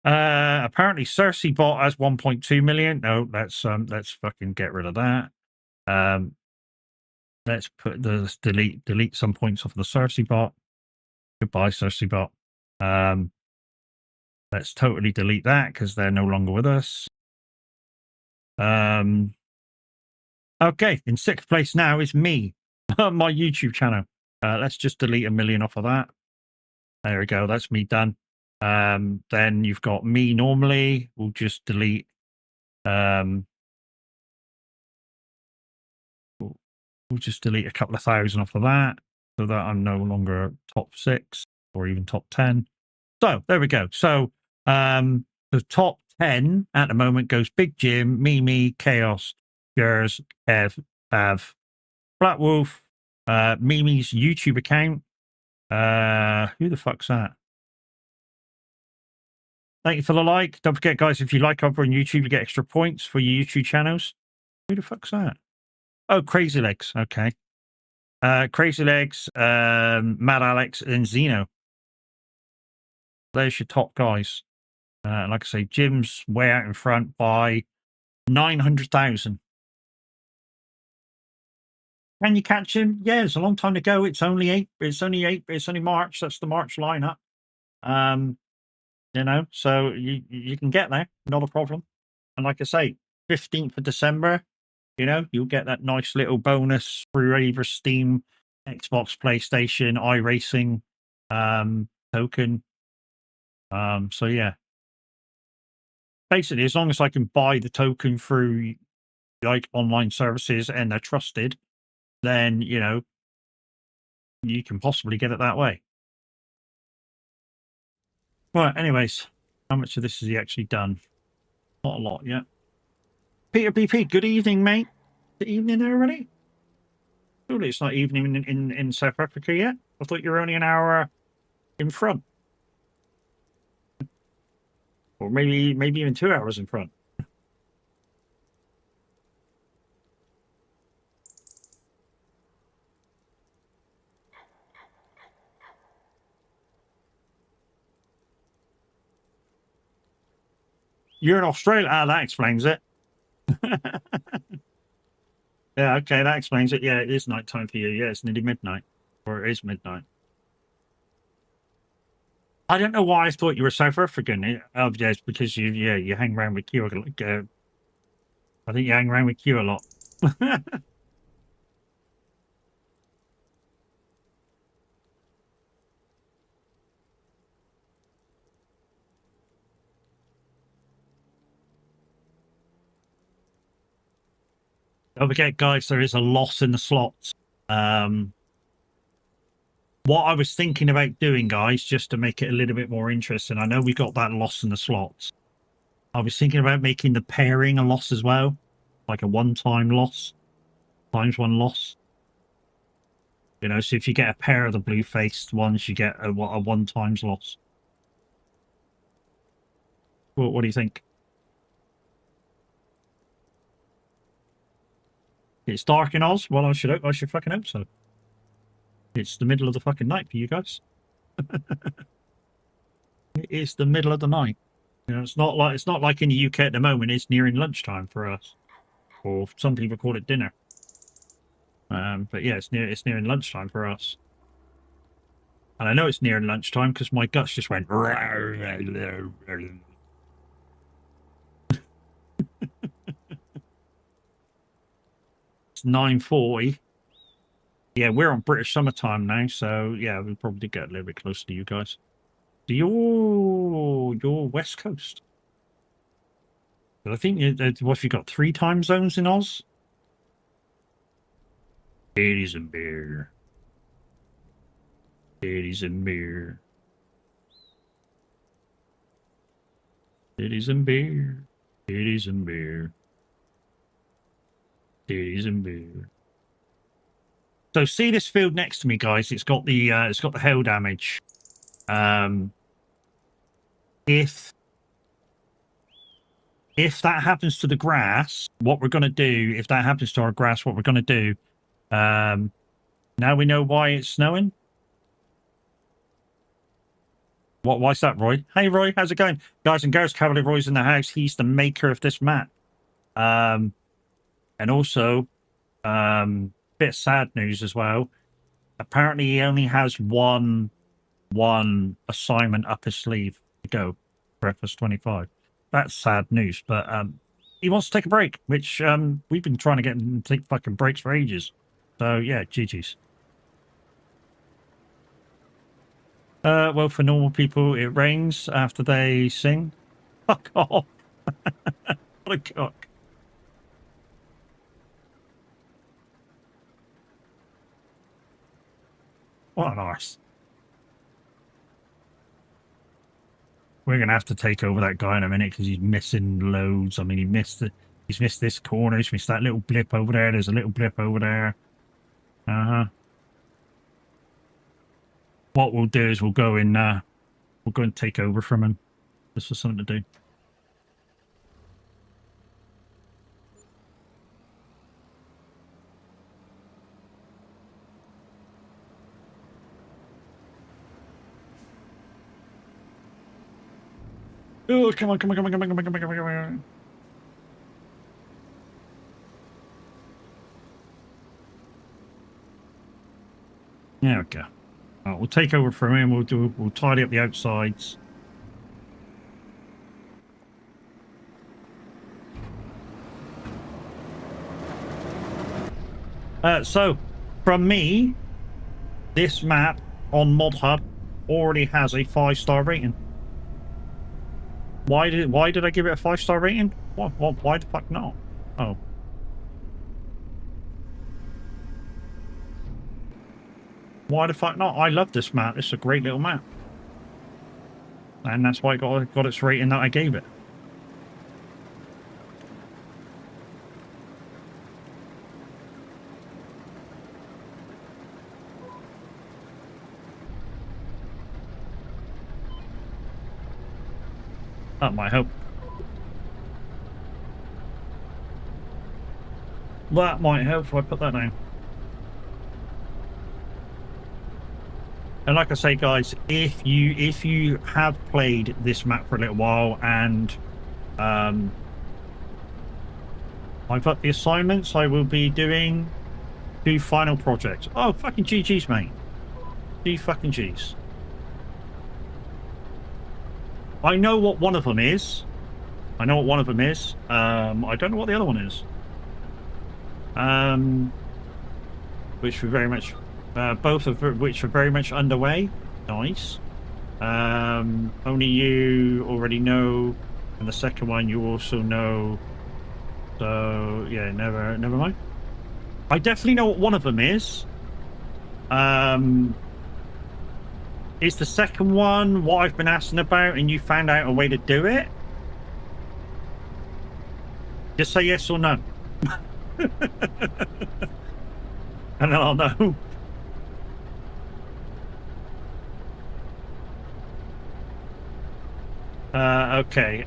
Apparently Cersei bot has 1.2 million. No, let's fucking get rid of that. Let's delete some points off the Cersei bot. Goodbye, Cersei bot. Let's totally delete that because they're no longer with us. Okay, in sixth place now is me, my YouTube channel. Let's just delete 1 million off of that. There we go. That's me done. Then you've got me normally. We'll just delete. We'll just delete a couple of thousand off of that so that I'm no longer top 6 or even top 10. So there we go. So the top 10 at the moment goes Big Jim, Mimi, Chaos, Gers, Kev, Av, Black Wolf, Mimi's YouTube account. Who the fuck's that? Thank you for the like. Don't forget, guys, if you like over on YouTube, you get extra points for your YouTube channels. Who the fuck's that? Oh, Crazy Legs. Okay. Crazy Legs, Mad Alex, and Zeno. There's your top guys. Like I say, Jim's way out in front by 900,000. Can you catch him? Yeah, it's a long time to go. It's only March. That's the March lineup. You know, so you can get there, not a problem. And like I say, 15th of December, you know, you'll get that nice little bonus through either Steam, Xbox, PlayStation, iRacing token. So yeah, basically, as long as I can buy the token through like online services and they're trusted, then you know you can possibly get it that way. Right. Anyways, how much of this has he actually done? Not a lot yet. Peter BP, good evening, mate. Good evening there already. Surely it's not evening in South Africa yet. I thought you were only an hour in front, or maybe even 2 hours in front. You're in Australia. Ah, that explains it. Yeah, okay, that explains it. Yeah, it is nighttime for you. Yeah, it's nearly midnight, or it is midnight. I don't know why I thought you were South African. Oh, yeah, it's because you hang around with Q. I think you hang around with Q a lot. Don't forget, guys, there is a loss in the slots. What I was thinking about doing, guys, just to make it a little bit more interesting, I know we got that loss in the slots. I was thinking about making the pairing a loss as well, like a one-time loss, times one loss. You know, so if you get a pair of the blue-faced ones, you get a one-times loss. What do you think? It's dark in Oz. Well, I should fucking hope so. It's the middle of the fucking night for you guys. It is the middle of the night. You know, it's not like in the UK at the moment. It's nearing lunchtime for us, or some people call it dinner. But yeah, it's nearing lunchtime for us, and I know it's nearing lunchtime because my guts just went. It's 9:40. Yeah, we're on British summertime now, so yeah, we'll probably get a little bit closer to you guys. You're West Coast. But I think what have you got? 3 time zones in Oz? Titties and beer. Titties and beer. Titties and beer. Titties and beer. Titties and beer. So see this field next to me, guys. It's got the hail damage. If that happens to the grass, what we're going to do, if that happens to our grass, what we're going to do, now we know why it's snowing. Why's that, Roy? Hey, Roy, how's it going? Guys and girls, Cavalier Roy's in the house. He's the maker of this map. And also, bit of sad news as well. Apparently, he only has one assignment up his sleeve to go for FS25. That's sad news, but he wants to take a break, which we've been trying to get him to take fucking breaks for ages. So yeah, GG's. Well, for normal people, it rains after they sing. Fuck off. What a cock. What an arse. We're gonna have to take over that guy in a minute because he's missing loads. I mean, he's missed this corner. He's missed that little blip over there. There's a little blip over there. What we'll do is we'll go and take over from him. This was something to do. Oh, come on, come on, come on, come on, come on, come on, come on, come on. There we go. Right, we'll take over from him. We'll tidy up the outsides. So, from me, this map on Mod Hub already has a 5-star rating. Why did I give it a 5-star rating? Why the fuck not? Oh. Why the fuck not? I love this map. It's a great little map. And that's why it got its rating that I gave it. That might help. That might help if I put that down. And like I say, guys, if you have played this map for a little while and I've got the assignments, I will be doing 2 final projects. Oh, fucking GG's, mate. G fucking G's. I know what one of them is. I don't know what the other one is. Which were very much, both of which are very much underway. Nice. Only you already know, and the second one you also know. So yeah, never mind. I definitely know what one of them is. Is the second one what I've been asking about and you found out a way to do it? Just say yes or no. And then I'll know. Okay.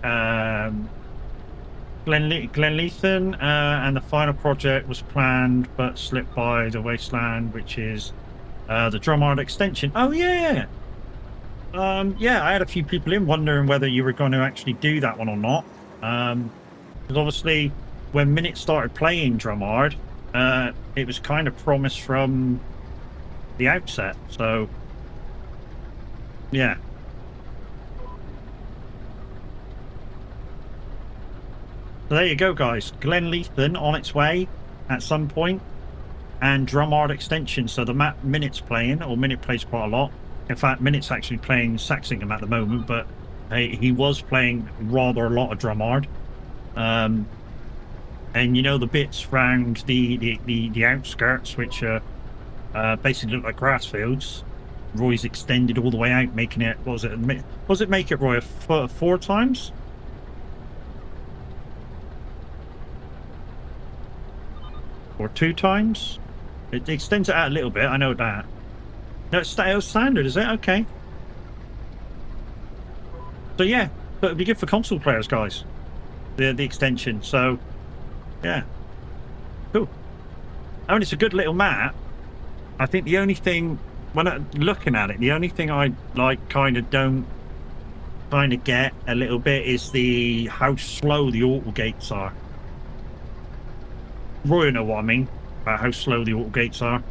Glenleithan, and the final project was planned but slipped by the Wasteland, which is the Drumheart extension. Oh yeah. Yeah, I had a few people in wondering whether you were going to actually do that one or not. Because obviously, when Minute started playing Drumheart, it was kind of promised from the outset. So, yeah. So there you go, guys. Glenleithan on its way at some point, and Drumheart extension. So the map Minute's playing, or Minute plays quite a lot. In fact, Minute's actually playing Saxingham at the moment, but he was playing rather a lot of Drumheart. And you know the bits around the outskirts, which basically look like grass fields. Roy's extended all the way out, making it. What was it? Make it, Roy, 4 times? Or 2 times? It extends it out a little bit, I know that. No, it's standard, is it? Okay. So yeah, but it'd be good for console players, guys. The extension, so yeah. Cool. I mean, it's a good little map. I think the only thing, when I'm looking at it, the only thing I like don't get a little bit is how slow the auto gates are. Roy, you know what I mean about how slow the auto gates are.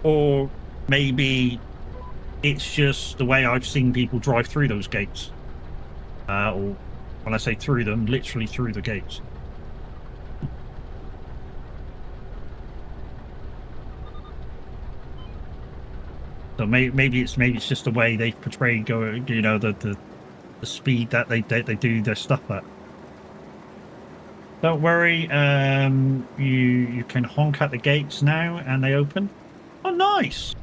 Or maybe it's just the way I've seen people drive through those gates. Or when I say through them, literally through the gates. So maybe it's just the way they've portrayed the speed that they do their stuff at. Don't worry, you can honk at the gates now and they open. Oh, nice.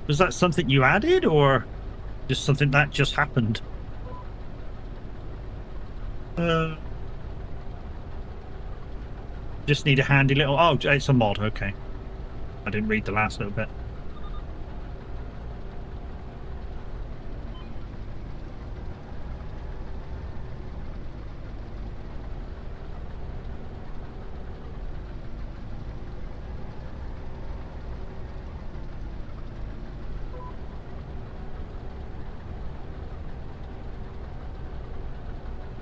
Was that something you added or just something that just happened? Just need a handy little... Oh, it's a mod, okay. I didn't read the last little bit.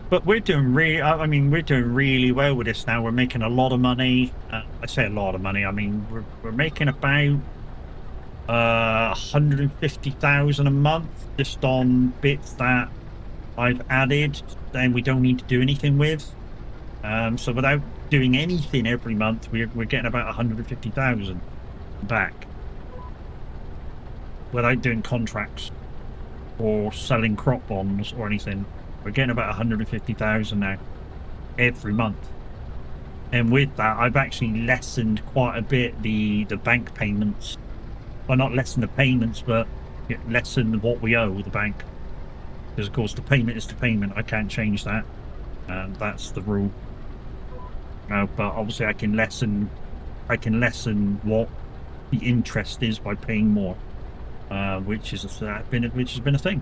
But we're doing we're doing really well with this now. We're making a lot of money. I say a lot of money. I mean, we're making about 150,000 a month just on bits that I've added. Then we don't need to do anything with. So without doing anything every month, we're getting about 150,000 back without doing contracts or selling crop bonds or anything. We're getting about 150,000 now every month. And with that, I've actually lessened quite a bit the bank payments. Well, not lessen the payments, but lessen what we owe the bank. Because of course the payment is the payment. I can't change that. That's the rule. No, but obviously I can lessen what the interest is by paying more, which has been a thing.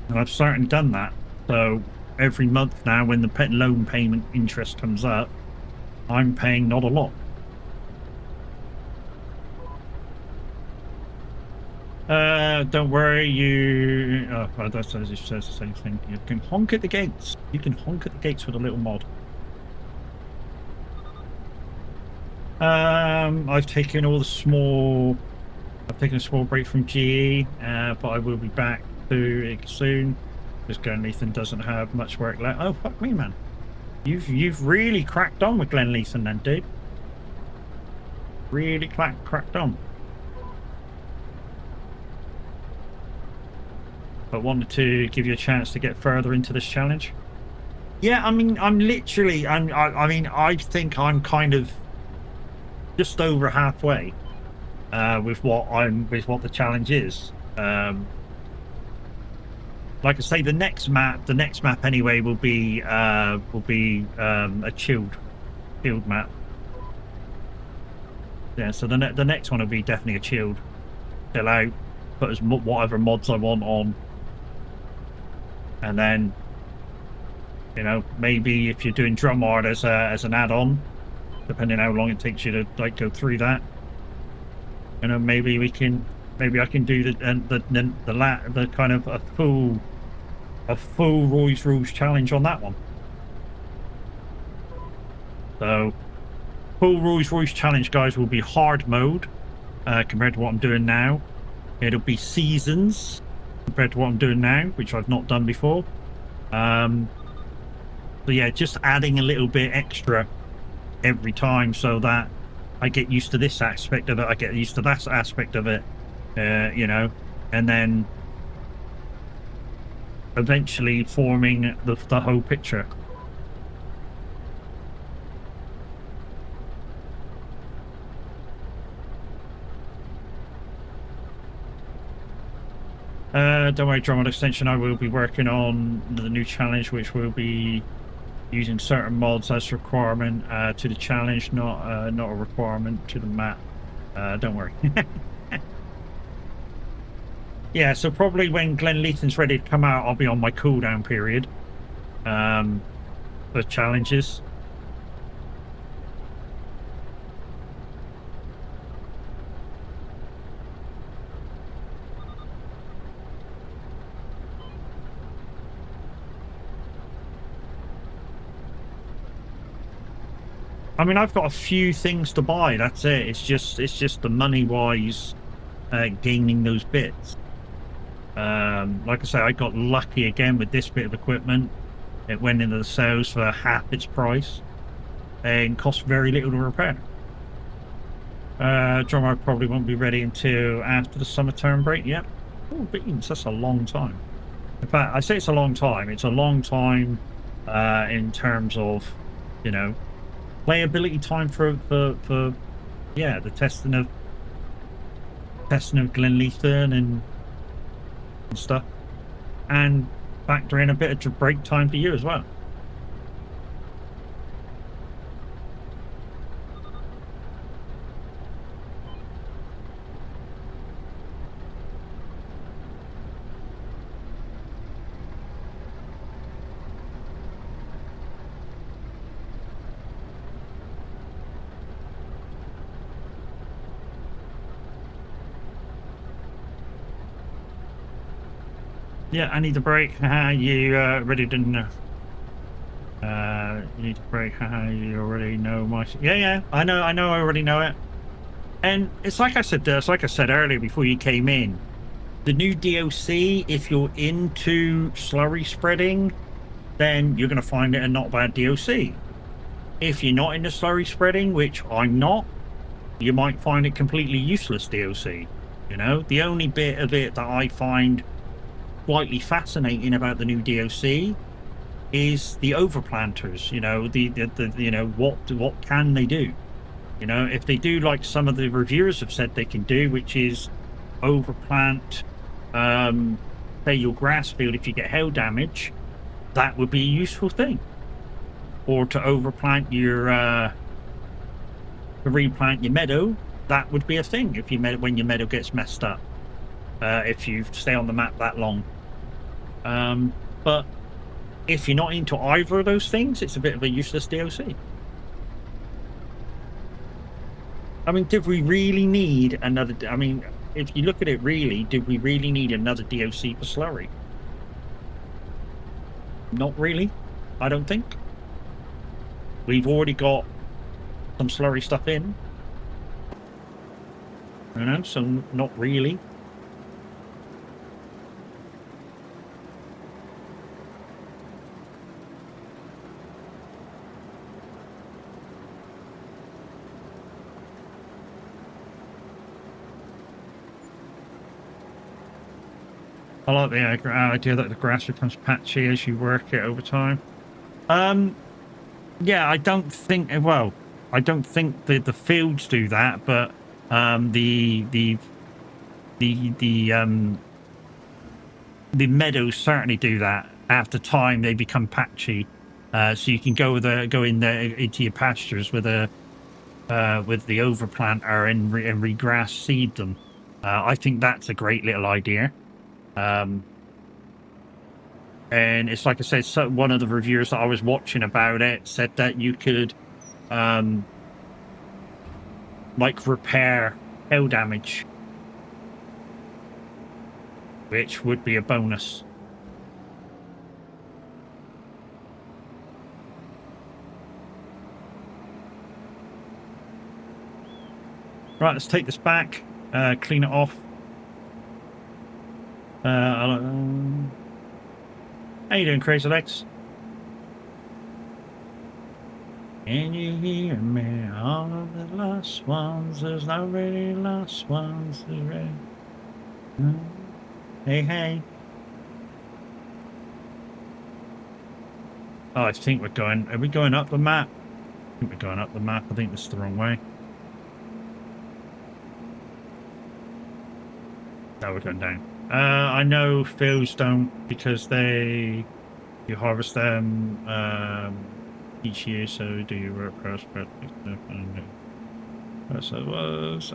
And I've certainly done that. So every month now, when the pet loan payment interest comes up, I'm paying not a lot. Don't worry, you... Oh, that says the same thing. You can honk at the gates. You can honk at the gates with a little mod. I've taken a small break from GE, but I will be back to it soon. Because Glenleason doesn't have much work left. Oh, fuck me, man. You've really cracked on with Glenleason then, dude. Really cracked on. But wanted to give you a chance to get further into this challenge. Yeah, I mean, I think I'm kind of just over halfway with what the challenge is. Like I say, the next map anyway will be a chilled map. Yeah, so the next one will be definitely a chilled, chill out, put as whatever mods I want on, and then, you know, maybe if you're doing Drumheart as an add-on, depending how long it takes you to like go through that, you know, maybe I can do the kind of a full Roy's Rules challenge on that one. So full Roy's Rules challenge, guys, will be hard mode compared to what I'm doing now. It'll be seasons compared to what I'm doing now, which I've not done before. So yeah, just adding a little bit extra every time so that I get used to this aspect of it, I get used to that aspect of it, you know, and then eventually forming the whole picture. Don't worry, Drumheart Extension, I will be working on the new challenge, which will be using certain mods as requirement to the challenge, not a requirement to the map. Don't worry. Yeah, so probably when Glenleason's ready to come out, I'll be on my cooldown period for challenges. I mean, I've got a few things to buy. That's it. It's just the money-wise gaining those bits. Like I say, I got lucky again with this bit of equipment. It went into the sales for half its price and cost very little to repair. Drumheart probably won't be ready until after the summer term break. Yep. Oh, beans, that's a long time. In fact, I say it's a long time. It's a long time in terms of, you know, playability time for yeah, the testing of Glenleason and stuff, and factor in a bit of break time for you as well. Yeah, I need a break. Haha, you already didn't know. You need a break. Haha, you already know my... Yeah, I know, I already know it. And it's like I said earlier before you came in. The new DLC, if you're into slurry spreading, then you're going to find it a not bad DLC. If you're not into slurry spreading, which I'm not, you might find it completely useless DLC. You know, the only bit of it that I find slightly fascinating about the new DLC is the overplanters. You know, the you know, what can they do? You know, if they do like some of the reviewers have said they can do, which is overplant, say your grass field if you get hail damage, that would be a useful thing. Or to overplant your to replant your meadow, that would be a thing if you when your meadow gets messed up. If you stay on the map that long. But if you're not into either of those things, it's a bit of a useless DLC. I mean, did we really need another? I mean, if you look at it really, did we really need another DLC for slurry? Not really, I don't think. We've already got some slurry stuff in. You know, so not really. I like the idea that the grass becomes patchy as you work it over time. Yeah, I don't think. Well, I don't think the fields do that, but the meadows certainly do that. After time, they become patchy, so you can go in there into your pastures with the overplanter and regrass seed them. I think that's a great little idea. And it's like I said, so one of the reviewers that I was watching about it said that you could like repair hail damage, which would be a bonus. Right, let's take this back, clean it off. How you doing, Crazy Legs? Can you hear me? All of the lost ones, there's not really lost ones. Hey, hey. Oh, I think we're going. Are we going up the map? I think we're going up the map. I think this is the wrong way. No, we're going down. I know fields don't because you harvest them each year, so do you work prospect? So it was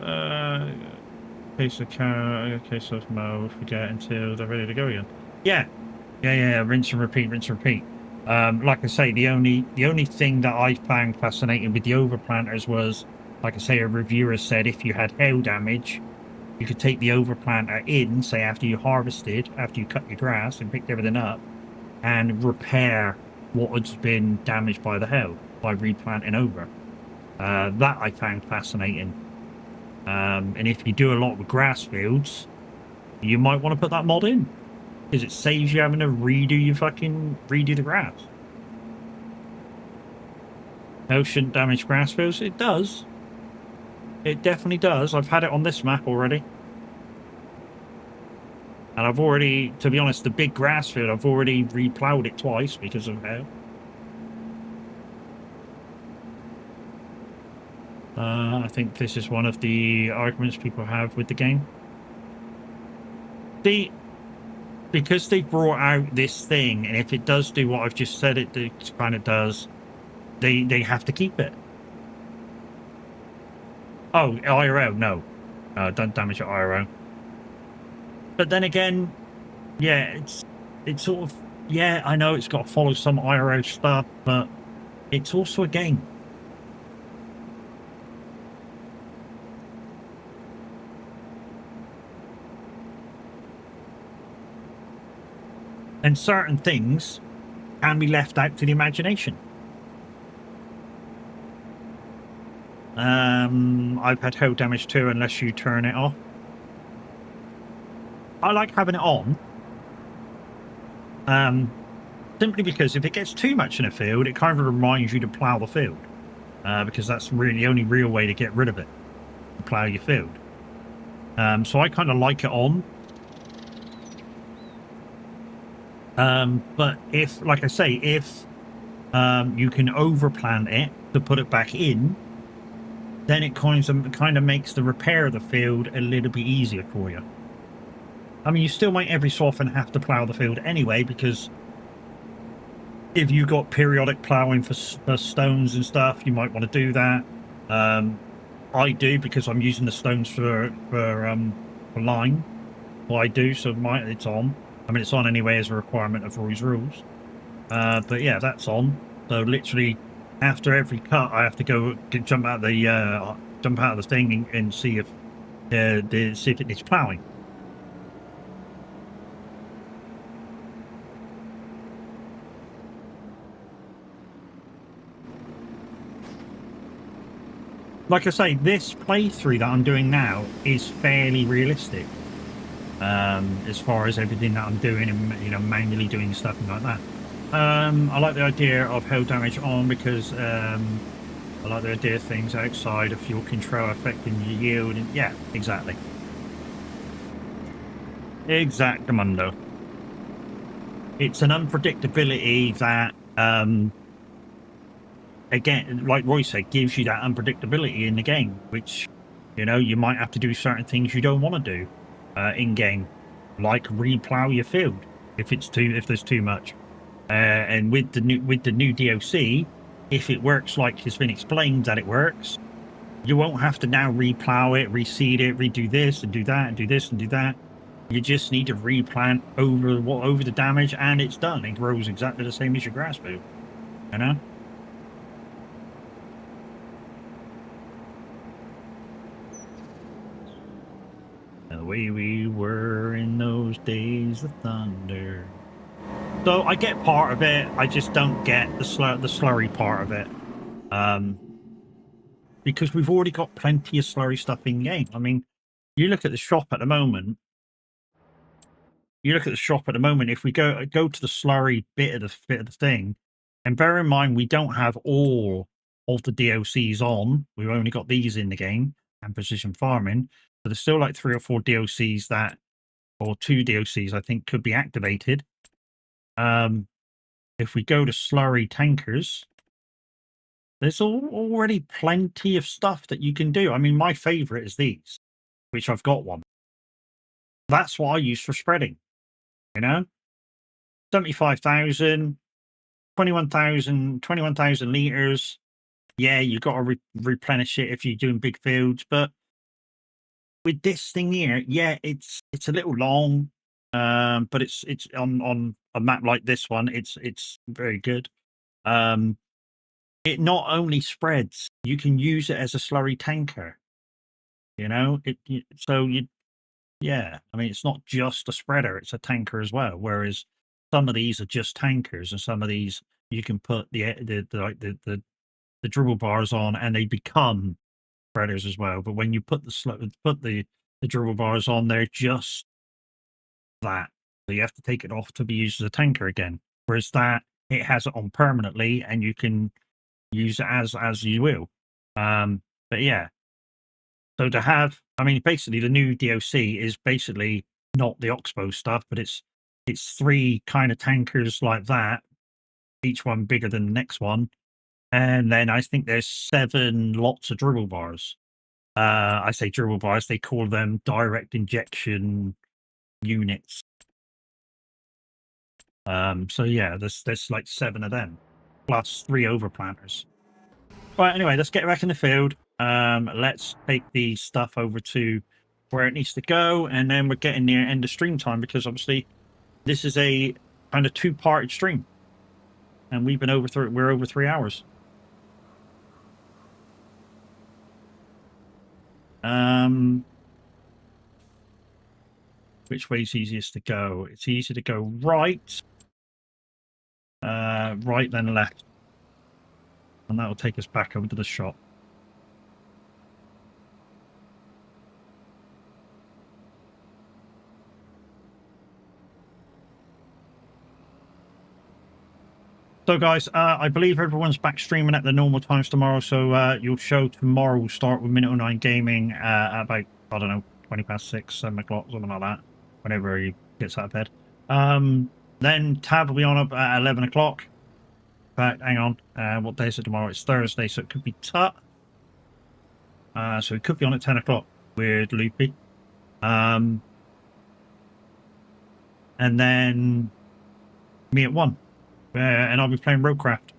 case of cow, case of mow, forget until they're ready to go again. Yeah. Rinse and repeat, rinse and repeat. Like I say, the only thing that I found fascinating with the overplanters was, like I say, a reviewer said if you had hail damage, you could take the overplanter in, say after you harvested, after you cut your grass and picked everything up, and repair what had been damaged by the hail by replanting over. That I found fascinating. And if you do a lot with grass fields, you might want to put that mod in, because it saves you having to redo the grass. No, shouldn't damage grass fields. It does. It definitely does. I've had it on this map already. And I've already, to be honest, the big grass field, I've already replowed it twice because of hail. I think this is one of the arguments people have with the game. Because they brought out this thing, and if it does do what I've just said it kind of does, they have to keep it. Oh, IRO, no. Don't damage your IRO. But then again, yeah, it's sort of, yeah, I know it's got to follow some IRO stuff, but it's also a game. And certain things can be left out to the imagination. I've had hail damage too, unless you turn it off. I like having it on. Simply because if it gets too much in a field, it kind of reminds you to plow the field. Because that's really the only real way to get rid of it, to plow your field. So I kind of like it on. But if, like I say, if you can overplant it to put it back in, then it kind of makes the repair of the field a little bit easier for you. I mean, you still might every so often have to plow the field anyway, because if you got periodic plowing for stones and stuff, you might want to do that. I do, because I'm using the stones for line. Well, I do, so it's on. I mean, it's on anyway as a requirement of Roy's rules. But yeah, that's on. So literally, after every cut, I have to go jump out of the thing and see if see if it needs plowing. Like I say, this playthrough that I'm doing now is fairly realistic. As far as everything that I'm doing and manually doing stuff and like that. I like the idea of hail damage on, because I like the idea of things outside of fuel control affecting your yield, and yeah, exactly. Exactamundo. It's an unpredictability that again, like Roy said, gives you that unpredictability in the game, which you might have to do certain things you don't want to do in game, like replow your field if there's too much. And with the new DLC, if it works like has been explained that it works, you won't have to now replow it, reseed it, redo this and do that and do this and do that. You just need to replant over the damage, and it's done. It grows exactly the same as your grass field. The way we were in those days of thunder. So I get part of it. I just don't get the slurry part of it. Because we've already got plenty of slurry stuff in game. I mean, you look at the shop at the moment. If we go to the slurry bit of the thing, and bear in mind we don't have all of the DLCs on. We've only got these in the game and precision farming. So there's still like 3 or 4 DLCs or 2 DLCs I think could be activated. If we go to slurry tankers, there's already plenty of stuff that you can do. I mean, my favorite is these, which I've got one. That's what I use for spreading. 75,000, 21,000 liters. Yeah, you've got to replenish it if you're doing big fields, but with this thing here, yeah, it's a little long, but it's on a map like this one, it's very good. It not only spreads, you can use it as a slurry tanker. Yeah, I mean, it's not just a spreader, it's a tanker as well. Whereas some of these are just tankers, and some of these you can put the dribble bars on, and they become spreaders as well. But when you put the dribble bars on, they're just that. So you have to take it off to be used as a tanker again. Whereas that, it has it on permanently, and you can use it as you will. But yeah. So to have, I mean, basically the new DLC is basically not the Oxbow stuff, but it's 3 kind of tankers like that, each one bigger than the next one, and then I think there's 7 lots of dribble bars. I say dribble bars; they call them direct injection units. So yeah, there's like 7 of them, plus 3 overplanters. Right, anyway, let's get back in the field. Let's take the stuff over to where it needs to go, and then we're getting near end of stream time, because obviously this is a kind of 2-parted stream, and we're over 3 hours. Which way is easiest to go? It's easier to go right, right then left, and that will take us back over to the shop. So, guys, I believe everyone's back streaming at the normal times tomorrow. So, your show tomorrow will start with Minute 09 Gaming at about, I don't know, 20 past 6, 7 o'clock, something like that, whenever he gets out of bed. Then Tab will be on up at 11 o'clock. But hang on, what day is it tomorrow? It's Thursday, so it could be Tut. So it could be on at 10 o'clock with Loopy. And then me at 1. And I'll be playing Roadcraft.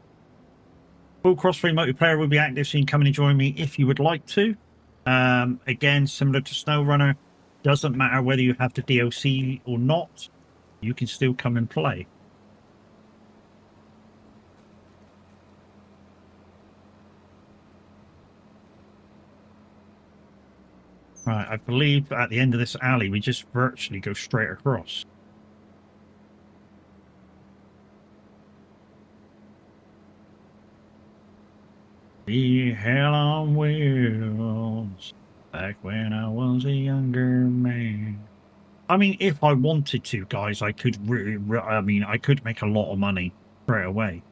Full Crossplay multiplayer will be active, so you can come in and join me if you would like to. Again, similar to SnowRunner, doesn't matter whether you have the DLC or not, you can still come and play. Right, I believe at the end of this alley, we just virtually go straight across. The hell on wheels, back when I was a younger man. I mean, if I wanted to, guys, I could I could make a lot of money straight away.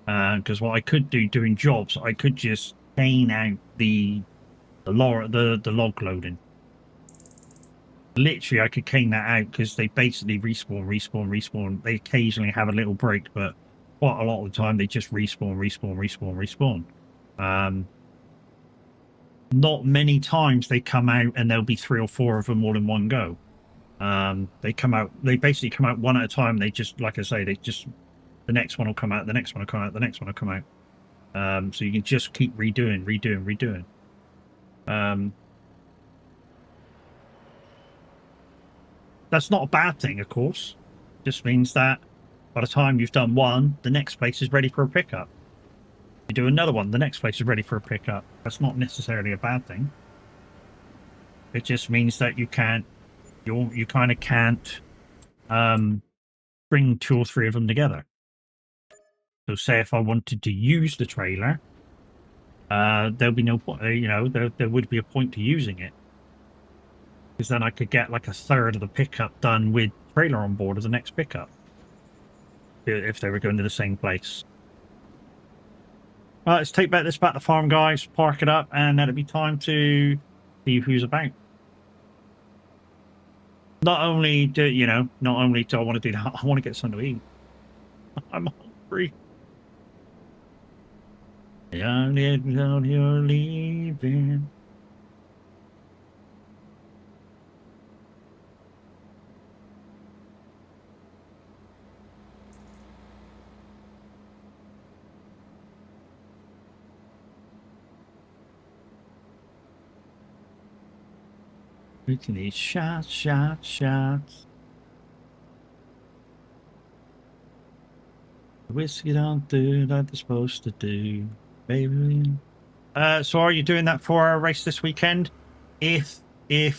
Because what I could do doing jobs, I could just chain out the log loading. Literally, I could cane that out because they basically respawn. They occasionally have a little break, but quite a lot of the time they just respawn. Not many times they come out and there'll be 3 or 4 of them all in one go. They basically come out one at a time. They just, like I say, the next one will come out, the next one will come out, the next one will come out. So you can just keep redoing. That's not a bad thing, of course. Just means that by the time you've done one, the next place is ready for a pickup. You do another one, the next place is ready for a pickup. That's not necessarily a bad thing. It just means that you kind of can't bring 2 or 3 of them together. So say if I wanted to use the trailer, there'll be no point, there would be a point to using it. Because then I could get like a third of the pickup done with trailer on board as the next pickup. If they were going to the same place. All right, let's take this back to the farm, guys. Park it up, and then it'll be time to see who's about. Not only do I want to do that, I want to get something to eat. I'm hungry. Young little, you're leaving. We can eat shots. Whiskey don't do like they're supposed to do, baby. So are you doing that for our race this weekend? If the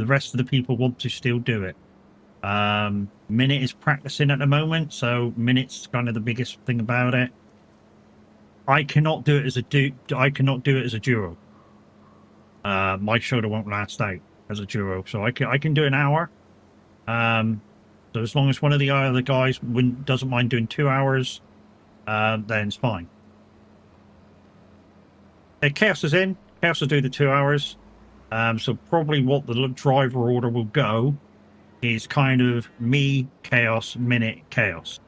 rest of the people want to still do it. Minute is practicing at the moment, so Minute's kind of the biggest thing about it. I cannot do it as a duo. My shoulder won't last out as a duo, so I can do an hour. So as long as one of the other guys doesn't mind doing 2 hours, then it's fine. Chaos is in. Chaos will do the 2 hours. So probably what the driver order will go is kind of me, Chaos, Minute, Chaos.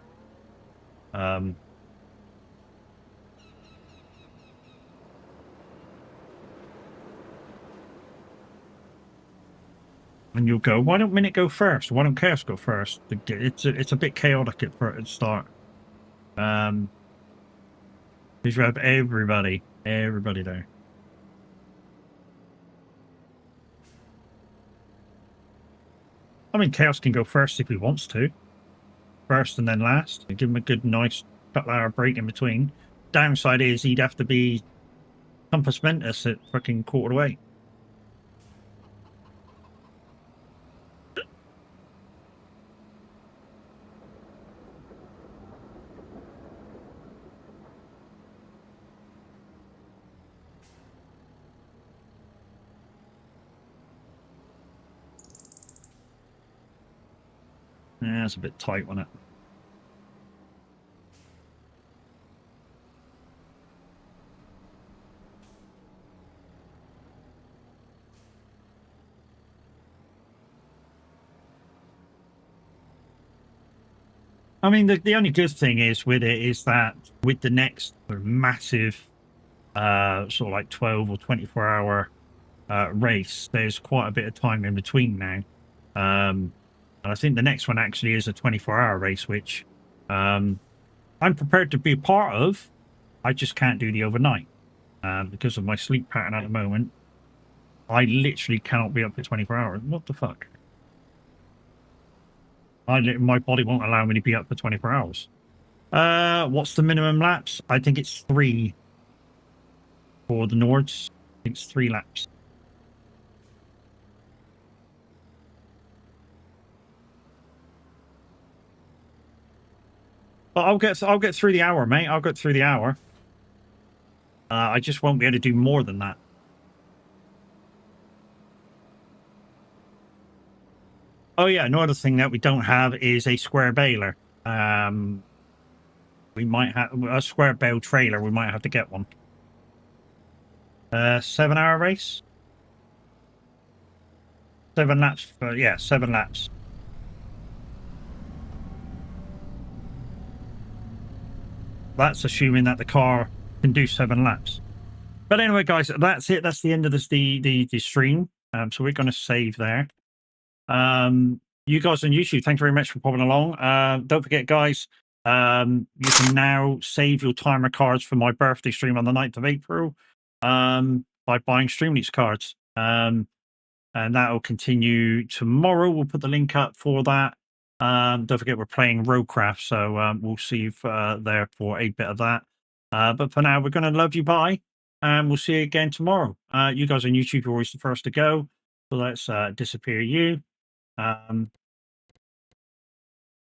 And you'll go, why don't Minute go first? Why don't Chaos go first? It's a bit chaotic at the start. Because you have everybody there. I mean, Chaos can go first if he wants to. First and then last. Give him a good, nice couple hour break in between. Downside is he'd have to be Compass Mentis at fucking 7:45. Yeah, it's a bit tight, wasn't it? I mean, the only good thing is with it is that with the next massive sort of like 12 or 24-hour race, there's quite a bit of time in between now. And I think the next one actually is a 24-hour race, which I'm prepared to be a part of. I just can't do the overnight because of my sleep pattern at the moment. I literally cannot be up for 24 hours. What the fuck? My body won't allow me to be up for 24 hours. What's the minimum laps? I think it's 3 for the Nords. I think it's 3 laps. But I'll get through the hour, mate. I'll get through the hour. I just won't be able to do more than that. Oh yeah, another thing that we don't have is a square baler. We might have a square bale trailer. We might have to get one. 7-hour race. 7 laps. Yeah, 7 laps. That's assuming that the car can do 7 laps. But anyway, guys, that's it. That's the end of this the stream. So we're going to save there. You guys on YouTube, thank you very much for popping along. Don't forget, guys, you can now save your timer cards for my birthday stream on the 9th of April by buying Streamleaks cards. And that'll continue tomorrow. We'll put the link up for that. Don't forget, we're playing Roadcraft, so we'll see you there for a bit of that. But for now, we're going to love you. Bye. And we'll see you again tomorrow. You guys on YouTube are always the first to go. So let's disappear you.